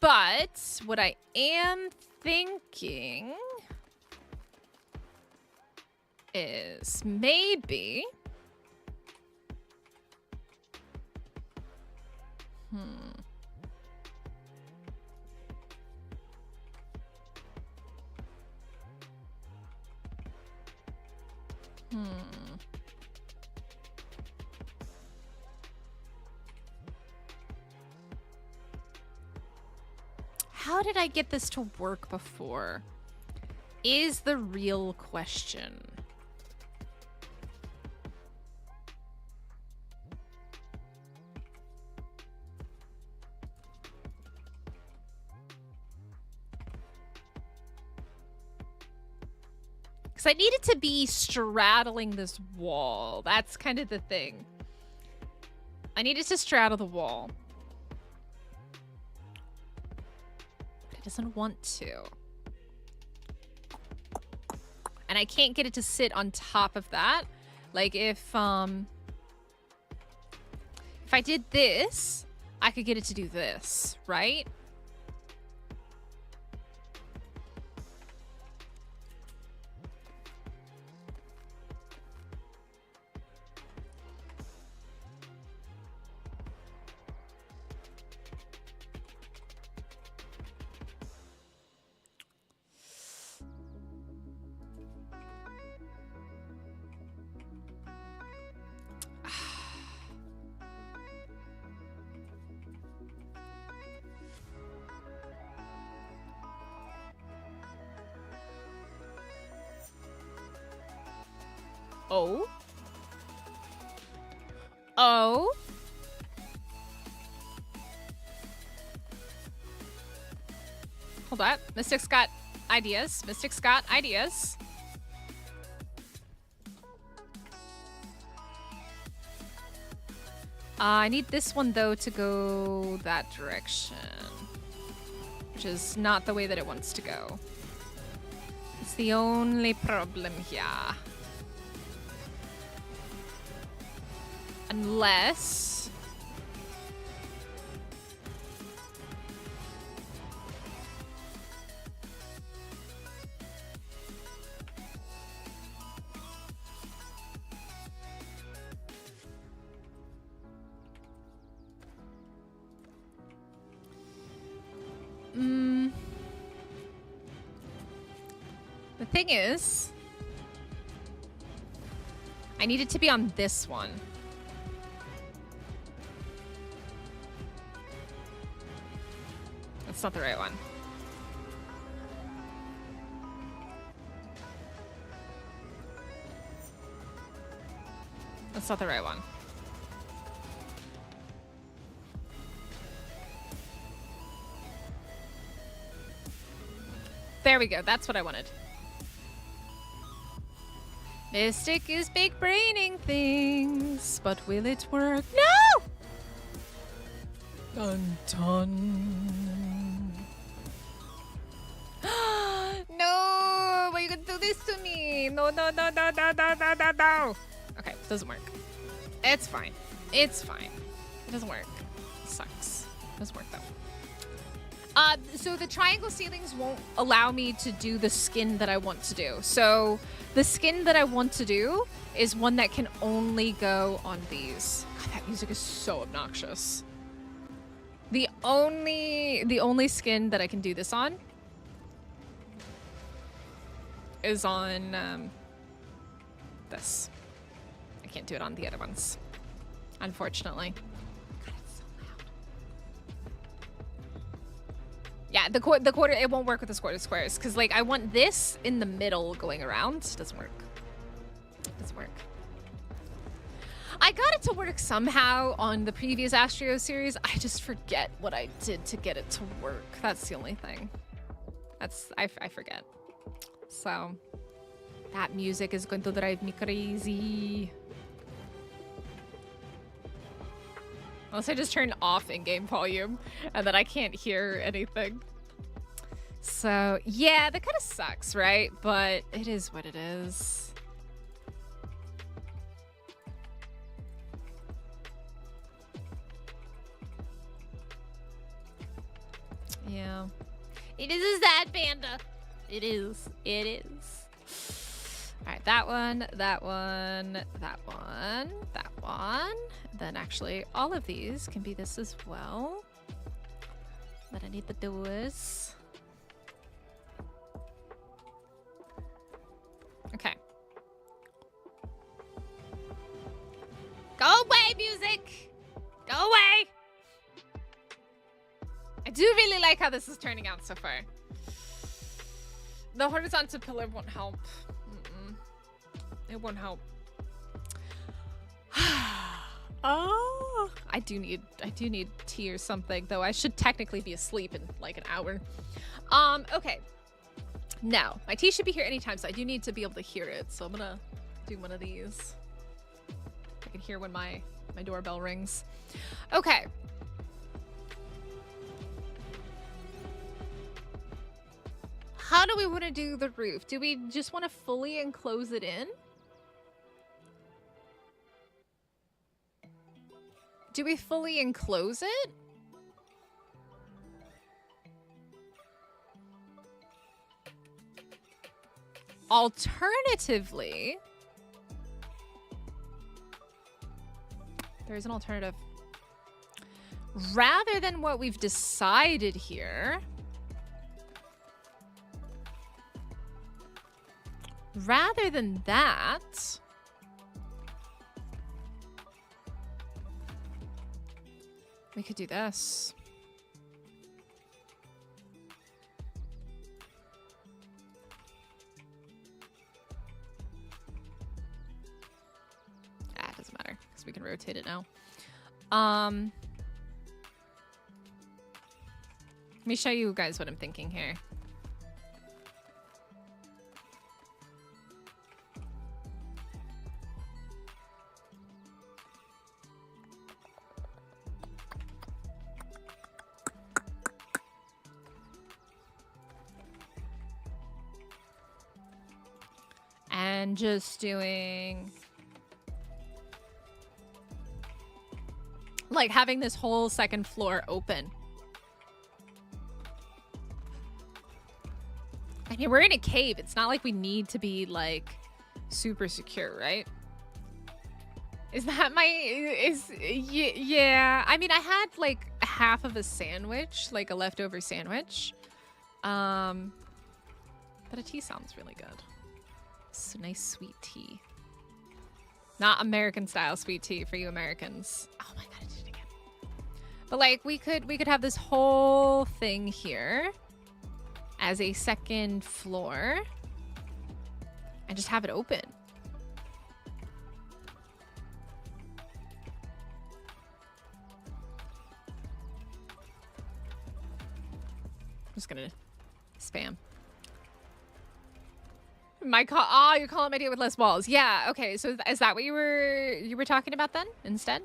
But what I am thinking is maybe how did I get this to work before? Is the real question. Because I need it to be straddling this wall. That's kind of the thing. I need it to straddle the wall. But it doesn't want to. And I can't get it to sit on top of that. Like if I did this, I could get it to do this, right? Oh. Oh. Hold on. Mystic's got ideas. Mystic's got ideas. I need this one, though, to go that direction. Which is not the way that it wants to go. It's the only problem here. Unless thing is, I need it to be on this one. That's not the right one. That's not the right one. There we go. That's what I wanted. Mystic is big braining things, but will it work? No! Dun dun. No! Why you gonna do this to me? No, no, no, no, no, no, no, no, no. Okay, doesn't work. It's fine. It's fine. It doesn't work. It sucks. It doesn't work though. So the triangle ceilings won't allow me to do the skin that I want to do. So the skin that I want to do is one that can only go on these. God, that music is so obnoxious. The only skin that I can do this on is on this. I can't do it on the other ones, unfortunately. God, it's so loud. Yeah, the quarter, it won't work with the quarter squares because like I want this in the middle going around. It doesn't work. It doesn't work. I got it to work somehow on the previous Astraeos series. I just forget what I did to get it to work. That's the only thing. I forget. So that music is going to drive me crazy. Unless I just turn off in-game volume and then I can't hear anything. So yeah, that kind of sucks, right? But it is what it is. Yeah. It is a sad panda. It is. It is. All right, that one, that one, that one, that one. Then actually all of these can be this as well. But I need the doors. Okay. Go away, music! Go away! I do really like how this is turning out so far. The horizontal pillar won't help. It won't help. Oh, I do need tea or something, though. I should technically be asleep in like an hour. Okay. Now, my tea should be here anytime, so I do need to be able to hear it. So I'm gonna do one of these. I can hear when my doorbell rings. Okay. How do we want to do the roof? Do we just want to fully enclose it in? Do we fully enclose it? Alternatively, there's an alternative. Rather than what we've decided here, rather than that, we could do this. It doesn't matter because we can rotate it now. Let me show you guys what I'm thinking here. And just doing like having this whole second floor open. I mean, we're in a cave. It's not like we need to be like super secure, right? Is that yeah. I mean, I had like half of a sandwich, like a leftover sandwich. But But a tea sounds really good. It's a nice sweet tea. Not American style sweet tea for you Americans. Oh my god, I did it again. But like we could have this whole thing here as a second floor and just have it open. I'm just gonna spam. Oh, you're calling my idea with less walls. Yeah, okay. So is that what you were talking about then instead?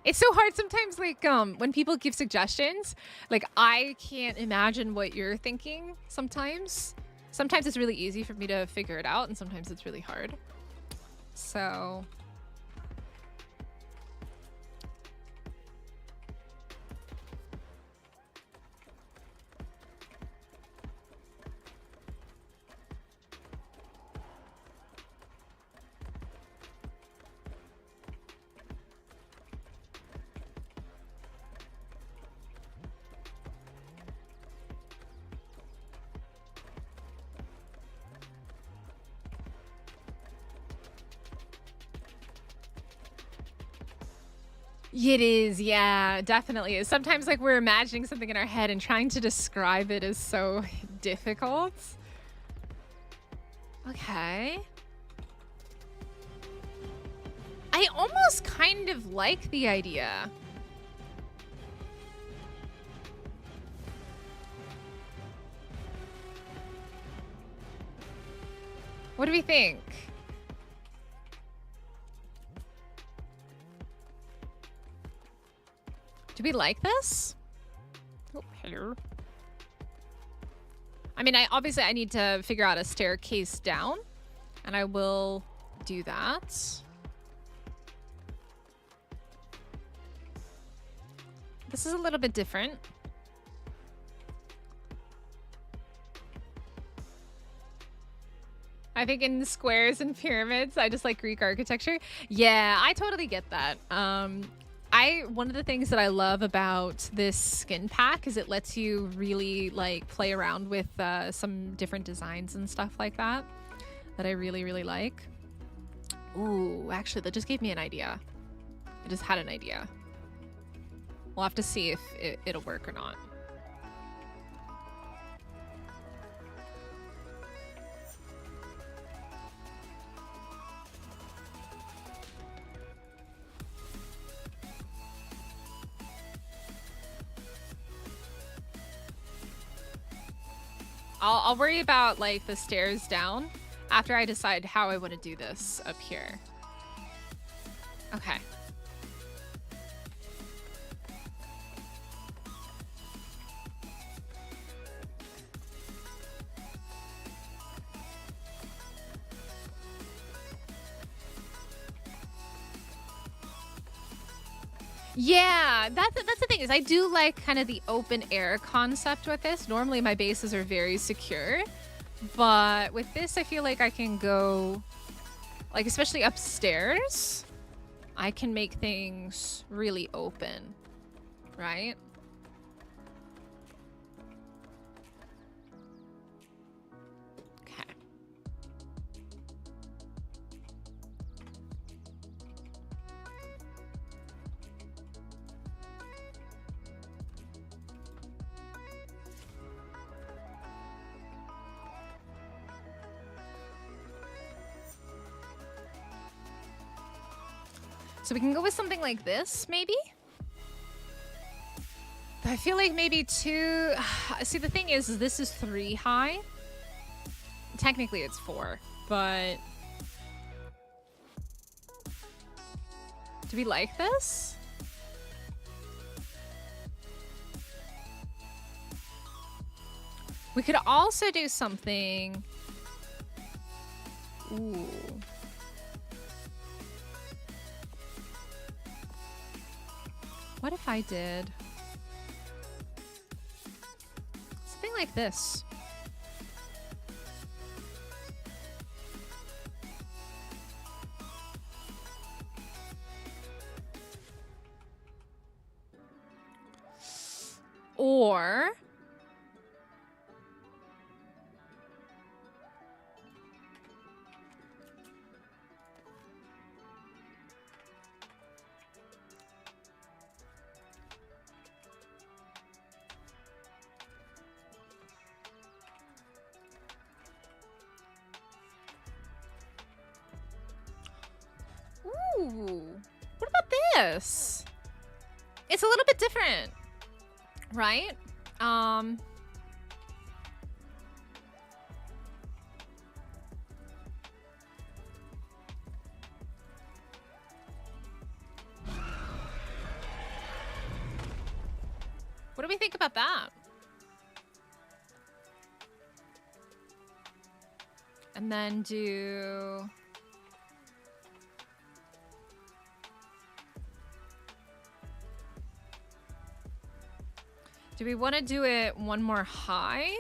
It's so hard sometimes, like, when people give suggestions, like, I can't imagine what you're thinking sometimes. Sometimes it's really easy for me to figure it out, and sometimes it's really hard. So... It is, yeah, definitely is. Sometimes like we're imagining something in our head and trying to describe it is so difficult. Okay. I almost kind of like the idea. What do we think? Do we like this? Oh, hello. I mean, obviously I need to figure out a staircase down, and I will do that. This is a little bit different. I think in squares and pyramids, I just like Greek architecture. Yeah, I totally get that. One of the things that I love about this skin pack is it lets you really like play around with some different designs and stuff like that I really, really like. Ooh, actually, that just gave me an idea. I just had an idea. We'll have to see if it'll work or not. I'll worry about like the stairs down after I decide how I want to do this up here. Okay. Yeah, that's the thing is I do like kind of the open air concept with this. Normally my bases are very secure, but with this I feel like I can go, like especially upstairs, I can make things really open, right? Okay. So we can go with something like this, maybe? I feel like maybe two... See, the thing is this is 3 high. Technically, it's 4, but... Do we like this? We could also do something... Ooh... What if I did something like this? Or Ooh, what about this? It's a little bit different, right? What do we think about that? And then do... Do we want to do it one more high?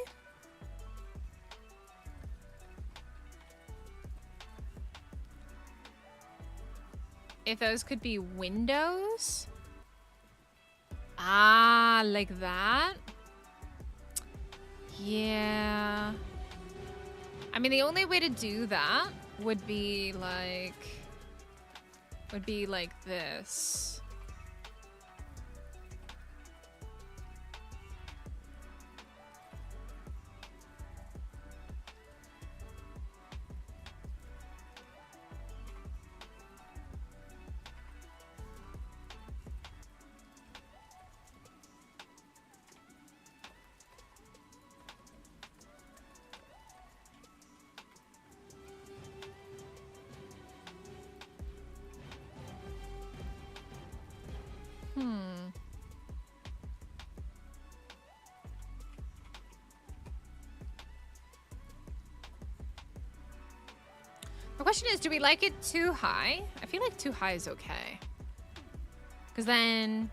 If those could be windows? Ah, like that? Yeah. I mean, the only way to do that would be like this. The question is, do we like it too high? I feel like too high is okay. Because then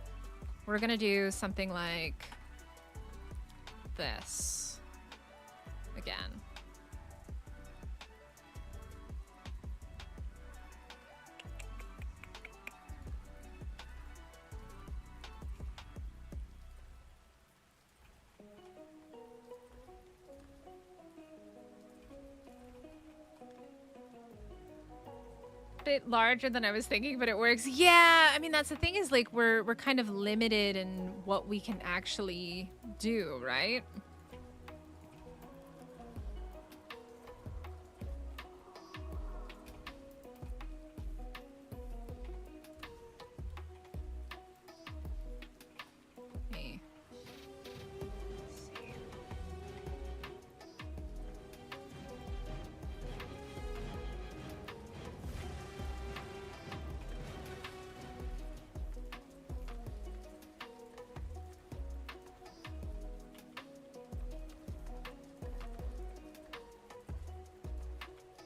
we're going to do something like this again. Bit larger than I was thinking, but it works. Yeah, I mean, that's the thing, is like we're kind of limited in what we can actually do, right?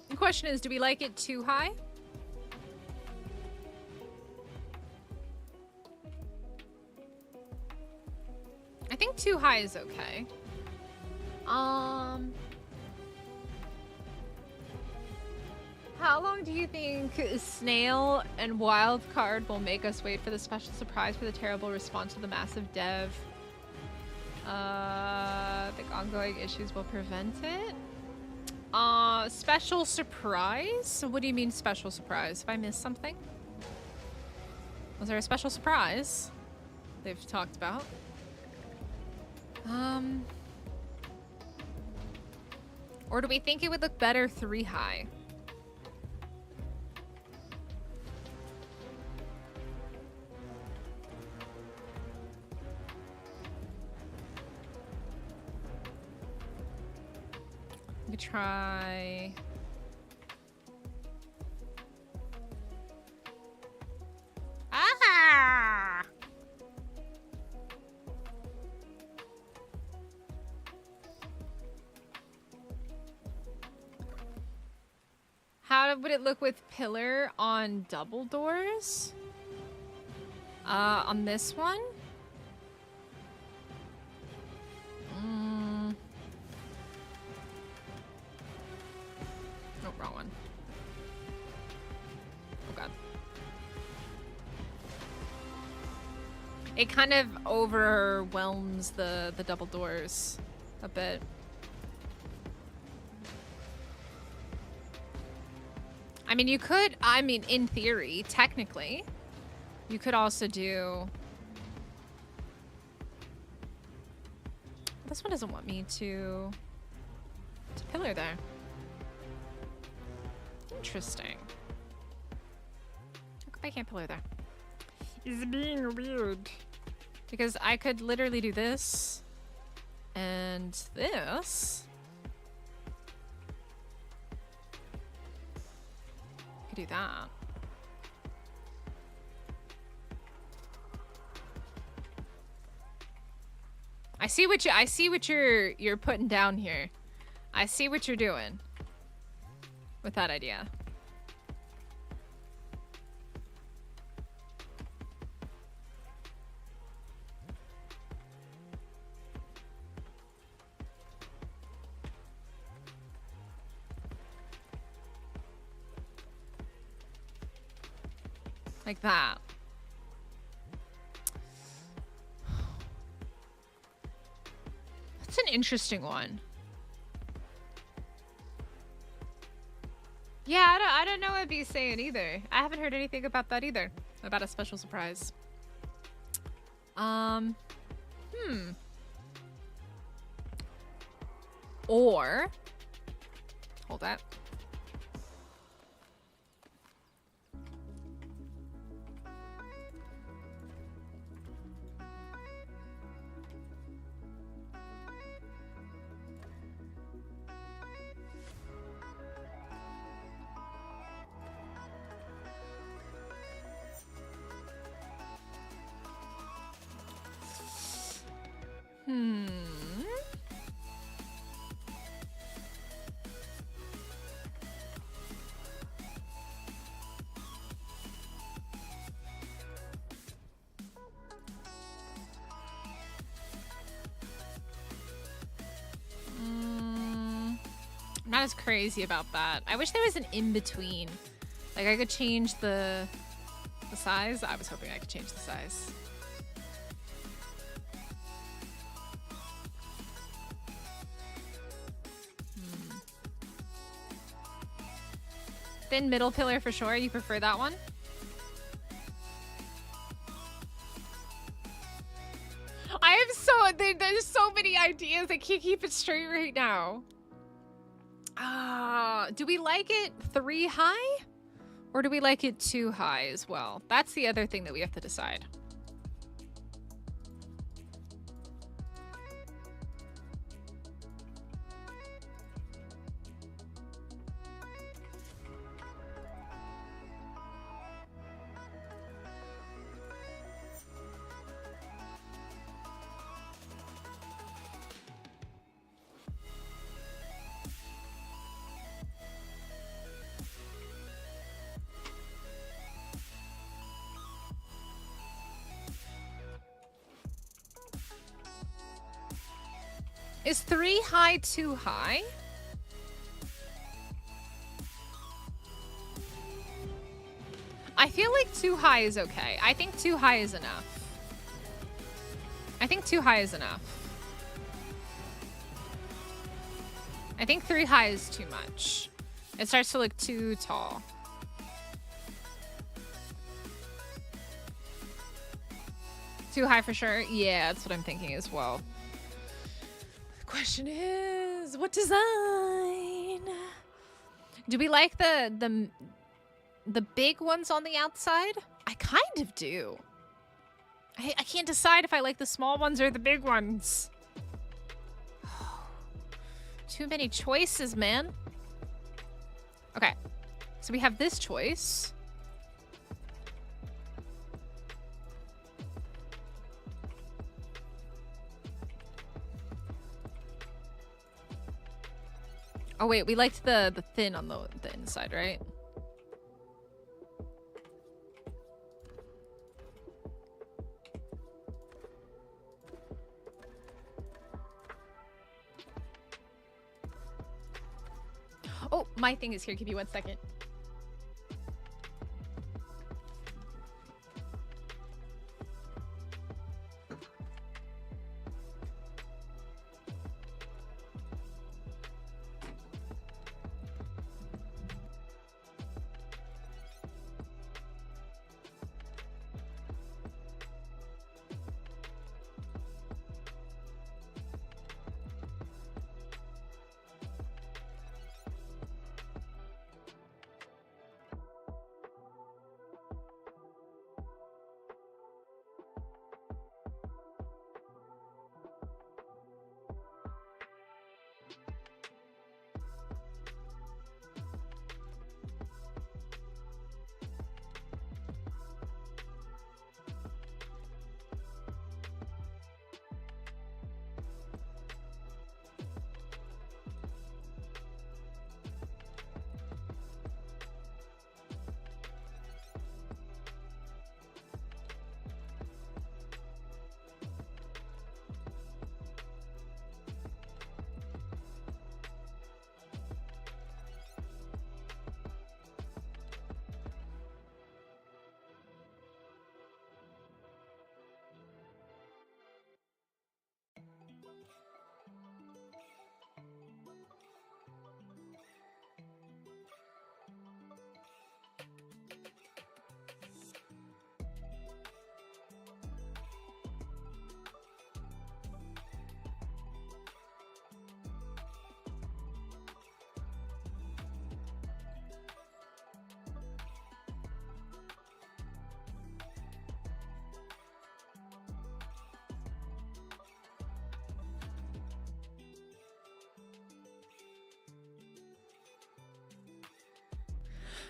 The question is, do we like it too high? I think too high is okay. How long do you think Snail and Wildcard will make us wait for the special surprise for the terrible response to the massive dev? I think ongoing issues will prevent it. Special surprise? What do you mean special surprise? If I missed something? Was there a special surprise they've talked about? Or do we think it would look better 3 high? We could try... Ah! How would it look with pillar on double doors? On this one? Oh, wrong one. Oh god. It kind of overwhelms the double doors a bit. I mean, you could, I mean, in theory, technically, you could also do... This one doesn't want me to pillar there. Interesting. How come Why can't pillar there? It's being weird. Because I could literally do this and this. I could do that. I see what you're putting down here. I see what you're doing with that idea. Like that. That's an interesting one. Yeah, I don't know what B's saying either. I haven't heard anything about that either. About a special surprise. Or hold that. I'm not as crazy about that. I wish there was an in-between. Like I could change the size. I was hoping I could change the size. Thin middle pillar for sure. You prefer that one? There's so many ideas. I can't keep it straight right now. Do we like it 3 high? Or do we like it 2 high as well? That's the other thing that we have to decide. Is 3 high too high? I feel like 2 high is okay. I think 2 high is enough. I think 2 high is enough. I think 3 high is too much. It starts to look too tall. Too high for sure? Yeah, that's what I'm thinking as well. Question is, what design? Do we like the big ones on the outside? I kind of do. I can't decide if I like the small ones or the big ones. Too many choices, man. Okay, so we have this choice. Oh wait, we liked the thin on the inside, right? Oh, my thing is here. Give me 1 second.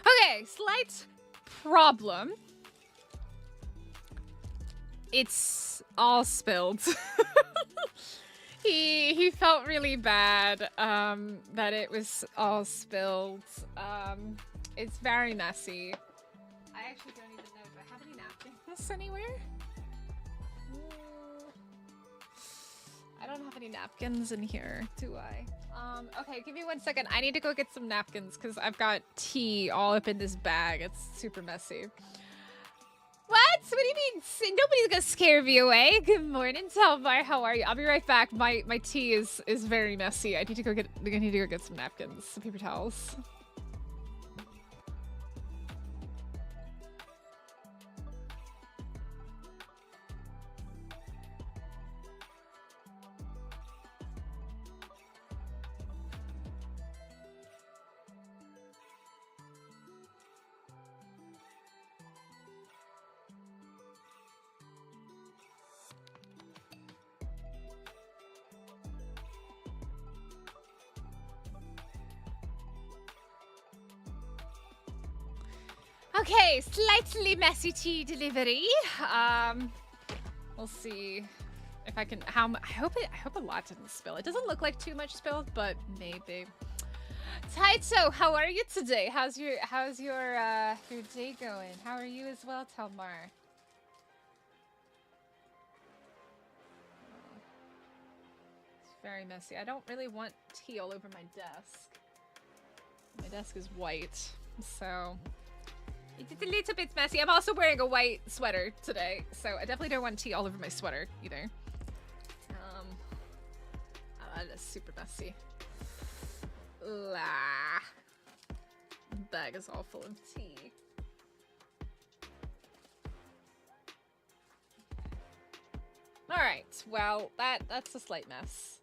Okay, slight problem. It's all spilled. He felt really bad that it was all spilled. It's very messy. I actually don't even know. Do I have any napkins anywhere? I don't have any napkins in here, do I? Okay, give me 1 second. I need to go get some napkins because I've got tea all up in this bag. It's super messy. What? What do you mean? Nobody's gonna scare me away. Good morning, Talvar. How are you? I'll be right back. My tea is very messy. I need to go get some napkins, some paper towels. Okay, slightly messy tea delivery. We'll see if I can. I hope a lot didn't spill. It doesn't look like too much spilled, but maybe. Taito, how are you today? How's your day going? How are you as well, Talmar? It's very messy. I don't really want tea all over my desk. My desk is white, so. It's a little bit messy. I'm also wearing a white sweater today, so I definitely don't want tea all over my sweater either. That is super messy. The bag is all full of tea. All right, well, that's a slight mess.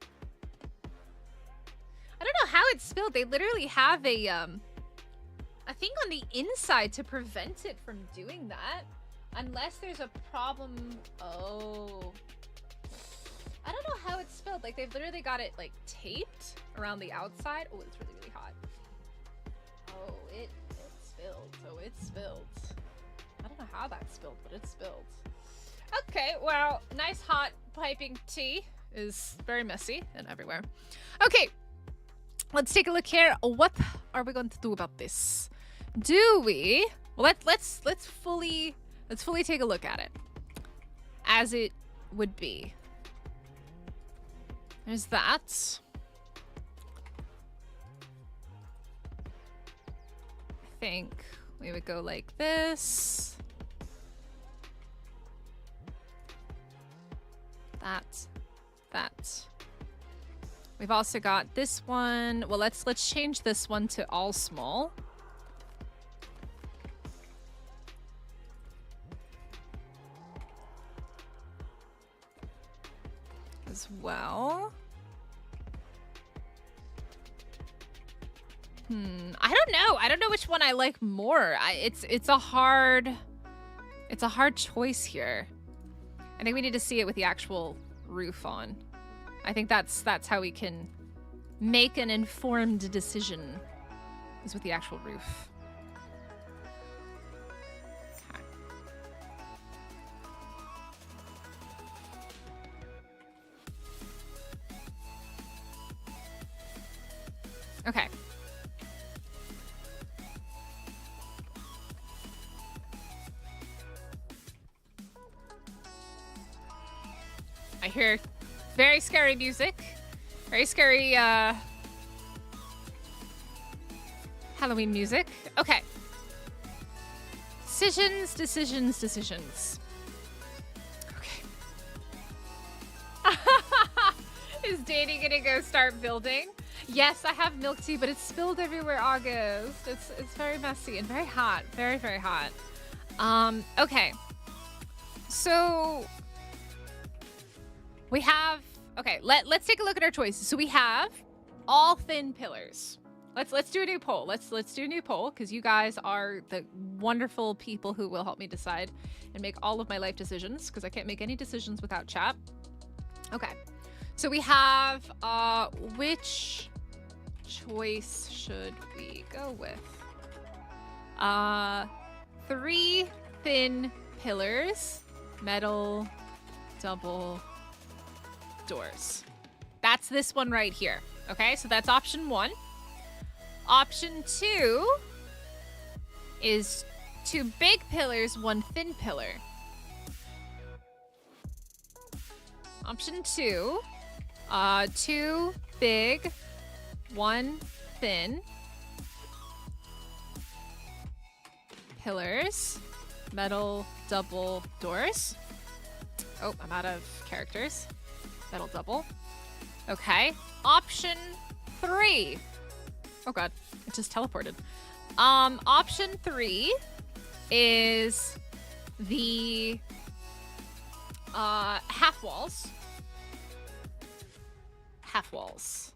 I don't know how it spilled. They literally have a thing on the inside to prevent it from doing that. Unless there's a problem. Oh. I don't know how it's spilled. Like, they've literally got it, like, taped around the outside. Oh, it's really, really hot. Oh, it spilled. Oh, it spilled. I don't know how that spilled, but it spilled. Okay, well, nice hot piping tea is very messy and everywhere. Okay, let's take a look here. What are we going to do about this? Do we? Well, let's fully take a look at it as it would be. There's that. I think we would go like this. That. We've also got this one. Well, let's change this one to all small. As well. I don't know. I don't know which one I like more. It's a hard choice here. I think we need to see it with the actual roof on. I think that's how we can make an informed decision, is with the actual roof. Okay. I hear very scary music. Very scary Halloween music. Okay. Decisions. Okay. Is Danny gonna go start building? Yes, I have milk tea, but it's spilled everywhere, August. It's very messy and very hot. Very, very hot. Okay. So we have, okay, let's take a look at our choices. So we have all thin pillars. Let's do a new poll. Let's do a new poll, because you guys are the wonderful people who will help me decide and make all of my life decisions, because I can't make any decisions without chat. Okay. So we have which choice should we go with? 3 thin pillars, metal, double doors. That's this one right here. Okay, so that's option 1. Option 2 is 2 big pillars, 1 thin pillar. Option 2, 2 big, 1 thin pillars, metal double doors. Oh, I'm out of characters. Metal double. Okay. Option 3. Oh god, it just teleported. Option 3 is the half walls. Half walls.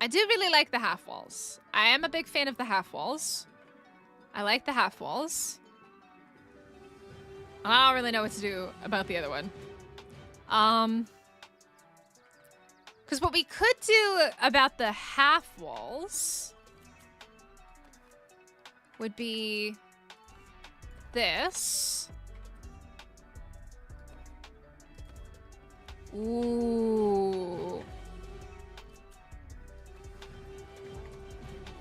I do really like the half walls. I am a big fan of the half walls. I like the half walls. I don't really know what to do about the other one. Because what we could do about the half walls would be this. Ooh.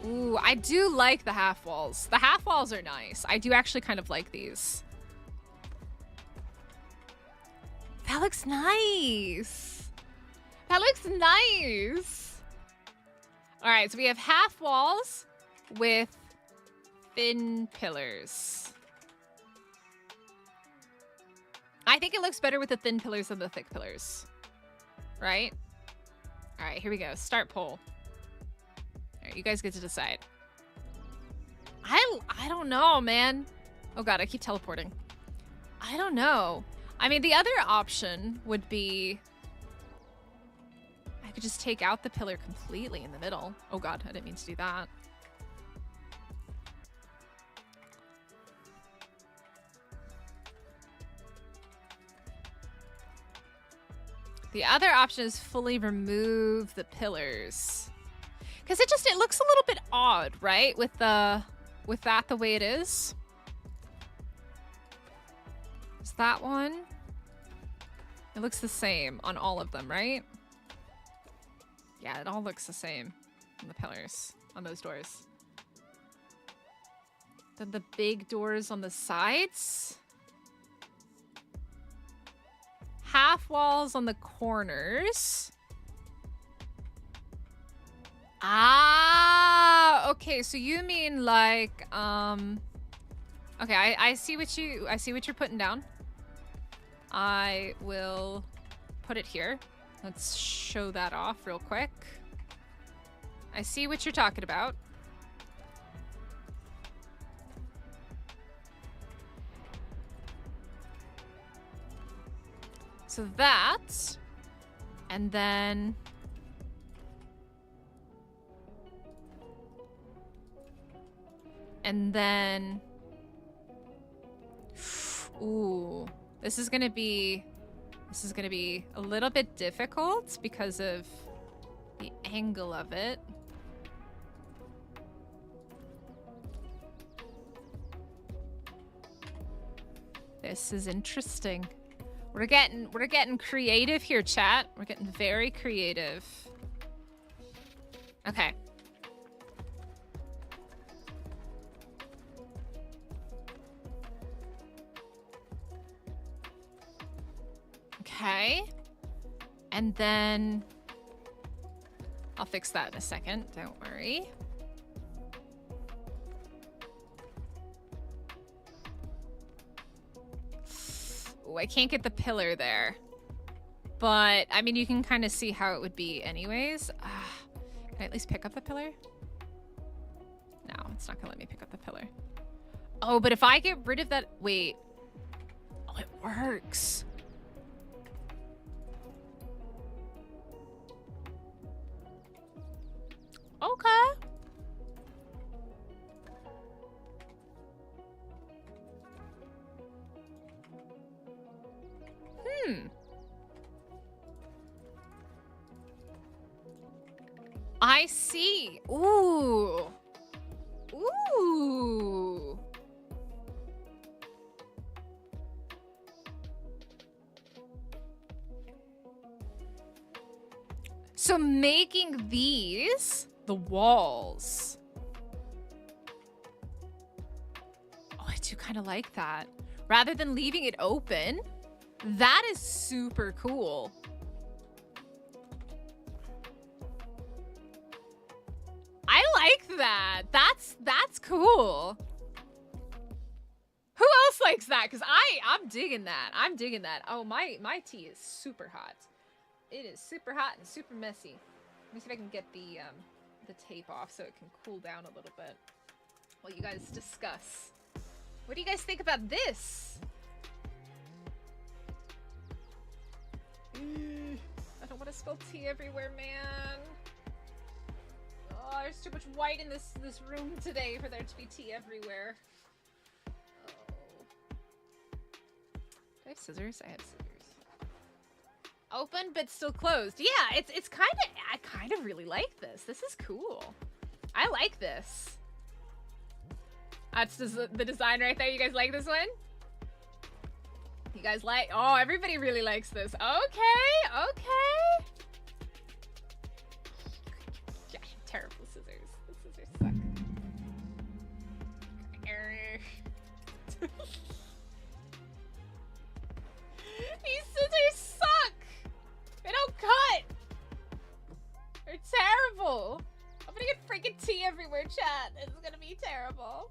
Ooh, I do like the half walls. The half walls are nice. I do actually kind of like these. That looks nice. That looks nice. All right, so we have half walls with thin pillars. I think it looks better with the thin pillars than the thick pillars. Right? All right, here we go. Start poll. All right, you guys get to decide. I don't know, man. Oh god, I keep teleporting. I don't know. I mean, the other option would be I could just take out the pillar completely in the middle. Oh god, I didn't mean to do that. The other option is fully remove the pillars. Because it looks a little bit odd, right? With that the way it is. Is that one? It looks the same on all of them, right? Yeah, it all looks the same on the pillars, on those doors. Then the big doors on the sides. Half walls on the corners. Ah, okay, so you mean like okay, I see what you're putting down. I will put it here. Let's show that off real quick. I see what you're talking about. So that, and then ooh, this is gonna be a little bit difficult because of the angle of it. This is interesting. We're getting creative here, chat. We're getting very creative. Okay. Okay. And then I'll fix that in a second, don't worry. Ooh, I can't get the pillar there. But, I mean, you can kind of see how it would be anyways. Can I at least pick up the pillar? No, it's not gonna let me pick up the pillar. Oh, but if I get rid of that... Wait. Oh, it works. Okay. I see. Ooh. Ooh. So making these the walls. Oh, I do kind of like that. Rather than leaving it open, that is super cool. I like that. That's cool. Who else likes that? Because I'm digging that. I'm digging that. Oh, my tea is super hot. It is super hot and super messy. Let me see if I can get the tape off so it can cool down a little bit while you guys discuss. What do you guys think about this? I don't want to spill tea everywhere, man. Oh, there's too much white in this room today for there to be tea everywhere. Oh. Do I have scissors? I have scissors. Open but still closed. Yeah, it's kind of, I kind of really like this. This is cool. I like this. That's the design right there. You guys like this one? You guys like, oh, everybody really likes this. Okay, okay. Yeah, terrible scissors. The scissors suck. These scissors suck. They don't cut. They're terrible. I'm gonna get freaking tea everywhere, chat. It's gonna be terrible.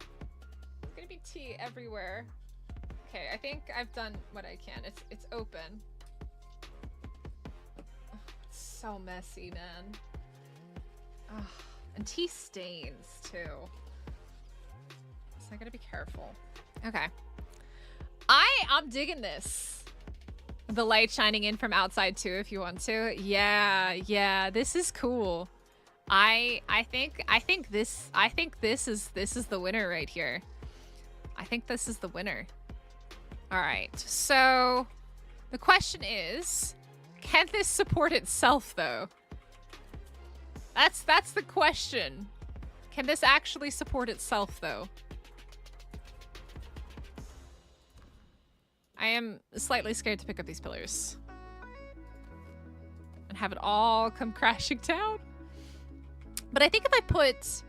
There's gonna be tea everywhere. Okay, I think I've done what I can. It's open. Oh, it's so messy, man. Oh, and tea stains too. So I gotta be careful. Okay. I'm digging this. The light shining in from outside too, if you want to. Yeah, this is cool. I think this is the winner right here. I think this is the winner. All right, so the question is, can this support itself though? That's the question. Can this actually support itself though? I am slightly scared to pick up these pillars and have it all come crashing down. But I think if I put,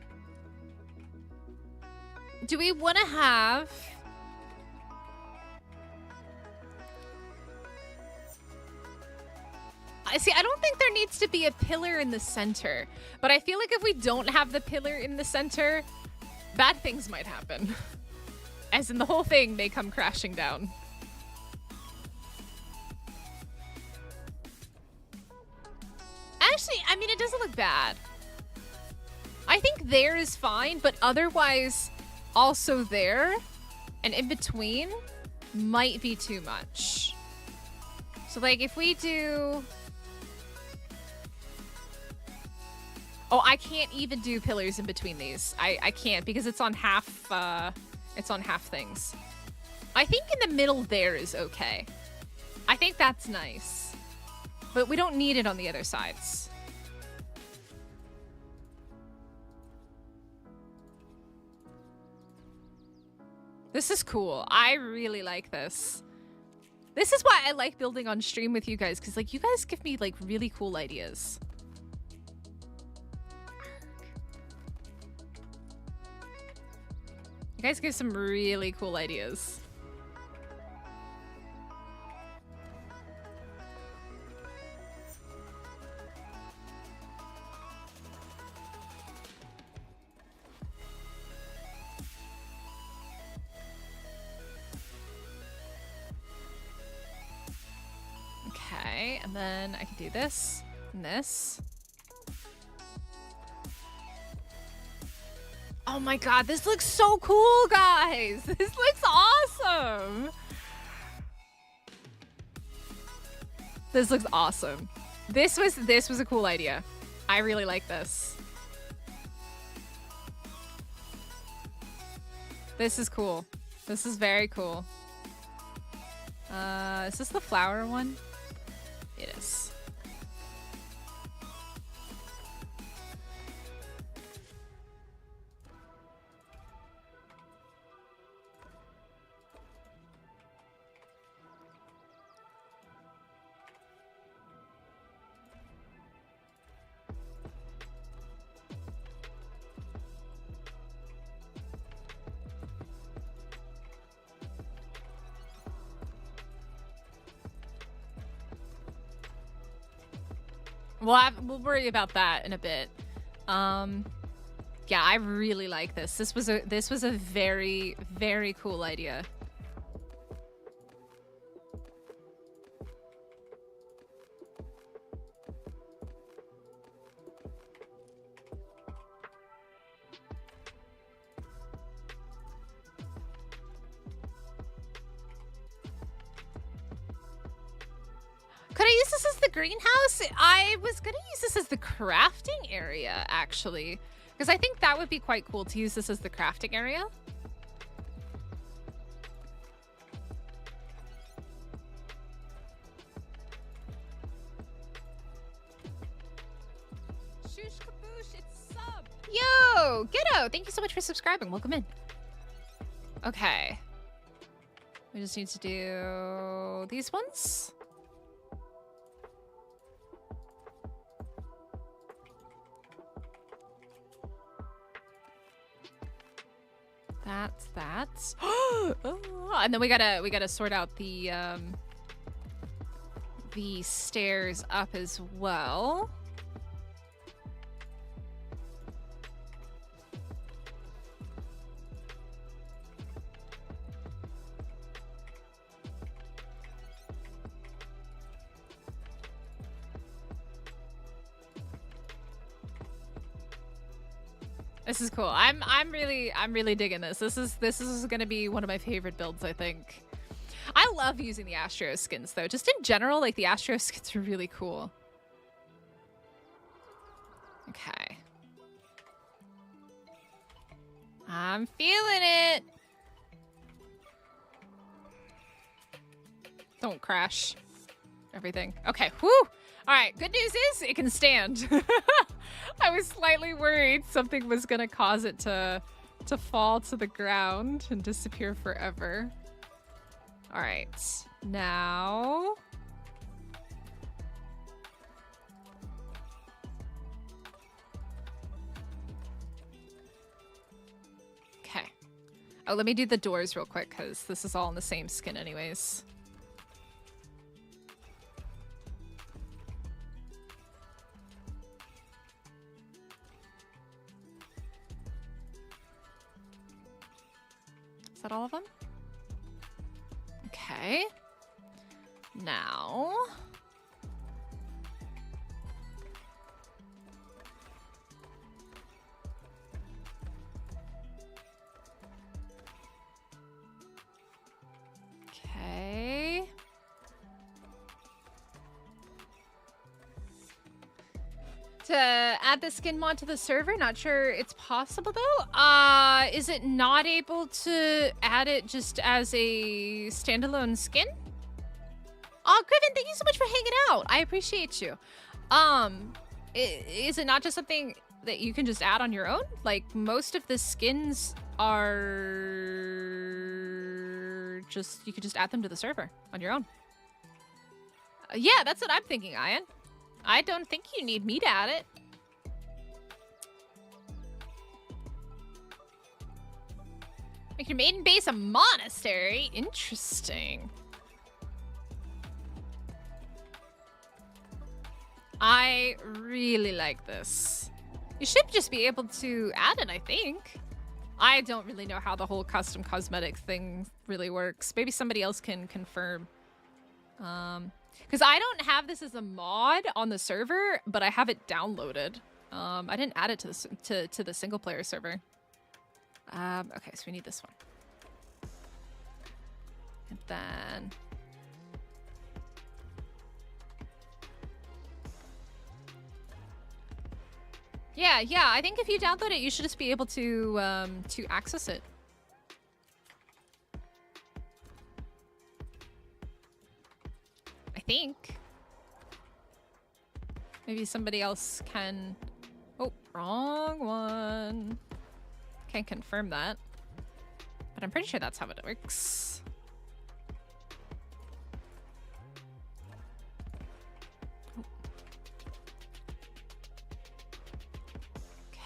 do we want to have, see, I don't think there needs to be a pillar in the center, but I feel like if we don't have the pillar in the center, bad things might happen. As in the whole thing may come crashing down. Actually, I mean, it doesn't look bad. I think there is fine, but otherwise also there and in between might be too much. So like if we do, oh, I can't even do pillars in between these. I can't because it's on half things. I think in the middle there is okay. I think that's nice. But we don't need it on the other sides. This is cool. I really like this. This is why I like building on stream with you guys, because like you guys give me like really cool ideas. You guys give some really cool ideas. Okay, and then I can do this and this. Oh my god, this looks so cool, guys! This looks awesome! This looks awesome. This was a cool idea. I really like this. This is cool. This is very cool. Is this the flower one? It is. We'll worry about that in a bit. Yeah, I really like this. This was a very, very cool idea. Could I use this as the greenhouse? I was gonna use this as the crafting area, actually. Because I think that would be quite cool to use this as the crafting area. Shush kaboosh, it's sub! Yo! Ghetto! Thank you so much for subscribing. Welcome in. Okay. We just need to do these ones. That's that. Oh, and then we gotta sort out the stairs up as well. This is cool. I'm really digging this. This is gonna be one of my favorite builds, I think. I love using the Astraeos skins though. Just in general, like the Astraeos skins are really cool. Okay. I'm feeling it. Don't crash everything. Okay, whew. All right, good news is it can stand. I was slightly worried something was gonna cause it to fall to the ground and disappear forever. All right, now. Okay. Oh, let me do the doors real quick because this is all in the same skin anyways. Is that all of them? Okay. Now. Okay. To add the skin mod to the server, not sure it's possible though. Is it not able to add it just as a standalone skin? Oh, Griffin, thank you so much for hanging out. I appreciate you. Is it not just something that you can just add on your own? Like most of the skins are just, you could just add them to the server on your own. Yeah, that's what I'm thinking, Ian. I don't think you need me to add it. Make your maiden base a monastery? Interesting. I really like this. You should just be able to add it, I think. I don't really know how the whole custom cosmetic thing really works. Maybe somebody else can confirm. Because I don't have this as a mod on the server, but I have it downloaded. I didn't add it to the single player server. Okay, so we need this one. And then... Yeah, I think if you download it, you should just be able to access it. I think. Maybe somebody else can... Oh, wrong one. Can't confirm that. But I'm pretty sure that's how it works.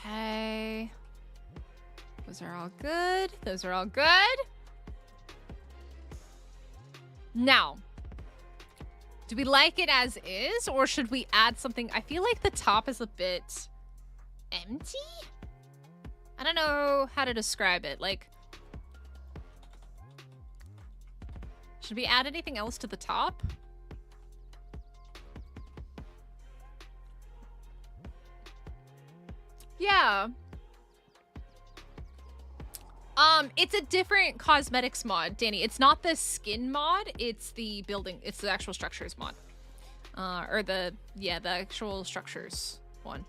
Okay. Those are all good. Those are all good. Now, Do we like it as is, or should we add something? I feel like the top is a bit empty. I don't know how to describe it. Like, should we add anything else to the top? Yeah. It's a different cosmetics mod, Danny. It's not the skin mod, it's the building, it's the actual structures mod. Or the actual structures one.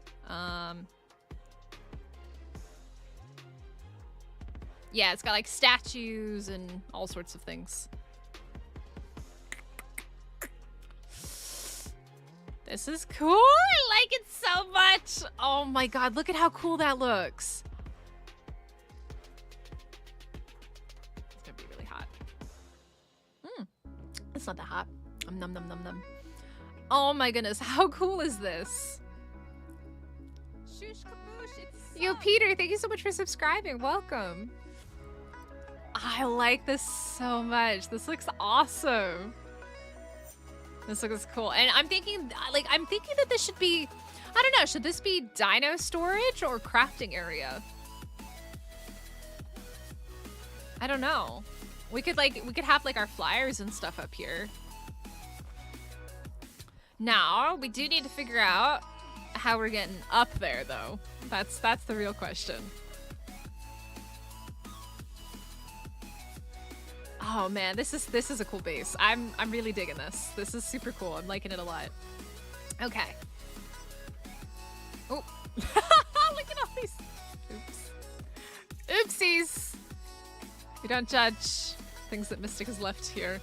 Yeah, it's got like statues and all sorts of things. This is cool. I like it so much. Oh my god, look at how cool that looks. It's gonna be really hot. It's not that hot. Num num num num. Oh my goodness, how cool is this? Yo, Peter, thank you so much for subscribing. Welcome. I like this so much. This looks awesome. This looks cool. And I'm thinking that this should be, I don't know, should this be dino storage or crafting area? I don't know. We could have like our flyers and stuff up here. Now, we do need to figure out how we're getting up there though. That's the real question. Oh man, this is a cool base. I'm really digging this. This is super cool. I'm liking it a lot. Okay. Oh. Look at all these. Oops. Oopsies. We don't judge things that Mystic has left here.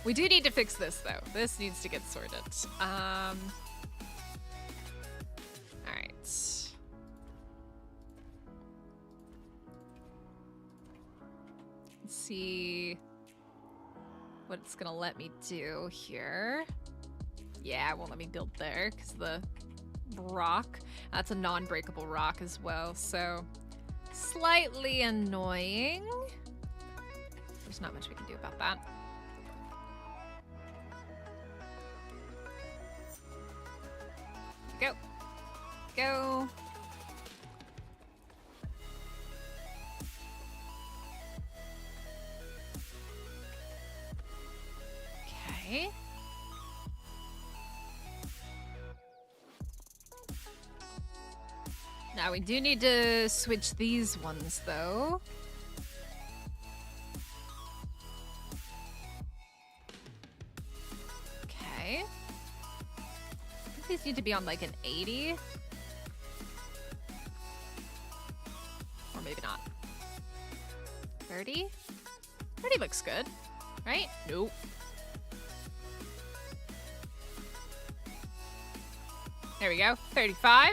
We do need to fix this though. This needs to get sorted. All right. Let's see what it's gonna let me do here. Yeah, it won't let me build there because the rock. That's a non-breakable rock as well, so slightly annoying. There's not much we can do about that. Go. Go. Okay. Now we do need to switch these ones though. Okay. I think these need to be on like an 80. Or maybe not. 30? 30 looks good, right? Nope. There we go, 35.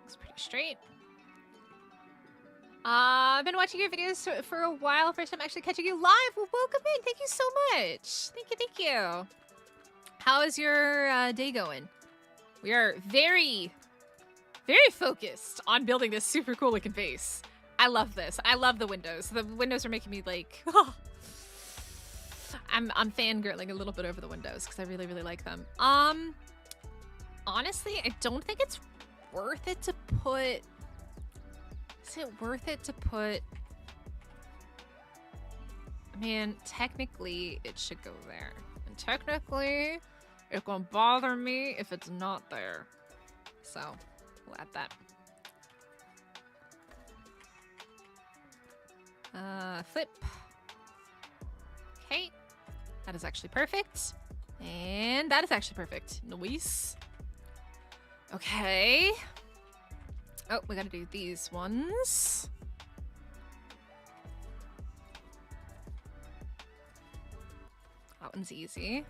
Looks pretty straight. I've been watching your videos for a while. First time actually catching you live. Well, welcome in. Thank you so much. Thank you. How is your day going? We are very, very focused on building this super cool looking base. I love this. I love the windows. The windows are making me like, oh. I'm fangirling a little bit over the windows because I really, really like them. Honestly, I don't think it's worth it to put. Is it worth it to put? I mean, technically, it should go there, and technically, it's gonna bother me if it's not there. So, we'll add that. Flip. Okay. That is actually perfect. And that is actually perfect. Nice. Okay. Oh, we gotta do these ones. That one's easy.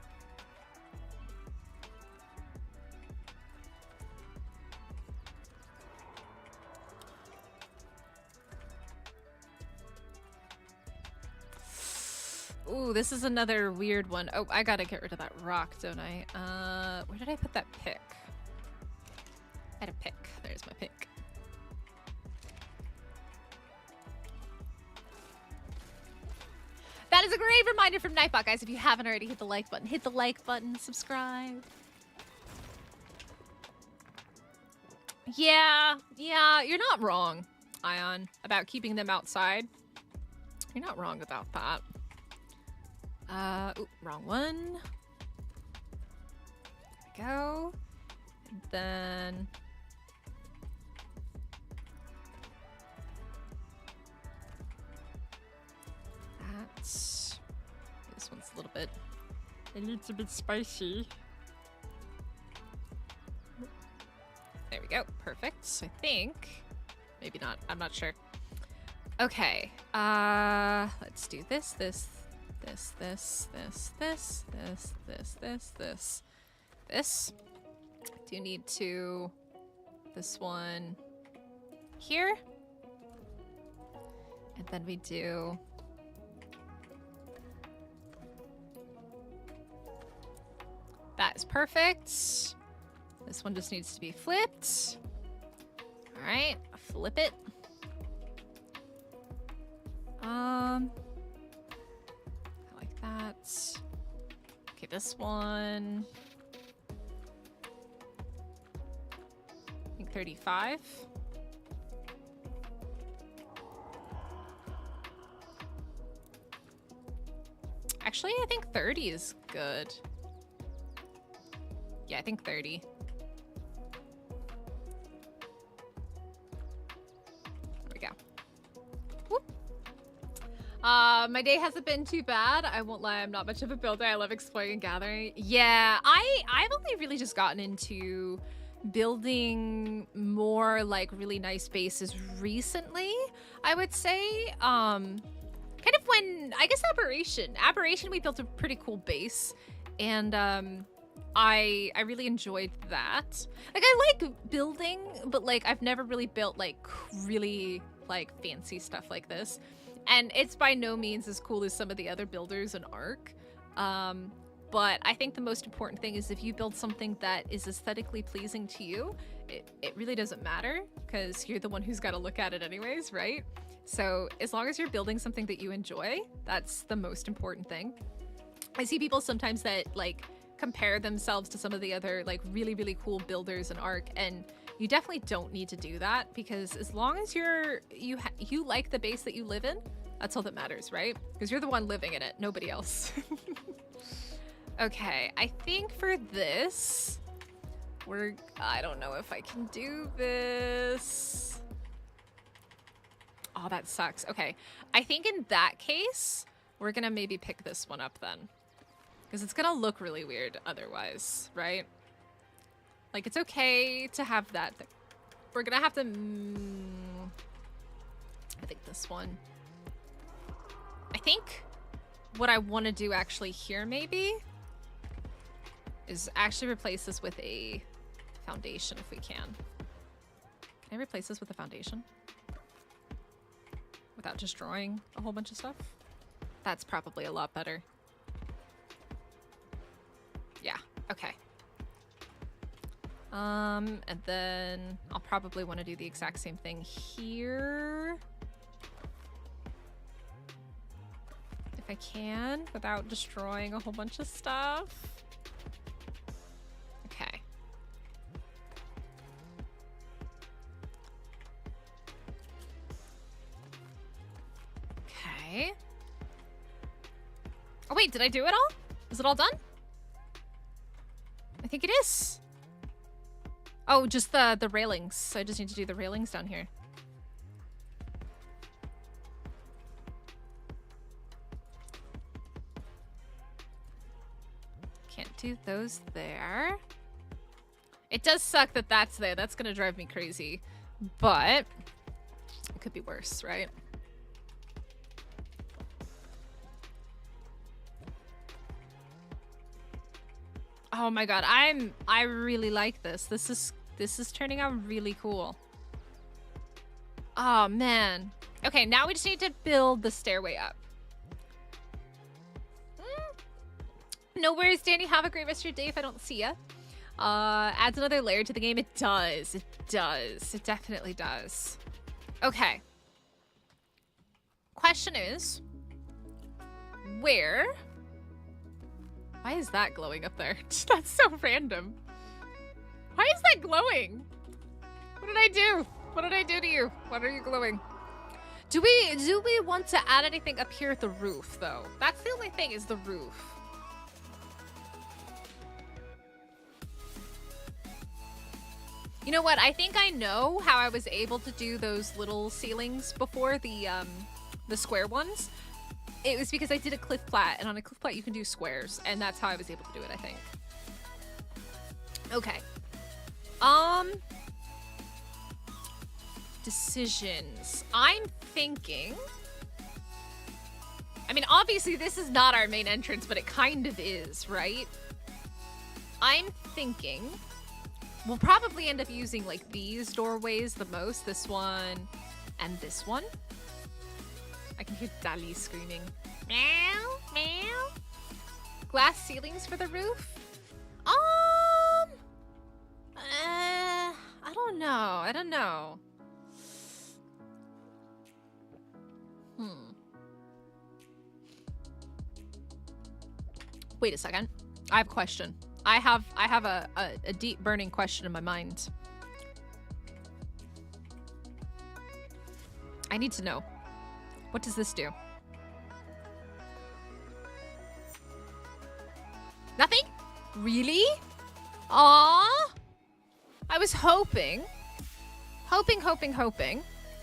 Ooh, this is another weird one. Oh, I gotta get rid of that rock, don't I? Where did I put that pick? I had a pick. There's my pick. That is a great reminder from Nightbot, guys. If you haven't already, hit the like button. Hit the like button, subscribe. Yeah, you're not wrong, Ion, about keeping them outside. You're not wrong about that. Ooh, wrong one. There we go. And then... That's... This one's a little bit spicy. There we go. Perfect. I think. Maybe not. I'm not sure. Okay. Let's do this. Do need to... This one here. And then we do... That is perfect. This one just needs to be flipped. All right, flip it. I like that. Okay, this one. I think 35. Actually, I think 30 is good. Yeah, I think 30. There we go. Whoop. My day hasn't been too bad. I won't lie, I'm not much of a builder. I love exploring and gathering. Yeah, I've only really just gotten into building more like really nice bases recently, I would say. Kind of when, I guess Aberration, we built a pretty cool base. And I really enjoyed that. Like, I like building, but like I've never really built like really like fancy stuff like this. And it's by no means as cool as some of the other builders in Ark. But I think the most important thing is if you build something that is aesthetically pleasing to you, it really doesn't matter because you're the one who's got to look at it anyways, right? So as long as you're building something that you enjoy, that's the most important thing. I see people sometimes that like compare themselves to some of the other like really, really cool builders in Ark, and you definitely don't need to do that because as long as you like the base that you live in, that's all that matters, right? Because you're the one living in it, nobody else. Okay, I think for this, I don't know if I can do this. Oh, that sucks. Okay, I think in that case, we're gonna maybe pick this one up then. Because it's gonna look really weird otherwise, right? Like, it's okay to have that. We're gonna have to... I think this one. I think what I want to do actually here maybe is actually replace this with a foundation if we can. Can I replace this with a foundation? Without destroying a whole bunch of stuff? That's probably a lot better. Yeah, okay. And then I'll probably want to do the exact same thing here. If I can, without destroying a whole bunch of stuff. Okay. Okay. Oh wait, did I do it all? Is it all done? I think it is. Oh, just the railings. I just need to do the railings down here. Can't do those there. It does suck that that's there. That's gonna drive me crazy. But it could be worse, right? Oh my god, I really like this. This is turning out really cool. Oh man. Okay, now we just need to build the stairway up. No worries, Danny. Have a great rest of your day if I don't see ya. Adds another layer to the game. It does. It does. It definitely does. Okay. Question is, where... Why is that glowing up there? That's so random. Why is that glowing? What did I do? What did I do to you? What are you glowing? Do we want to add anything up here at the roof, though? That's the only thing, is the roof. You know what? I think I know how I was able to do those little ceilings before, the square ones. It was because I did a cliff plat, and on a cliff plat you can do squares, and that's how I was able to do it, I think. Okay. Decisions. I'm thinking... I mean, obviously this is not our main entrance, but it kind of is, right? I'm thinking we'll probably end up using, like, these doorways the most. This one and this one. I can hear Dali screaming. Meow, meow. Glass ceilings for the roof? I don't know. I don't know. Wait a second. I have a question. I have a deep burning question in my mind. I need to know. What does this do? Nothing? Really? Aww. I was hoping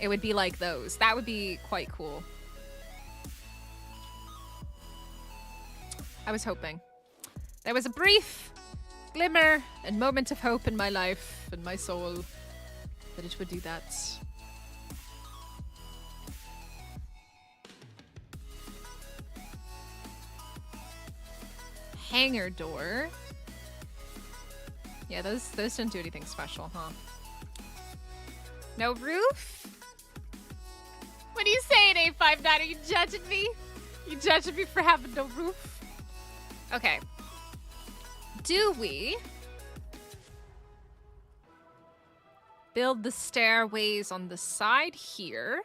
it would be like those. That would be quite cool. I was hoping. There was a brief glimmer and moment of hope in my life and my soul that it would do that. Hangar door. Yeah, those didn't do anything special, huh? No roof? What are you saying, A59? Are you judging me? You judging me for having no roof? Okay. Do we build the stairways on the side here?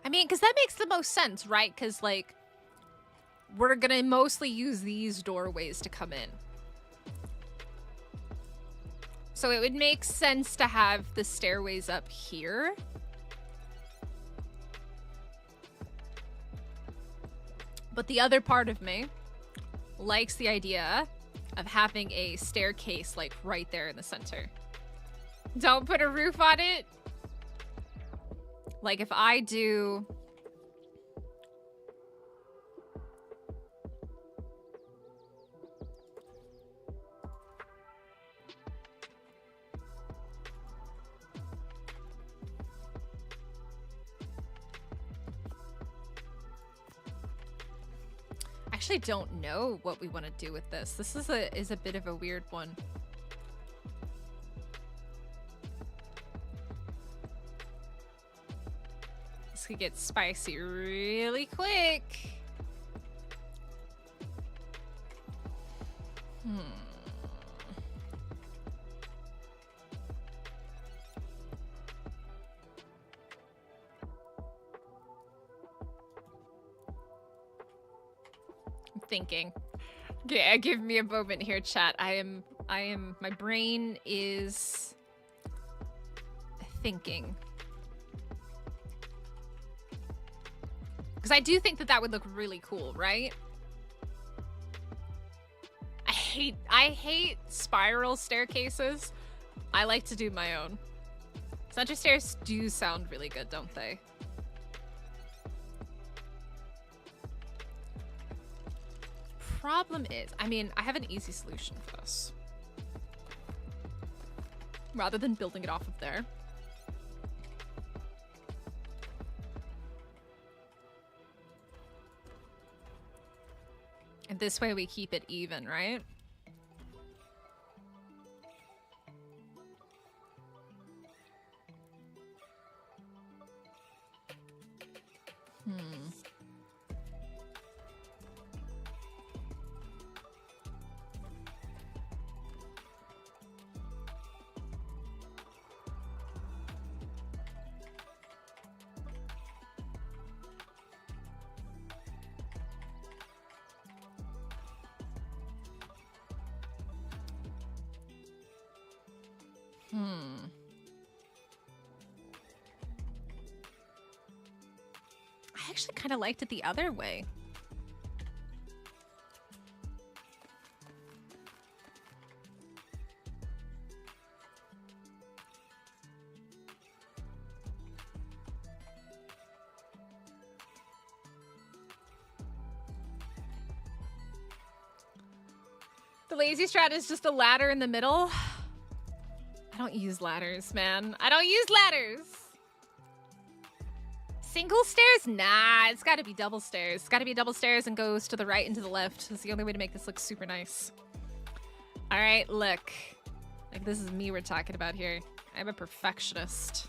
I mean, because that makes the most sense, right? Because, like, we're gonna mostly use these doorways to come in. So it would make sense to have the stairways up here. But the other part of me likes the idea of having a staircase, like, right there in the center. Don't put a roof on it. Like, if I do... I actually don't know what we want to do with this. This is a bit of a weird one. This could get spicy really quick. Thinking. Yeah, give me a moment here, chat. My brain is thinking. Because I do think that that would look really cool, right? I hate spiral staircases. I like to do my own. Center stairs do sound really good, don't they? Problem is, I mean, I have an easy solution for this. Rather than building it off of there. And this way we keep it even, right? I actually kind of liked it the other way. The lazy strat is just a ladder in the middle. I don't use ladders, man. I don't use ladders. Single stairs? Nah, it's gotta be double stairs. It's gotta be double stairs and goes to the right and to the left. It's the only way to make this look super nice. All right, look. Like, this is me we're talking about here. I'm a perfectionist.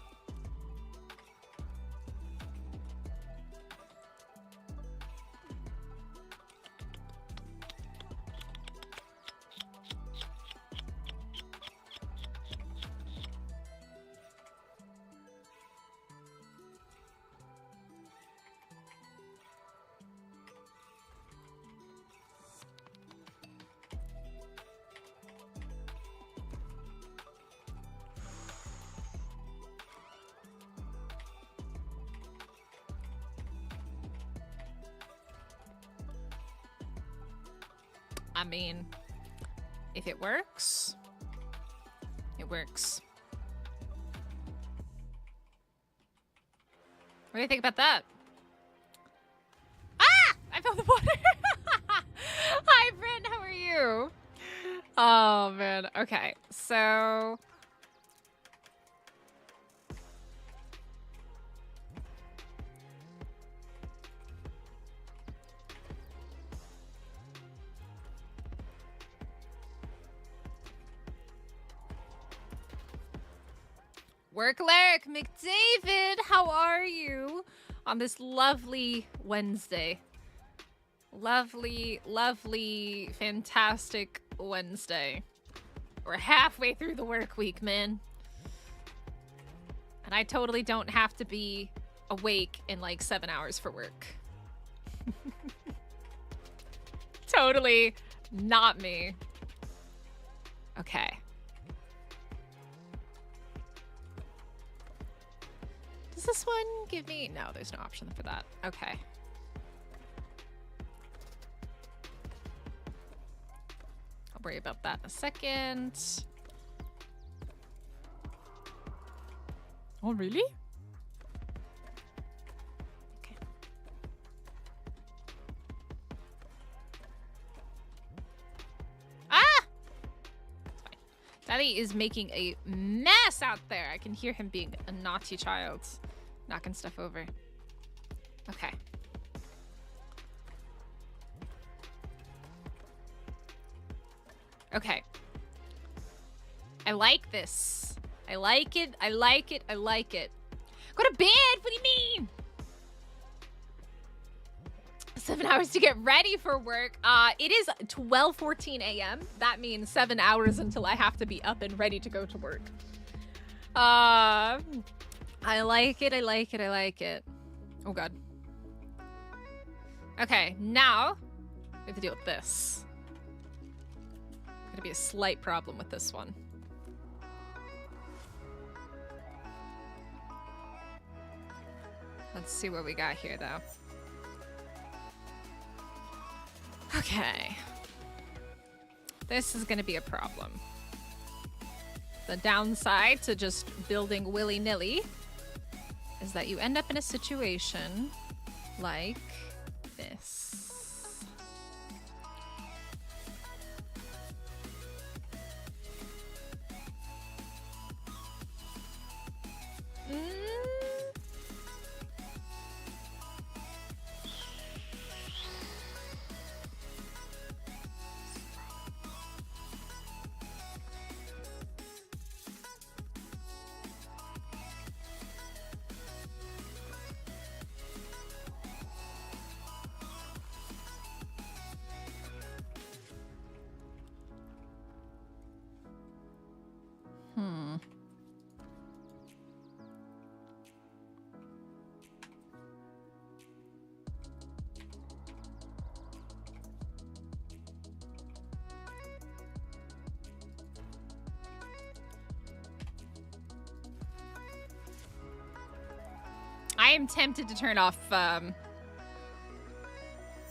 I mean, if it works, it works. What do you think about that? Ah! I fell in the water. Hi, Brent. How are you? Oh, man. Okay, so... Work Lyric McDavid, how are you on this lovely Wednesday? Lovely, lovely, fantastic Wednesday. We're halfway through the work week, man. And I totally don't have to be awake in like 7 hours for work. Totally not me. Okay. Does this one give me... No, there's no option for that. Okay. I'll worry about that in a second. Oh, really? Okay. Ah! It's fine. Daddy is making a mess out there. I can hear him being a naughty child. Knocking stuff over. Okay. Okay. I like this. I like it. I like it. I like it. Go to bed. What do you mean? 7 hours to get ready for work. It is 12:14 a.m. That means 7 hours until I have to be up and ready to go to work. I like it, I like it, I like it. Oh god. Okay, now we have to deal with this. Gonna be a slight problem with this one. Let's see what we got here, though. Okay. This is gonna be a problem. The downside to just building willy-nilly is that you end up in a situation like this. I am tempted to turn off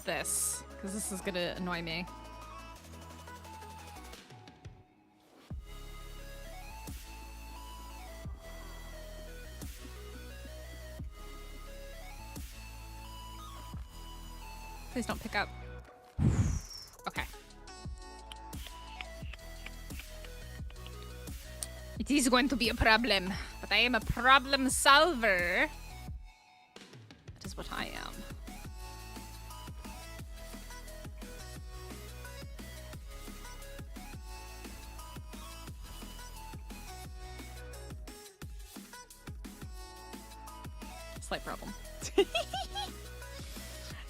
this, because this is gonna annoy me. Please don't pick up. Okay. It is going to be a problem, but I am a problem solver. That is what I am. Slight problem.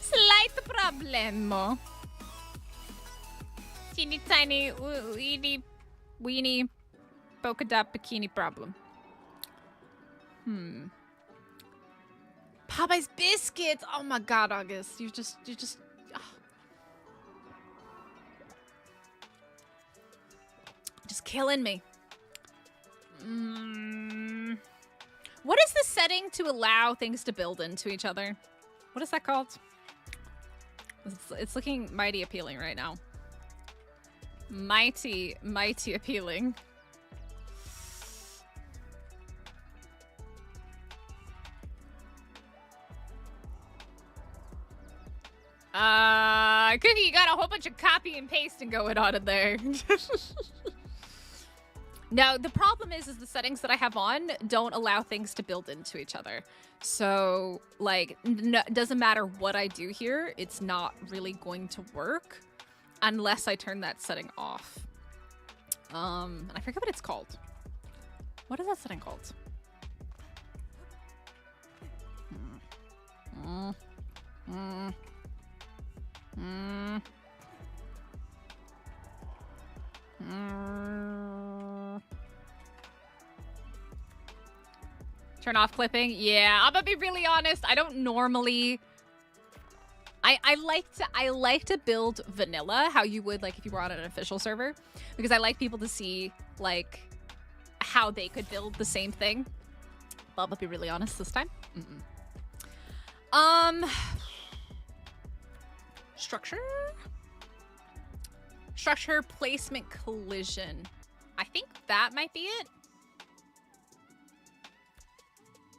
Slight problem. Teeny tiny, weeny, weeny, polka dot bikini problem. Popeye's biscuits. Oh my God, August, you just. Oh. Just killing me. What is the setting to allow things to build into each other? What is that called? It's looking mighty appealing right now. Mighty appealing. Cookie, you got a whole bunch of copy and pasting going on in there. No, the problem is the settings that I have on don't allow things to build into each other. So, like, doesn't matter what I do here, it's not really going to work unless I turn that setting off. And I forget what it's called. What is that setting called? Turn off clipping. Yeah, I'm gonna be really honest. I don't normally. I like to build vanilla how you would like if you were on an official server, because I like people to see like how they could build the same thing. But I'm gonna be really honest this time. Structure placement collision. I think that might be it.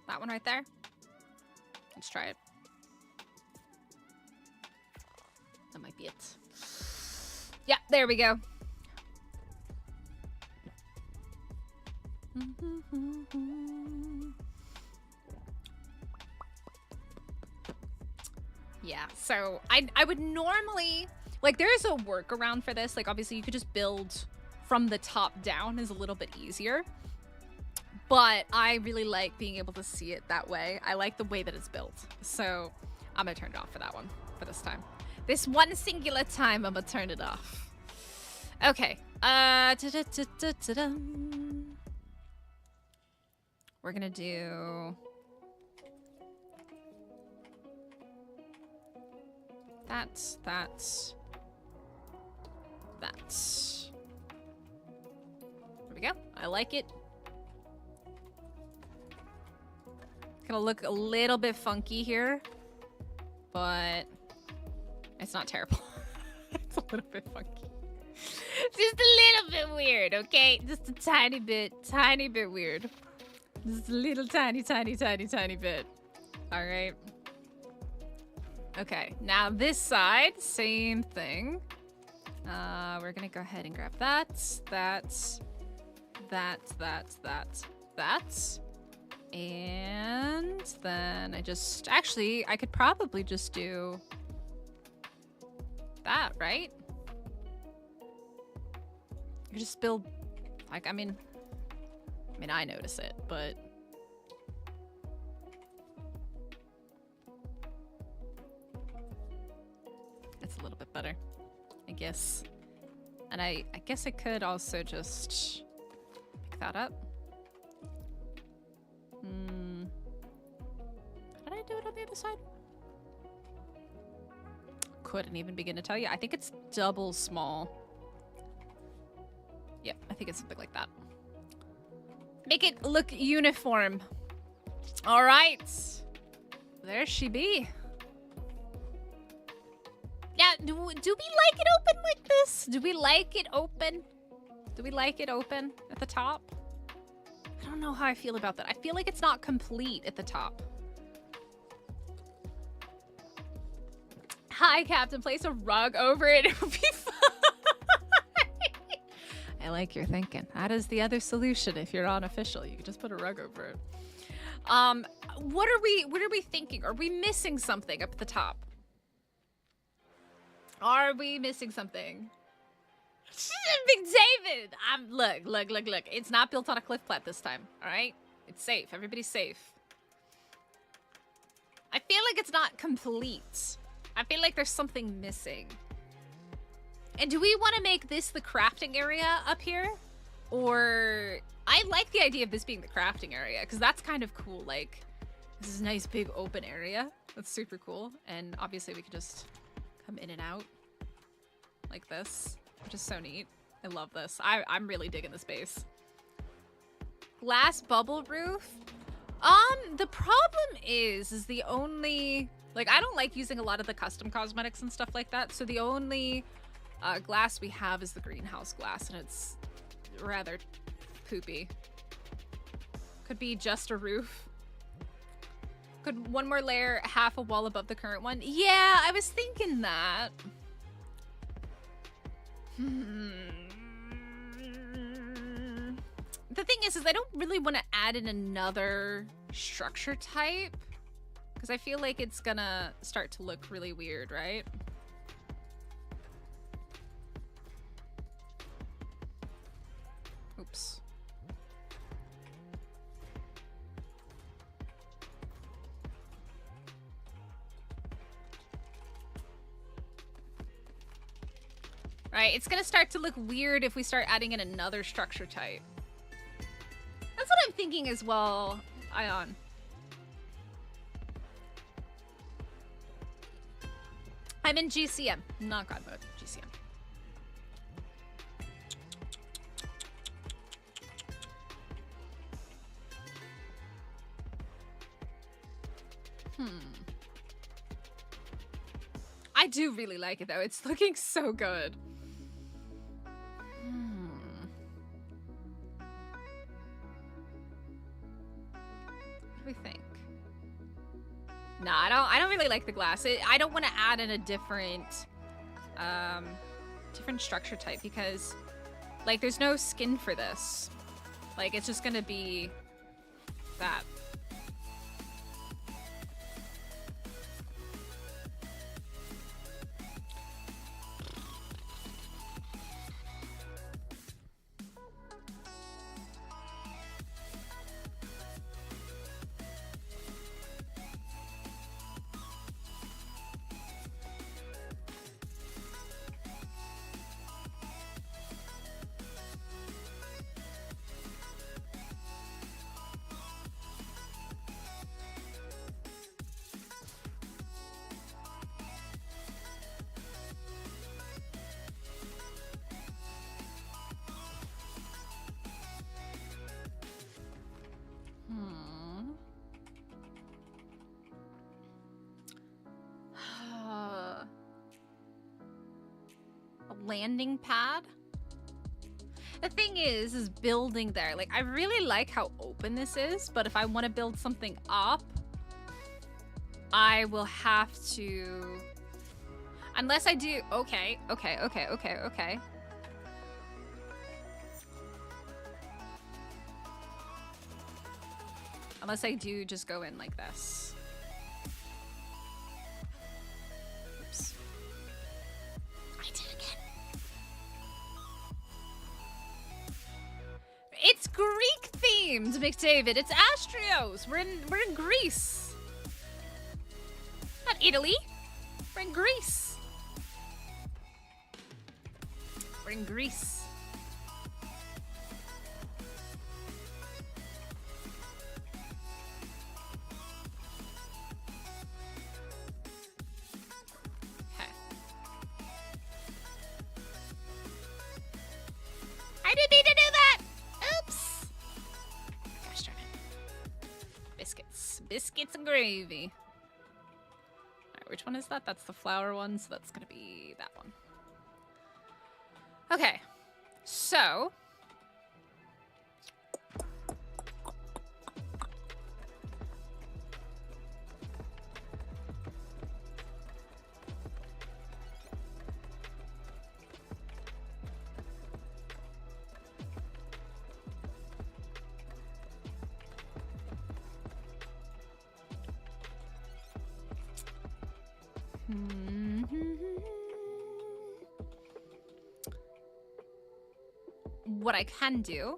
That one right there. Let's try it. That might be it. Yeah, there we go. Yeah, so I would normally, like, there is a workaround for this. Like, obviously you could just build from the top down is a little bit easier. But I really like being able to see it that way. I like the way that it's built. So I'm gonna turn it off for that one, for this time. This one singular time, I'm gonna turn it off. Okay. We're gonna do that. There we go. I like it. Gonna look a little bit funky here, but it's not terrible. It's a little bit funky. Just a little bit weird, okay? Just a tiny bit weird. Just a little tiny bit. All right. Okay, now this side, same thing. We're gonna go ahead and grab that. And then I could probably just do that, right? I could just build, like, I mean, I notice it, but it's a little bit better, I guess. And I guess I could also just pick that up. How did I do it on the other side? Couldn't even begin to tell you. I think it's double small. Yep, I think it's something like that. Make it look uniform. All right. There she be. Yeah, do we like it open like this? Do we like it open? Do we like it open at the top? I don't know how I feel about that. I feel like it's not complete at the top. Hi, Captain. Place a rug over it. It would be fine. I like your thinking. That is the other solution. If you're unofficial, you can just put a rug over it. What are we thinking? Are we missing something up at the top? Are we missing something? Big David! Look. It's not built on a cliff plat this time, all right? It's safe. Everybody's safe. I feel like it's not complete. I feel like there's something missing. And do we want to make this the crafting area up here? Or... I like the idea of this being the crafting area, because that's kind of cool. Like, this is a nice big open area. That's super cool. And obviously we could just come in and out like this, which is so neat. I love this. I'm really digging this base. Glass bubble roof. The problem is the only, like, I don't like using a lot of the custom cosmetics and stuff like that. So the only glass we have is the greenhouse glass, and it's rather poopy. Could be just a roof. Could one more layer, half a wall above the current one? Yeah, I was thinking that. The thing is I don't really want to add in another structure type, because I feel like it's gonna start to look really weird, right? Oops. Right, it's gonna start to look weird if we start adding in another structure type. That's what I'm thinking as well, Ion. I'm in GCM, not God mode, GCM. I do really like it though. It's looking so good. What do we think? No, I don't really like the glass. I don't want to add in a different different structure type, because like there's no skin for this. Like it's just gonna be that. Landing pad. The thing is building there. Like, I really like how open this is, but if I want to build something up, I will have to, unless I do, okay. Unless I do just go in like this. Oops. I did it again. It's Greek themed, McDavid. It's Astraeos. We're in Greece. Not Italy. We're in Greece. We're in Greece. I didn't mean to do that! Oops! Gosh darn it. Biscuits. Biscuits and gravy. which one is that? That's the flower one, so that's gonna be that one. Okay, so what I can do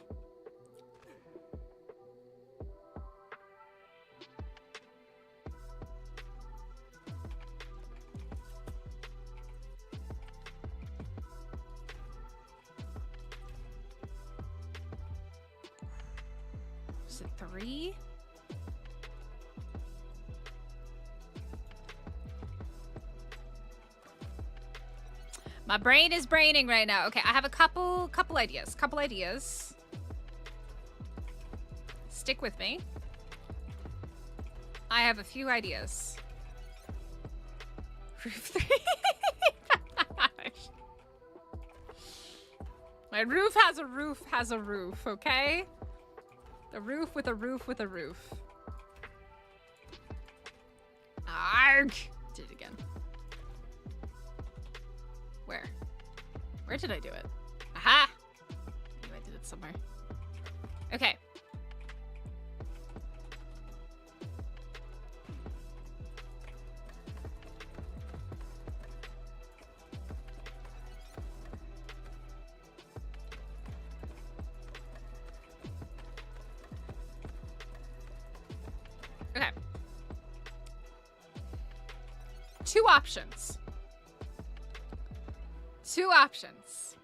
is it 3? My brain is braining right now. Okay, I have a couple ideas. Stick with me. I have a few ideas. Roof 3. My roof has a roof, okay? The roof with a roof with a roof. Arg! Did it again. Where did I do it? Aha! I knew I did it somewhere. Okay. Okay. Two options. Two options.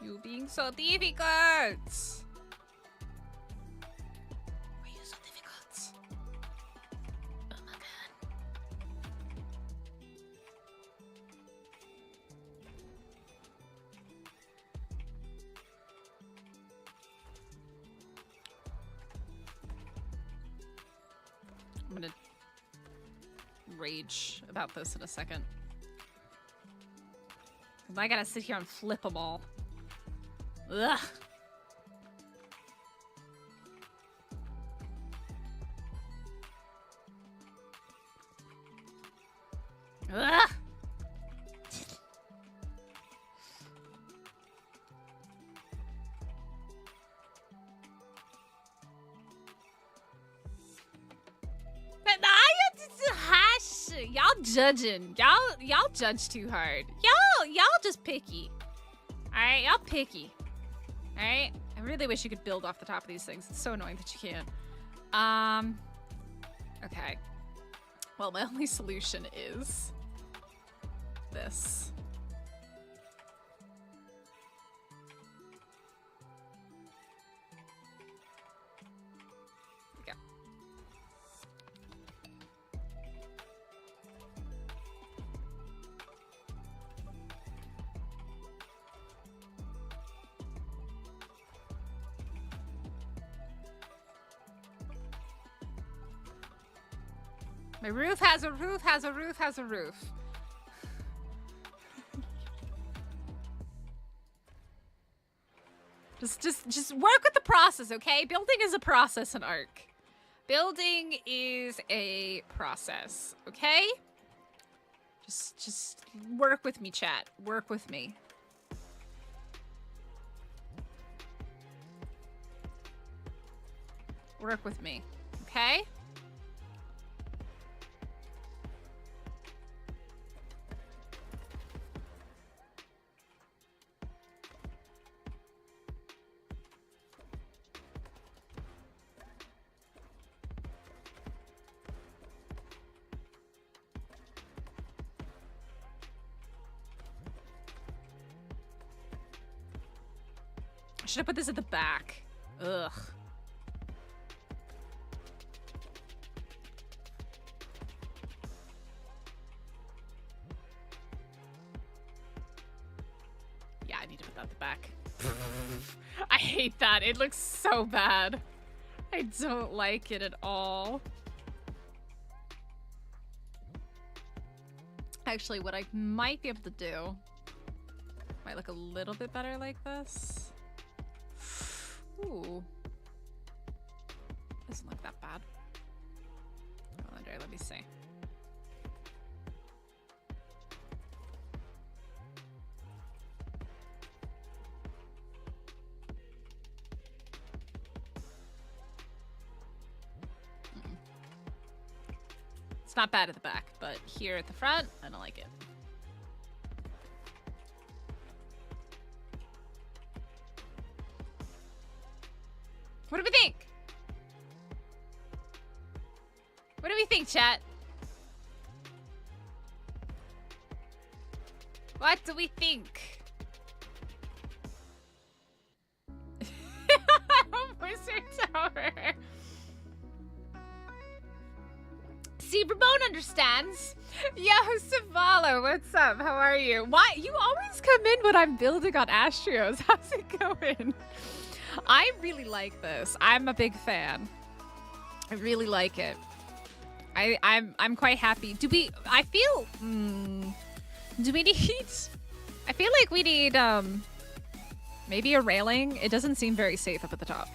You being so difficult. Why are you so difficult? Oh my god. I'm gonna rage about this in a second. I gotta sit here and flip them all. Ugh. Ugh. Y'all judging. Y'all judge too hard. Y'all just picky. Alright, y'all picky. Alright? I really wish you could build off the top of these things. It's so annoying that you can't. Okay. Well, my only solution is this. There we go. My roof has a roof, has a roof, has a roof. Just work with the process, okay? Building is a process in Ark. Building is a process, okay? Just work with me, chat. Work with me. Work with me, okay? should have put this at the back. Ugh. Yeah, I need to put that at the back. I hate that. It looks so bad. I don't like it at all. Actually, what I might be able to do might look a little bit better like this. Ooh. Doesn't look that bad. I wonder, let me see. It's not bad at the back, but here at the front, I don't like it. What do we think? What do we think, chat? What do we think? Wizard Tower. See, Ramon understands. Yo, Savala, what's up? How are you? Why? You always come in when I'm building on Astraeos. How's it going? I really like this. I'm a big fan. I really like it. I'm quite happy. Do we? I feel. Do we need? I feel like we need maybe a railing. It doesn't seem very safe up at the top.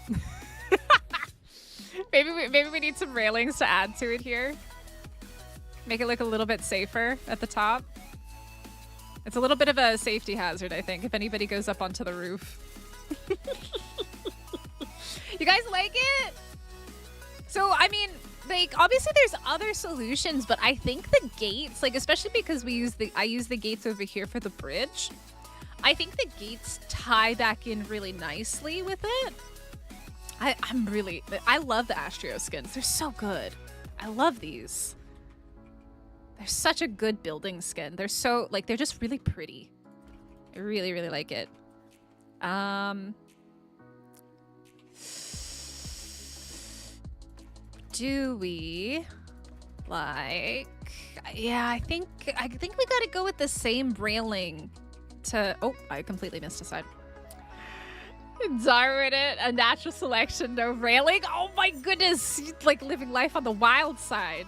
maybe we need some railings to add to it here. Make it look a little bit safer at the top. It's a little bit of a safety hazard, I think, if anybody goes up onto the roof. You guys like it? So, I mean, like, obviously there's other solutions, but I think the gates, like, especially because I use the gates over here for the bridge, I think the gates tie back in really nicely with it. I love the Astraeos skins. They're so good. I love these. They're such a good building skin. They're so, like, they're just really pretty. I really, really like it. Do we like, yeah, I think we gotta go with the same railing to, oh, I completely missed a side. Darn it, a natural selection, no railing. Oh my goodness, like living life on the wild side.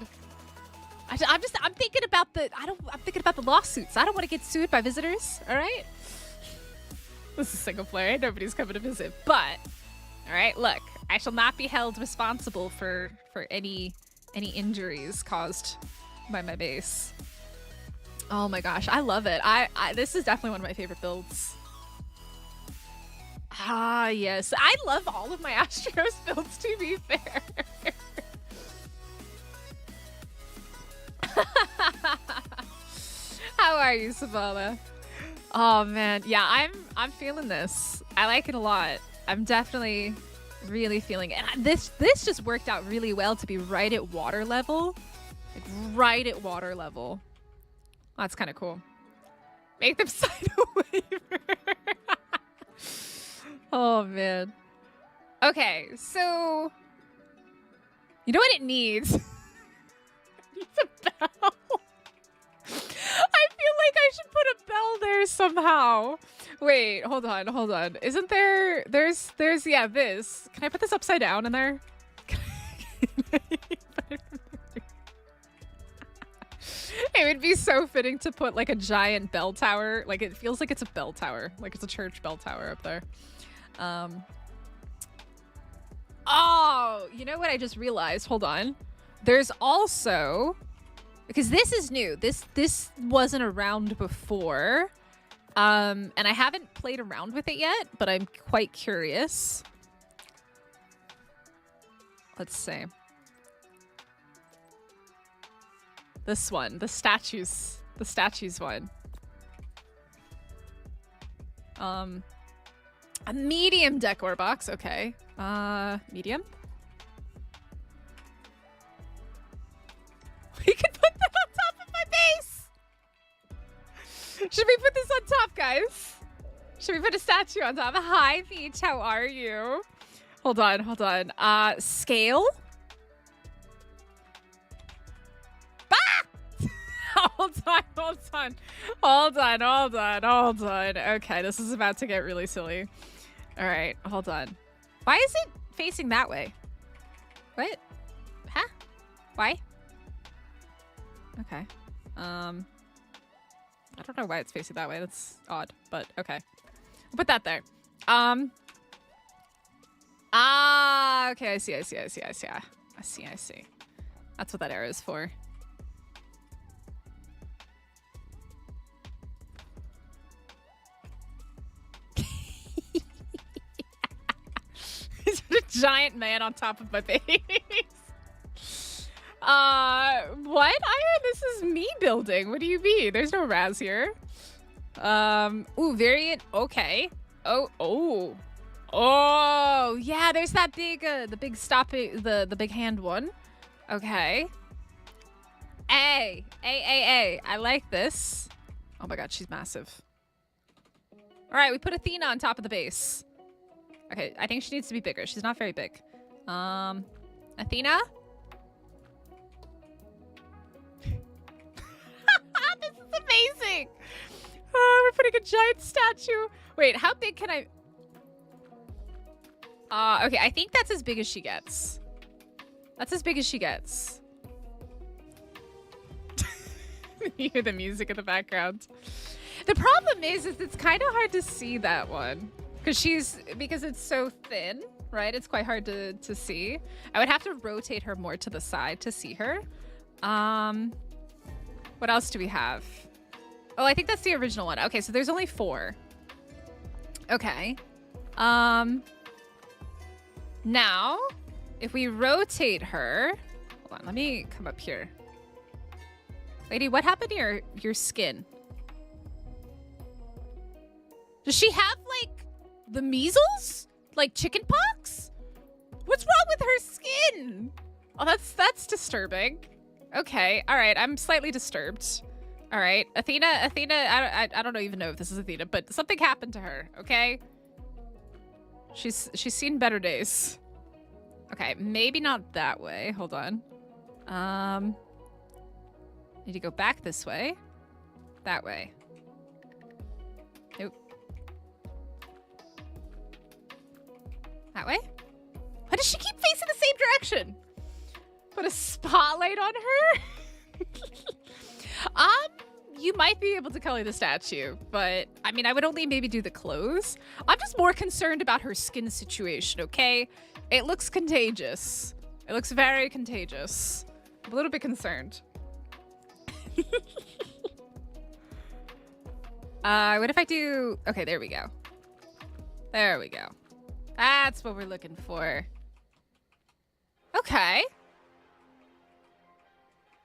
I'm thinking about I'm thinking about the lawsuits. I don't want to get sued by visitors, all right? This is single player, nobody's coming to visit, but, all right, look, I shall not be held responsible for any injuries caused by my base. Oh my gosh, I love it. This is definitely one of my favorite builds. Ah, yes. I love all of my Astraeos builds, to be fair. How are you, Savala? Oh man, yeah, I'm feeling this. I like it a lot. I'm definitely really feeling it. And this just worked out really well to be right at water level. Like right at water level. Oh, that's kind of cool. Make them sign a waiver. Oh man. Okay, so you know what it needs? It needs a bell. I feel like I should put a bell there somehow. Wait, hold on. Isn't there, there's, yeah, this. Can I put this upside down in there? It would be so fitting to put like a giant bell tower. Like it feels like it's a bell tower. Like it's a church bell tower up there. Oh, you know what I just realized? Hold on. There's also, because this is new. This wasn't around before. And I haven't played around with it yet, but I'm quite curious. Let's see. This one, the statues one. A medium decor box, okay. Medium. We could put that on top of my base. Should we put this on top, guys? Should we put a statue on top? Hi, Peach. How are you? Hold on, hold on. Scale? Hold on, hold on. Hold on, hold on, hold on. Okay, this is about to get really silly. All right, hold on. Why is it facing that way? What? Huh? Why? Okay. I don't know why it's facing that way. That's odd, but okay. I'll put that there. Okay, I see. I see. That's what that arrow is for. He's a giant man on top of my face. What? Iron, this is me building. What do you mean? There's no Raz here. Ooh, variant. Okay. Oh, yeah, there's that big, the big stopping, the big hand one. Okay. A. I like this. Oh my god, she's massive. All right, we put Athena on top of the base. Okay, I think she needs to be bigger. She's not very big. Athena? This is amazing. We're putting a giant statue. Wait, how big can I... okay, I think that's as big as she gets. That's as big as she gets. You hear the music in the background. The problem is it's kind of hard to see that one. Because it's so thin, right? It's quite hard to see. I would have to rotate her more to the side to see her. What else do we have? Oh, I think that's the original one. Okay, so there's only 4. Okay. Now, if we rotate her... Hold on, let me come up here. Lady, what happened to your skin? Does she have, like, the measles? Like chicken pox? What's wrong with her skin? Oh, that's disturbing. Okay, all right, I'm slightly disturbed. All right, Athena, I don't even know if this is Athena, but something happened to her, okay? She's seen better days. Okay, maybe not that way. Hold on. Need to go back this way. That way. Nope. That way? Why does she keep facing the same direction? Put a spotlight on her? You might be able to color the statue, but I mean, I would only maybe do the clothes. I'm just more concerned about her skin situation, okay? It looks contagious. It looks very contagious. I'm a little bit concerned. What if I do... Okay, there we go. There we go. That's what we're looking for. Okay.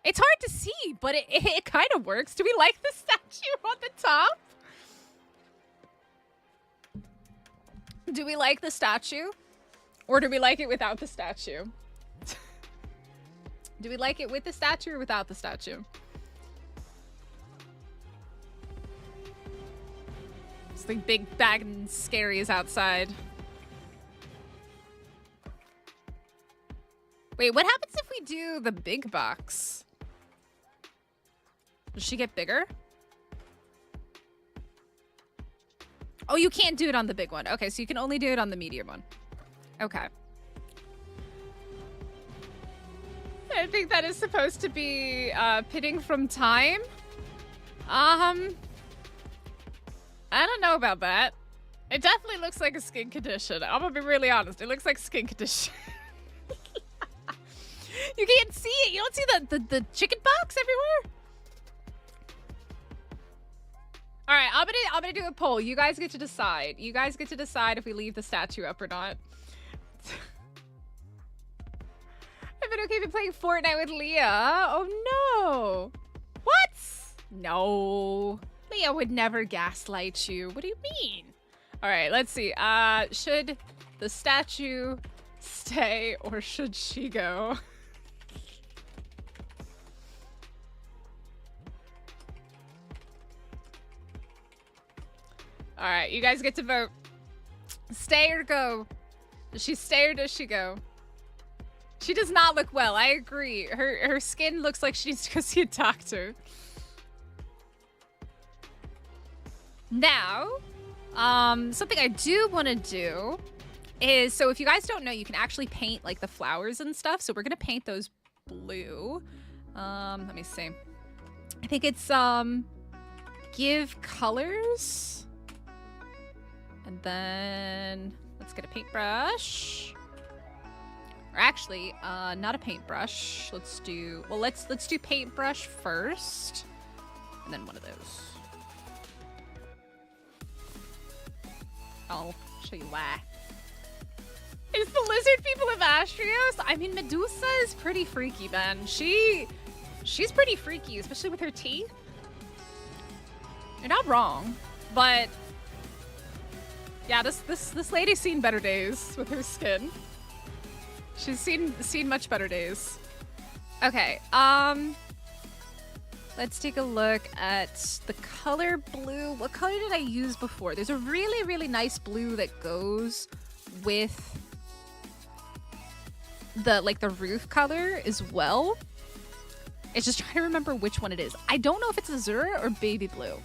It's hard to see, but it kind of works. Do we like the statue on the top? Do we like the statue? Or do we like it without the statue? Do we like it with the statue or without the statue? Something big, bad, and scary is outside. Wait, what happens if we do the big box? Does she get bigger? Oh, you can't do it on the big one. Okay, so you can only do it on the medium one. Okay. I think that is supposed to be pitting from time. I don't know about that. It definitely looks like a skin condition. I'm gonna be really honest. It looks like skin condition. You can't see it. You don't see the chicken box everywhere? All right, I'm gonna do a poll. You guys get to decide. You guys get to decide if we leave the statue up or not. I've been okay with playing Fortnite with Leah. Oh no. What? No. Leah would never gaslight you. What do you mean? All right, let's see. Should the statue stay or should she go? All right, you guys get to vote. Stay or go? Does she stay or does she go? She does not look well. I agree. Her skin looks like she needs to go see a doctor. Now, something I do want to do is, so if you guys don't know, you can actually paint like the flowers and stuff. So we're gonna paint those blue. Let me see. I think it's give colors, and then let's get a paintbrush. Or actually, not a paintbrush. Let's do, well, let's do paintbrush first, and then one of those. I'll show you why. It's the lizard people of Astraeos. I mean, Medusa is pretty freaky, Ben. She's pretty freaky, especially with her teeth. You're not wrong, but yeah, this lady's seen better days with her skin. She's seen much better days. Okay, let's take a look at the color blue. What color did I use before? There's a really, really nice blue that goes with the roof color as well. It's just trying to remember which one it is. I don't know if it's Azure or baby blue.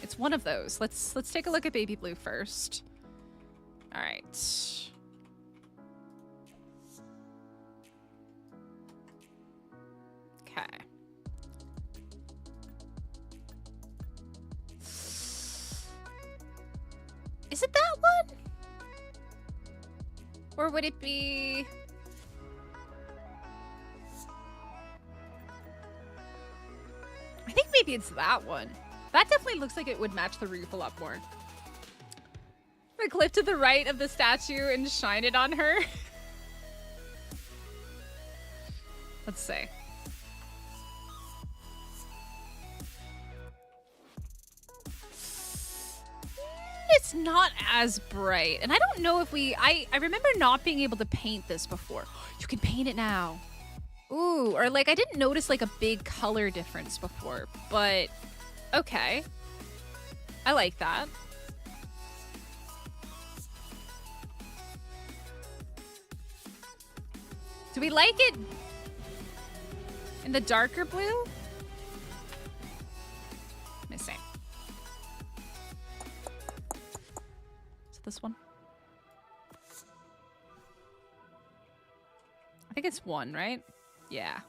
It's one of those. Let's take a look at baby blue first. All right. Okay. Is it that one? Or would it be... I think maybe it's that one. That definitely looks like it would match the roof a lot more. I clip to the right of the statue and shine it on her. Let's see. It's not as bright. And I don't know if I remember not being able to paint this before. You can paint it now. Ooh, or like I didn't notice like a big color difference before, but okay. I like that. Do we like it in the darker blue? Let me see. Is it this one? I think it's one, right? Yeah.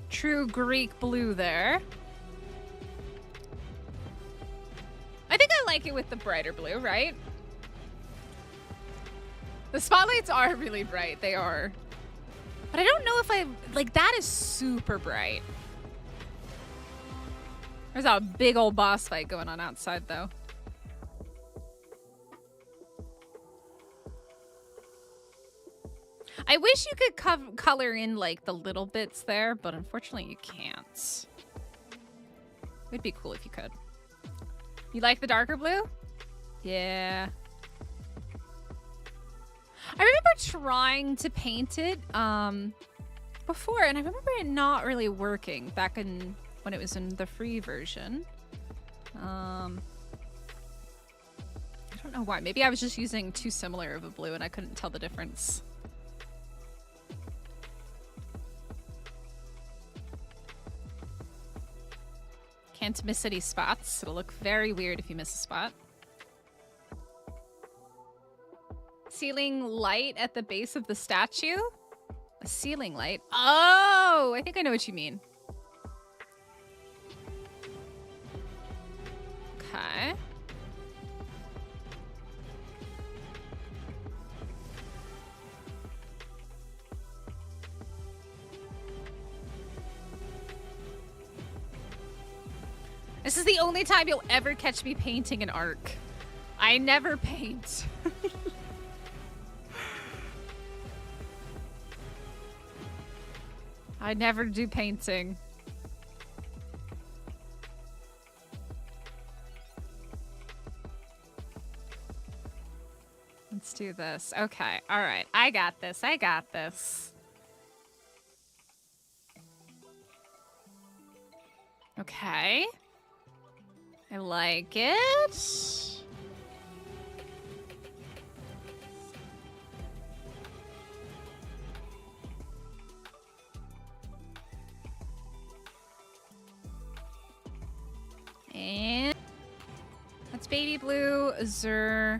True Greek blue there. I think I like it with the brighter blue, right? The spotlights are really bright. They are. But I don't know if I... Like, that is super bright. There's a big old boss fight going on outside, though. I wish you could color in, like, the little bits there, but unfortunately you can't. It'd be cool if you could. You like the darker blue? Yeah. I remember trying to paint it before, and I remember it not really working back in when it was in the free version. I don't know why. Maybe I was just using too similar of a blue and I couldn't tell the difference. Can't miss any spots. It'll look very weird if you miss a spot. Ceiling light at the base of the statue? A ceiling light? Oh, I think I know what you mean. Okay. This is the only time you'll ever catch me painting an Ark. I never paint. I never do painting. Let's do this. Okay. All right. I got this. I got this. Okay. I like it. And that's baby blue, azure.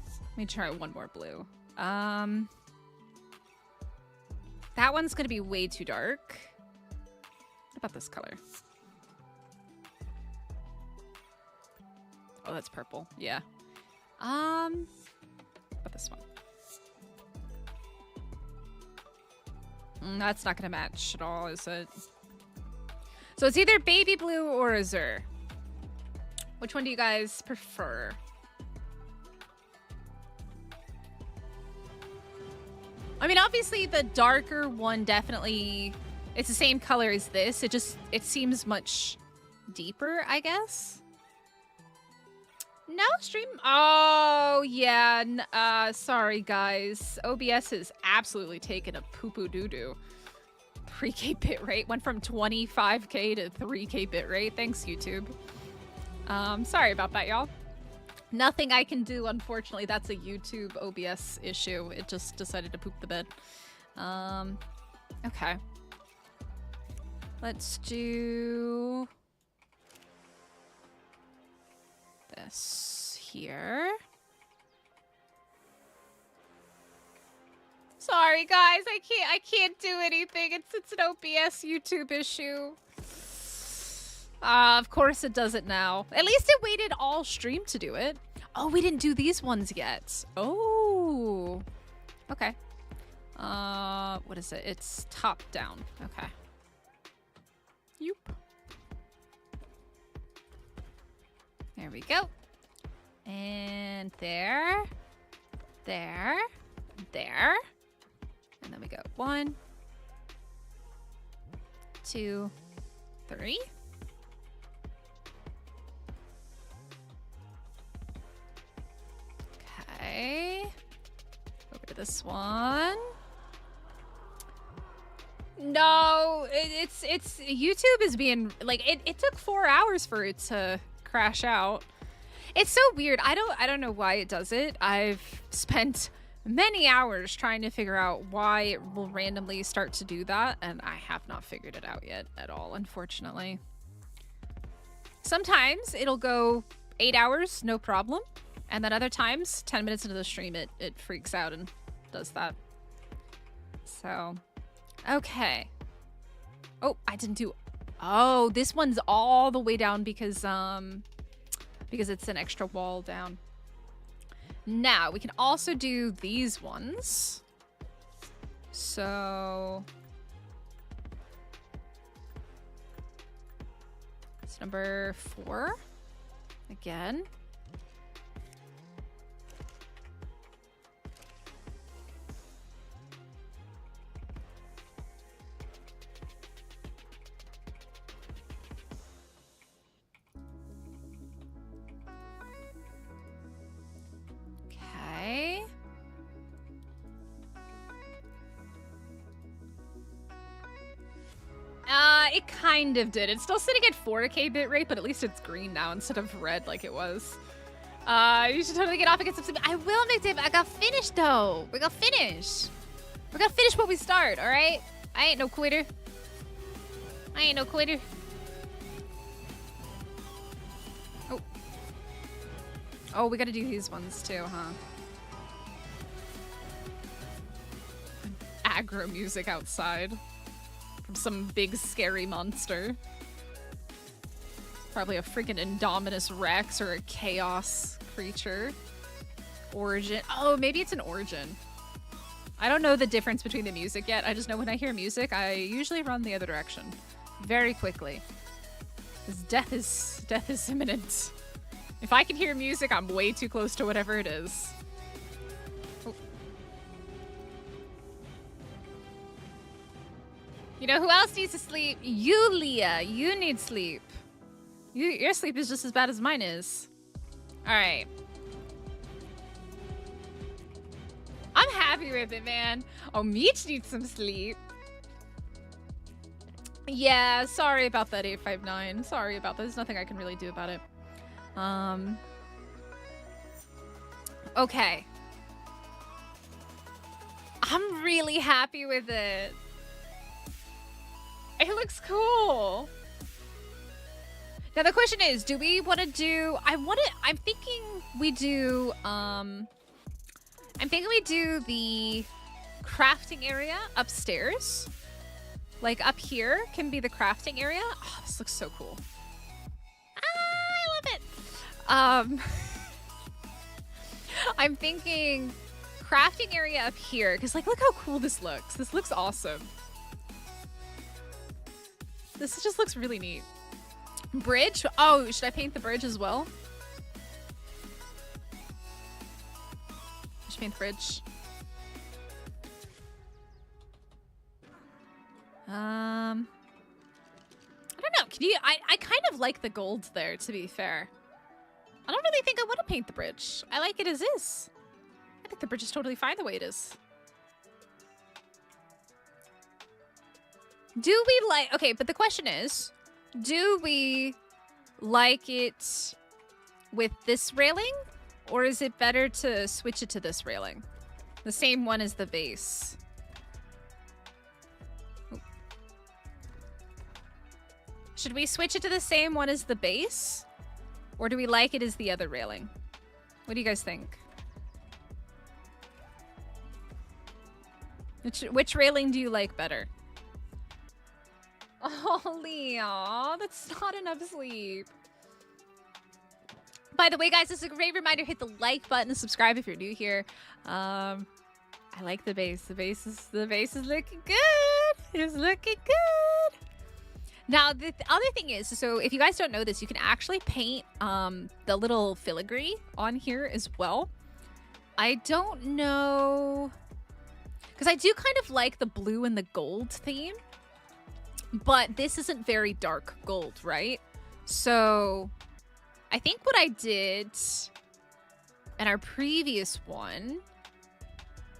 Let me try one more blue. That one's gonna be way too dark. What about this color? Oh, that's purple. Yeah. What about this one? That's not gonna match at all, is it? So it's either baby blue or azure. Which one do you guys prefer? I mean, obviously the darker one definitely, it's the same color as this. It seems much deeper, I guess. No stream. Oh, yeah. Sorry, guys. OBS has absolutely taken a poo-poo doo-doo. 3K bitrate went from 25K to 3K bitrate. Thanks, YouTube. Sorry about that, y'all. Nothing I can do, unfortunately. That's a YouTube OBS issue. It just decided to poop the bed. Okay. Let's do this here. Sorry, guys. I can't do anything. It's an OBS YouTube issue. Of course it does it now. At least it waited all stream to do it. Oh, we didn't do these ones yet. Oh. Okay. What is it? It's top down. Okay. Yoop. There we go. And there. There. There. And then we go 1, 2, 3. Okay. Over to this one. No, it's YouTube is being like it took 4 hours for it to crash out. It's so weird. I don't know why it does it. I've spent many hours trying to figure out why it will randomly start to do that, and I have not figured it out yet at all, unfortunately. Sometimes it'll go 8 hours, no problem. And then other times, 10 minutes into the stream, it freaks out and does that. So, okay. Oh, I didn't do... Oh, this one's all the way down because it's an extra wall down. Now, we can also do these ones. So... it's number 4. Again. Okay. It kind of did. It's still sitting at 4K bitrate, but at least it's green now instead of red like it was. You should totally get off and get some sleep. I will, McDave. I got finished, though. We're gonna finish. We're gonna finish what we start, all right? I ain't no quitter. I ain't no quitter. Oh. Oh, we gotta do these ones, too, huh? Aggro music outside. From some big scary monster. Probably a freaking Indominus Rex or a Chaos creature. Origin. Oh, maybe it's an Origin. I don't know the difference between the music yet. I just know when I hear music, I usually run the other direction. Very quickly. Because death is imminent. If I can hear music, I'm way too close to whatever it is. You know who else needs to sleep? You, Leah. You need sleep. Your sleep is just as bad as mine is. All right. I'm happy with it, man. Oh, Meech needs some sleep. Yeah, sorry about that, 859. Sorry about that. There's nothing I can really do about it. Okay. I'm really happy with it. It looks cool. Now the question is, do we want to do... I'm thinking we do... I'm thinking we do the crafting area upstairs. Like up here can be the crafting area. Oh, this looks so cool. I love it. I'm thinking crafting area up here because, like, look how cool this looks. This looks awesome. This just looks really neat. Bridge? Oh, should I paint the bridge as well? I should paint the bridge. I don't know. Can you? I kind of like the gold there, to be fair. I don't really think I want to paint the bridge. I like it as is. I think the bridge is totally fine the way it is. Do we like... Okay, but the question is, do we like it with this railing? Or is it better to switch it to this railing? The same one as the base. Should we switch it to the same one as the base? Or do we like it as the other railing? What do you guys think? Which railing do you like better? Oh, Leah, that's not enough sleep. By the way, guys, this is a great reminder. Hit the like button and subscribe if you're new here. I like the base. The base is looking good. It's looking good. Now, the other thing is, so if you guys don't know this, you can actually paint the little filigree on here as well. I don't know, because I do kind of like the blue and the gold theme, but this isn't very dark gold, right? So I think what I did in our previous one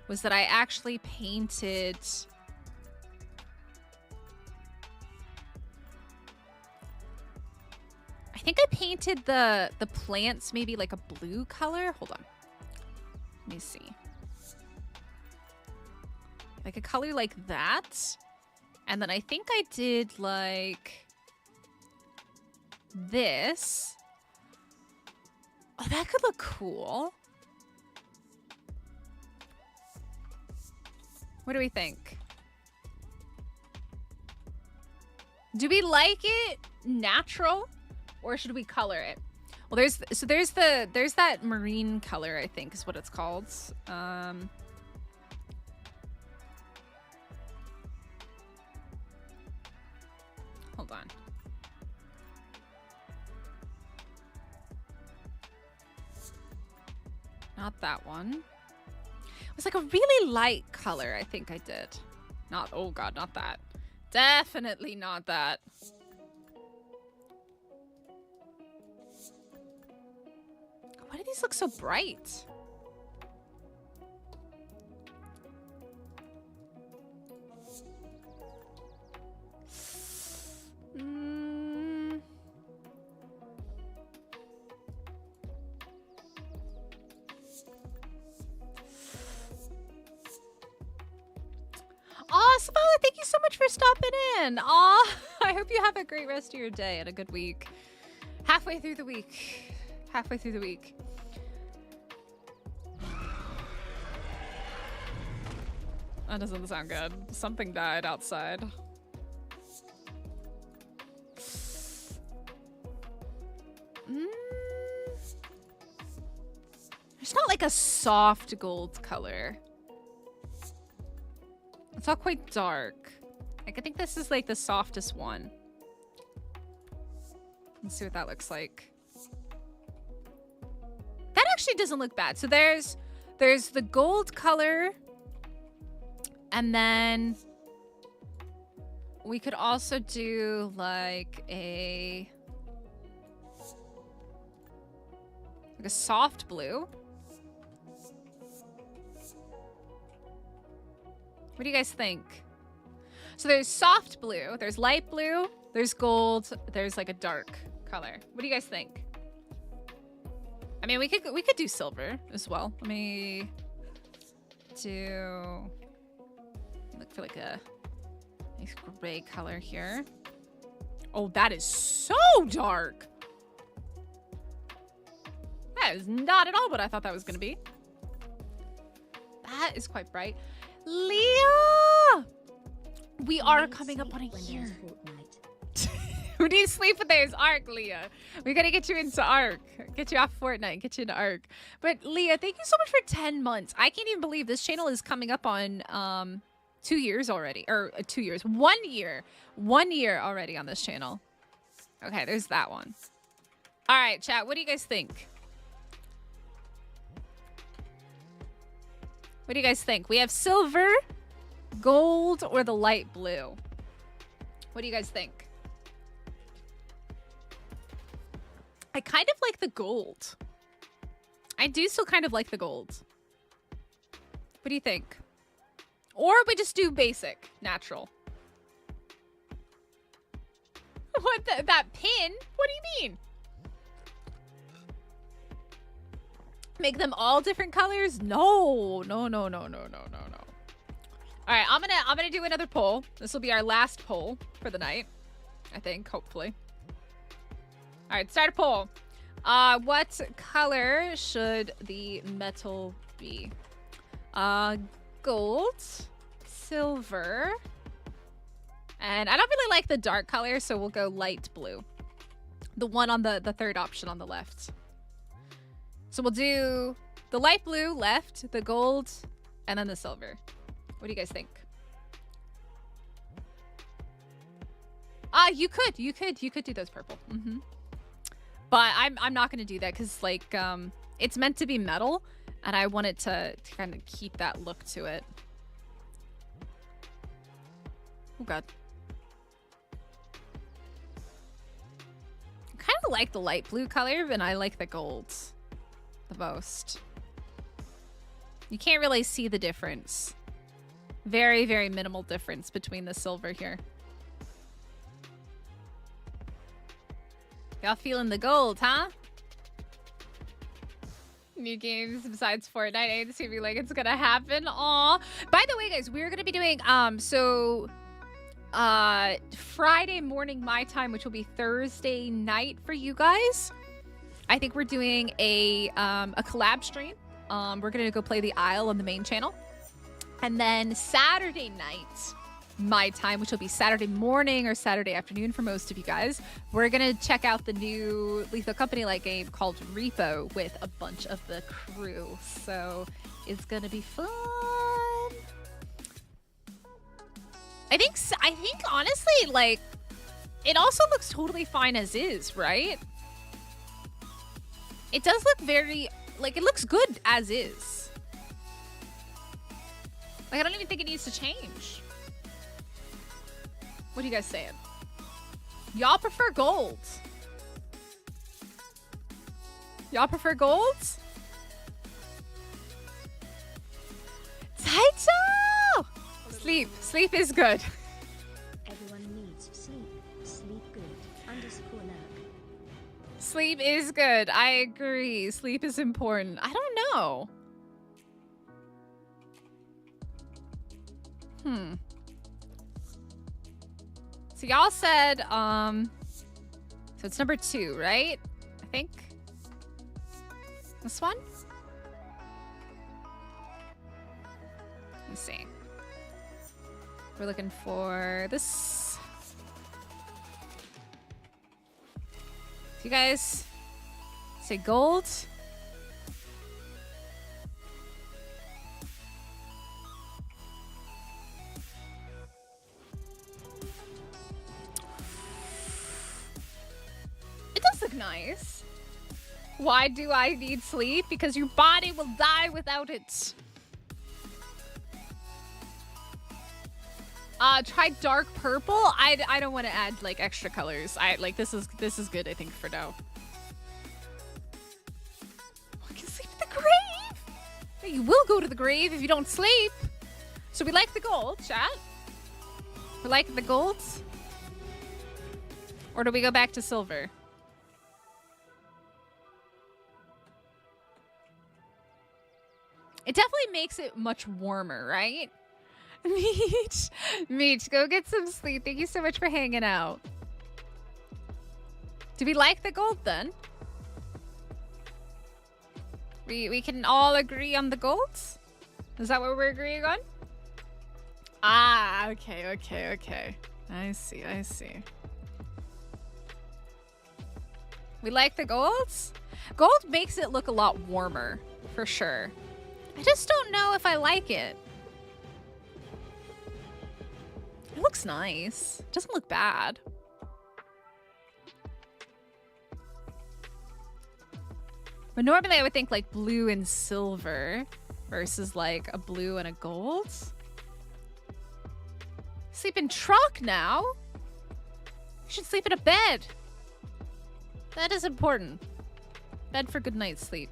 was that I actually painted... I think I painted the plants maybe like a blue color. Hold on. Let me see. Like a color like that. And then I think I did like this. Oh, that could look cool. What do we think? Do we like it natural? Or should we color it? Well, there's that marine color, I think is what it's called. Hold on. Not that one. It was like a really light color, I think I did. Not, oh God, not that. Definitely not that. Why do these look so bright? Oh, Savannah, thank you so much for stopping in. Oh, I hope you have a great rest of your day and a good week. Halfway through the week. Halfway through the week. That doesn't sound good. Something died outside. It's not like a soft gold color. It's all quite dark. Like, I think this is like the softest one. Let's see what that looks like. That actually doesn't look bad. So there's the gold color, and then we could also do like a soft blue. What do you guys think? So there's soft blue, there's light blue, there's gold, there's like a dark color. What do you guys think? I mean, we could do silver as well. Let me look for like a nice gray color here. Oh, that is so dark. That is not at all what I thought that was gonna be. That is quite bright. Leah! We are coming up on a year. We need to sleep with those Ark, Leah. We gotta get you into Ark. Get you off Fortnite, get you into Ark. But Leah, thank you so much for 10 months. I can't even believe this channel is coming up on 2 years already. Or 2 years. 1 year. 1 year already on this channel. Okay, there's that one. All right, chat, what do you guys think? What do you guys think? We have silver, gold, or the light blue. What do you guys think? I kind of like the gold. I do still kind of like the gold. What do you think? Or we just do basic, natural. What, that pin? What do you mean? Make them all different colors? No. All right, I'm gonna do another poll. This will be our last poll for the night, I think, hopefully. All right, start a poll. What color should the metal be? Gold, silver, and I don't really like the dark color, so we'll go light blue. The one on the third option on the left. So we'll do the light blue left, the gold, and then the silver. What do you guys think? You could do those purple. But I'm not gonna do that because like it's meant to be metal, and I want it to kind of keep that look to it. Oh god. I kind of like the light blue color, and I like the gold the most. You can't really see the difference. Very, very minimal difference between the silver here. Y'all feeling the gold, huh? New games besides Fortnite. I hate to see me like it's gonna happen. Aw. By the way, guys, we're gonna be doing Friday morning my time, which will be Thursday night for you guys. I think we're doing a collab stream. We're gonna go play the Isle on the main channel. And then Saturday night, my time, which will be Saturday morning or Saturday afternoon for most of you guys, we're gonna check out the new Lethal Company like game called Repo with a bunch of the crew. So it's gonna be fun. I think honestly, like, it also looks totally fine as is, right? It does look very, like, it looks good as is. Like, I don't even think it needs to change. What are you guys saying? Y'all prefer gold? Y'all prefer gold? Taito! Sleep is good. Everyone needs sleep. Sleep good. _lag. Sleep is good. I agree. Sleep is important. I don't know. So y'all said, so it's number 2, right? I think. This one? Let's see. We're looking for this. So you guys say gold. It does look nice. Why do I need sleep? Because your body will die without it. Try dark purple. I don't want to add like extra colors. This is good, I think, for now. I can sleep in the grave. You will go to the grave if you don't sleep. So we like the gold, chat. We like the gold? Or do we go back to silver? It definitely makes it much warmer, right? Meech, Meech, go get some sleep. Thank you so much for hanging out. Do we like the gold then? We can all agree on the gold? Is that what we're agreeing on? Ah, okay, okay, okay. I see, I see. We like the golds? Gold makes it look a lot warmer, for sure. I just don't know if I like it. It looks nice. It doesn't look bad. But normally I would think like blue and silver versus like a blue and a gold. Sleep in truck now? You should sleep in a bed. That is important. Bed for good night's sleep.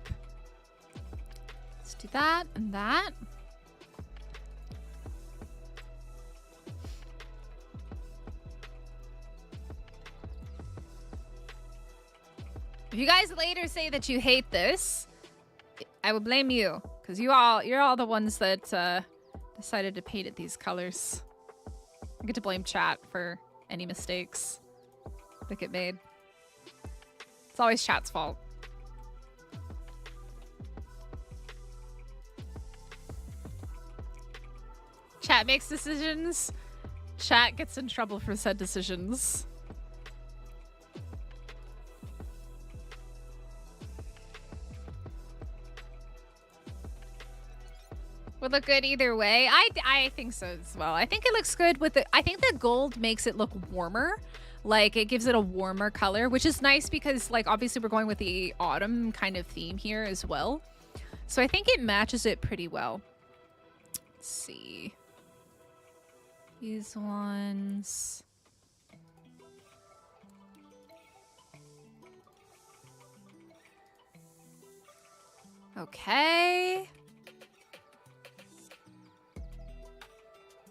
Let's do that and that. If you guys later say that you hate this, I will blame you, because you're all the ones that decided to paint it these colors. I get to blame chat for any mistakes that get made. It's always chat's fault. Chat makes decisions. Chat gets in trouble for said decisions. Would look good either way. I think so as well. I think it looks good with the... I think the gold makes it look warmer. Like, it gives it a warmer color, which is nice because, like, obviously we're going with the autumn kind of theme here as well. So I think it matches it pretty well. Let's see. These ones... Okay.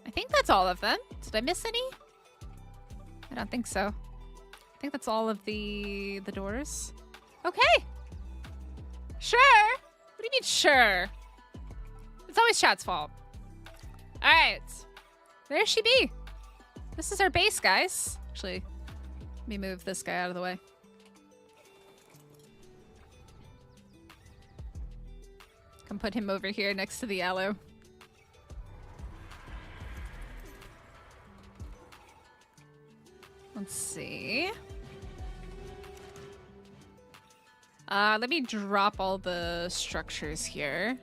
I think that's all of them. Did I miss any? I don't think so. I think that's all of the doors. Okay. Sure. What do you mean sure? It's always chat's fault. All right. There she be. This is our base, guys. Actually, let me move this guy out of the way. Come put him over here next to the aloe. Let's see. Let me drop all the structures here.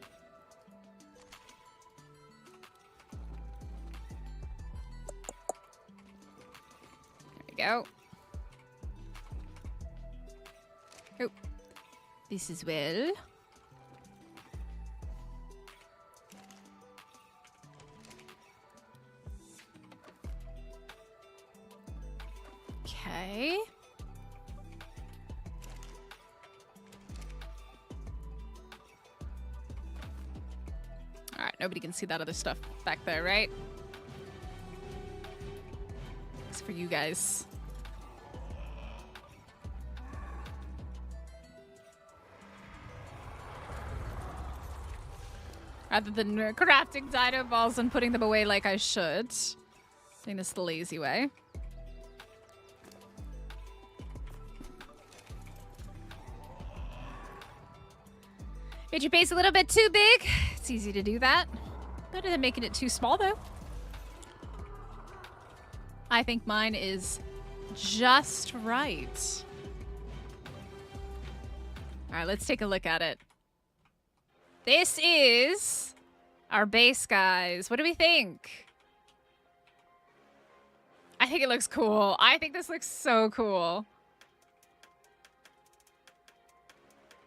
There we go. Oh, this as well. Okay. All right, nobody can see that other stuff back there, right? It's for you guys. Rather than crafting dino balls and putting them away like I should. I think this is the lazy way. Made your base a little bit too big. It's easy to do that. Better than making it too small, though. I think mine is just right. All right, let's take a look at it. This is our base, guys. What do we think? I think it looks cool. I think this looks so cool.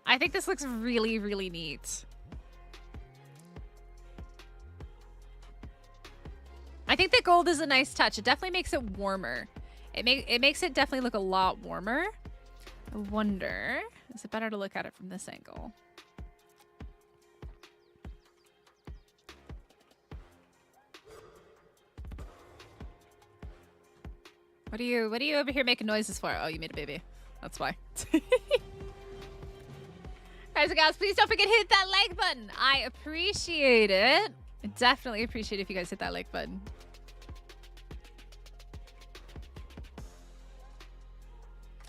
I think this looks really, really neat. I think the gold is a nice touch. It definitely makes it warmer. It makes it definitely look a lot warmer. I wonder, is it better to look at it from this angle? What are you over here making noises for? Oh, you made a baby. That's why. Guys and gals, please don't forget to hit that like button. I appreciate it. I definitely appreciate it if you guys hit that like button.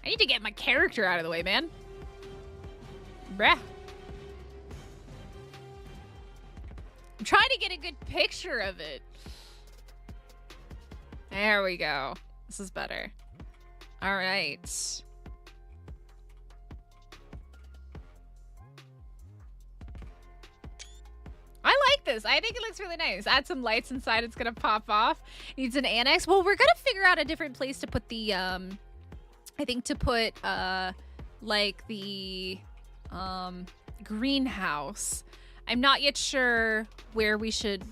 I need to get my character out of the way, man. Bruh. I'm trying to get a good picture of it. There we go. This is better. All right. I like this. I think it looks really nice. Add some lights inside. It's going to pop off. Needs an annex. Well, we're going to figure out a different place to put the, I think to put, like the, greenhouse. I'm not yet sure where we should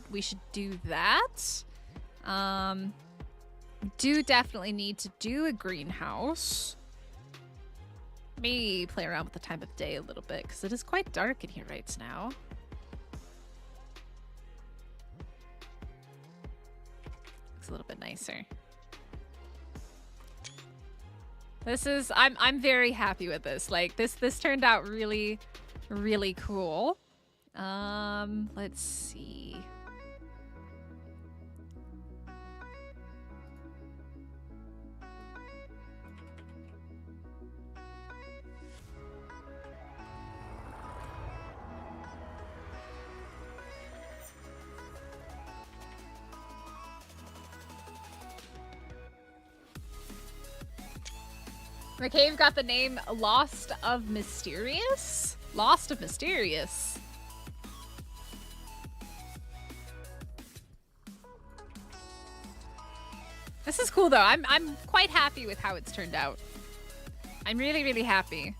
do that. Do definitely need to do a greenhouse. Maybe play around with the time of day a little bit because it is quite dark in here right now. Looks a little bit nicer. This is I'm very happy with this. Like this turned out really, really cool. Let's see. The cave got the name Lost of Mysterious? Lost of Mysterious. This is cool though. I'm quite happy with how it's turned out. I'm really, really happy.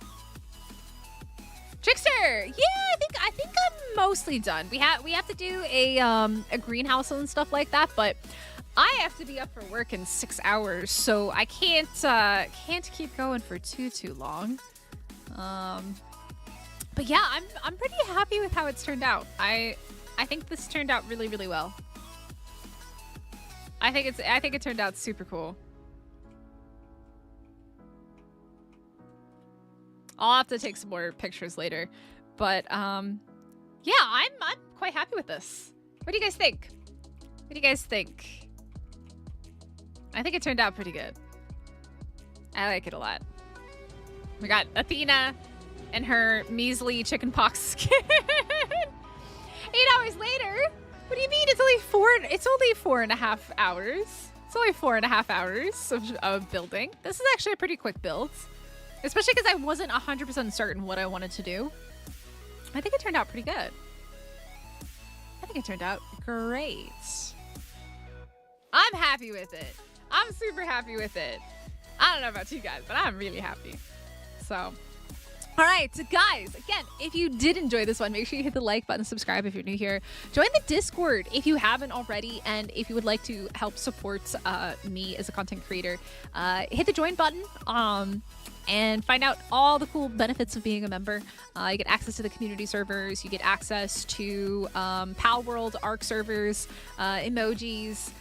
Trickster! Yeah, I think I'm mostly done. We have to do a greenhouse and stuff like that, but I have to be up for work in 6 hours, so I can't keep going for too long. But yeah, I'm pretty happy with how it's turned out. I think this turned out really, really well. I think it turned out super cool. I'll have to take some more pictures later, but yeah, I'm quite happy with this. What do you guys think? What do you guys think? I think it turned out pretty good. I like it a lot. We got Athena and her measly chickenpox skin. 8 hours later. What do you mean? It's only 4.5 hours. It's only 4.5 hours of building. This is actually a pretty quick build, especially because I wasn't 100% certain what I wanted to do. I think it turned out pretty good. I think it turned out great. I'm happy with it. I'm super happy with it. I don't know about you guys, but I'm really happy. So, all right, so guys, again, if you did enjoy this one, make sure you hit the like button, subscribe if you're new here. Join the Discord if you haven't already, and if you would like to help support me as a content creator, hit the join button and find out all the cool benefits of being a member. You get access to the community servers, you get access to Pal World, Ark servers, emojis,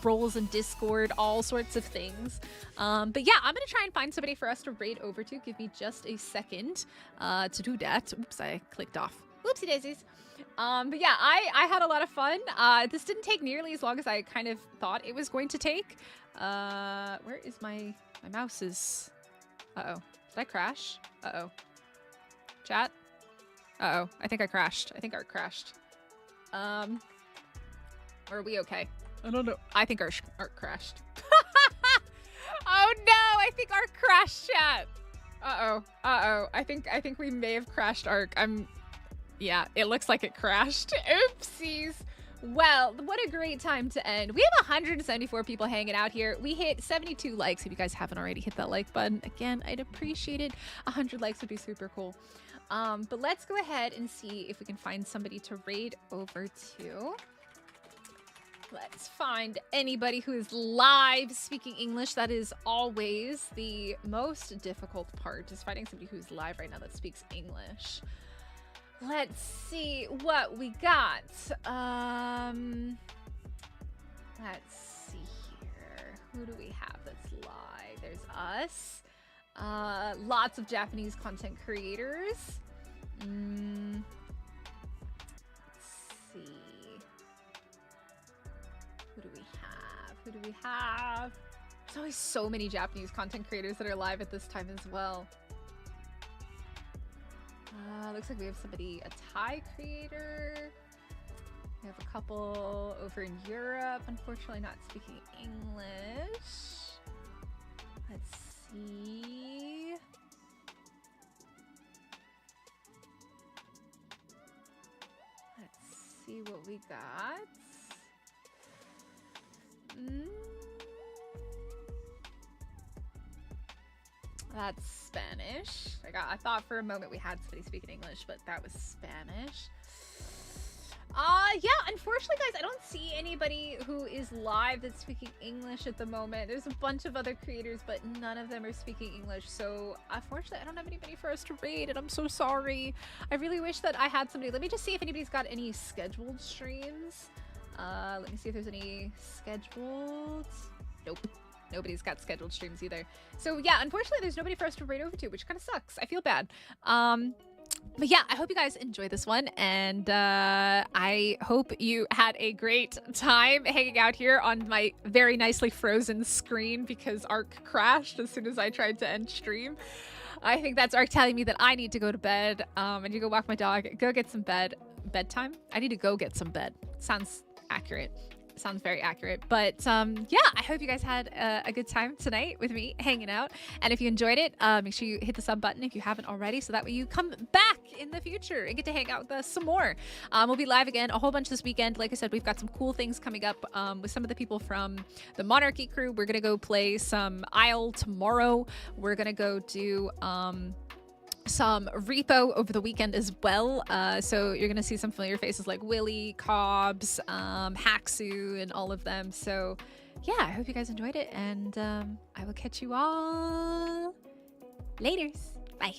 roles in Discord, all sorts of things. But yeah, I'm gonna try and find somebody for us to raid over to. Give me just a second to do that. Oops, I clicked off. Oopsie daisies. But yeah, I had a lot of fun. This didn't take nearly as long as I kind of thought it was going to take. Where is my mouse is... Uh-oh. Did I crash? Uh-oh. Chat? Uh-oh. I think I crashed. I think Ark crashed. Or are we okay? I don't know. I think Ark crashed. Oh no! I think Ark crashed, chat. Uh-oh. Uh-oh. I think we may have crashed Ark. Yeah, it looks like it crashed. Oopsies. Well, what a great time to end. We have 174 people hanging out here. We hit 72 likes. If you guys haven't already hit that like button, again, I'd appreciate it. 100 likes would be super cool. But let's go ahead and see if we can find somebody to raid over to. Let's find anybody who is live speaking English. That is always the most difficult part, is finding somebody who's live right now that speaks English. Let's see what we got. Let's see here. Who do we have that's live? There's us. Lots of Japanese content creators. Let's see. Who do we have? Who do we have? There's always so many Japanese content creators that are live at this time as well. Looks like we have somebody, a Thai creator. We have a couple over in Europe, unfortunately not speaking English. Let's see. Let's see what we got. That's Spanish. I thought for a moment we had somebody speaking English, but that was Spanish. Yeah, unfortunately, guys, I don't see anybody who is live that's speaking English at the moment. There's a bunch of other creators, but none of them are speaking English. So, unfortunately, I don't have anybody for us to raid, and I'm so sorry. I really wish that I had somebody. Let me just see if anybody's got any scheduled streams. Let me see if there's any scheduled. Nope. Nobody's got scheduled streams either. So, yeah, unfortunately, there's nobody for us to raid over to, which kind of sucks. I feel bad. But yeah, I hope you guys enjoyed this one, and I hope you had a great time hanging out here on my very nicely frozen screen because Ark crashed as soon as I tried to end stream. I think that's Ark telling me that I need to go to bed. I need to go walk my dog, go get some bedtime. I need to go get some bed. Sounds accurate. Sounds very accurate. But yeah, I hope you guys had a good time tonight with me hanging out. And if you enjoyed it, make sure you hit the sub button if you haven't already, so that way you come back in the future and get to hang out with us some more. We'll be live again a whole bunch this weekend. Like I said, we've got some cool things coming up with some of the people from the Monarchy crew. We're gonna go play some Isle tomorrow. We're gonna go do some repo over the weekend as well, so you're gonna see some familiar faces like Willie, Cobbs, Haxu, and all of them. So yeah, I hope you guys enjoyed it, and I will catch you all later. Bye.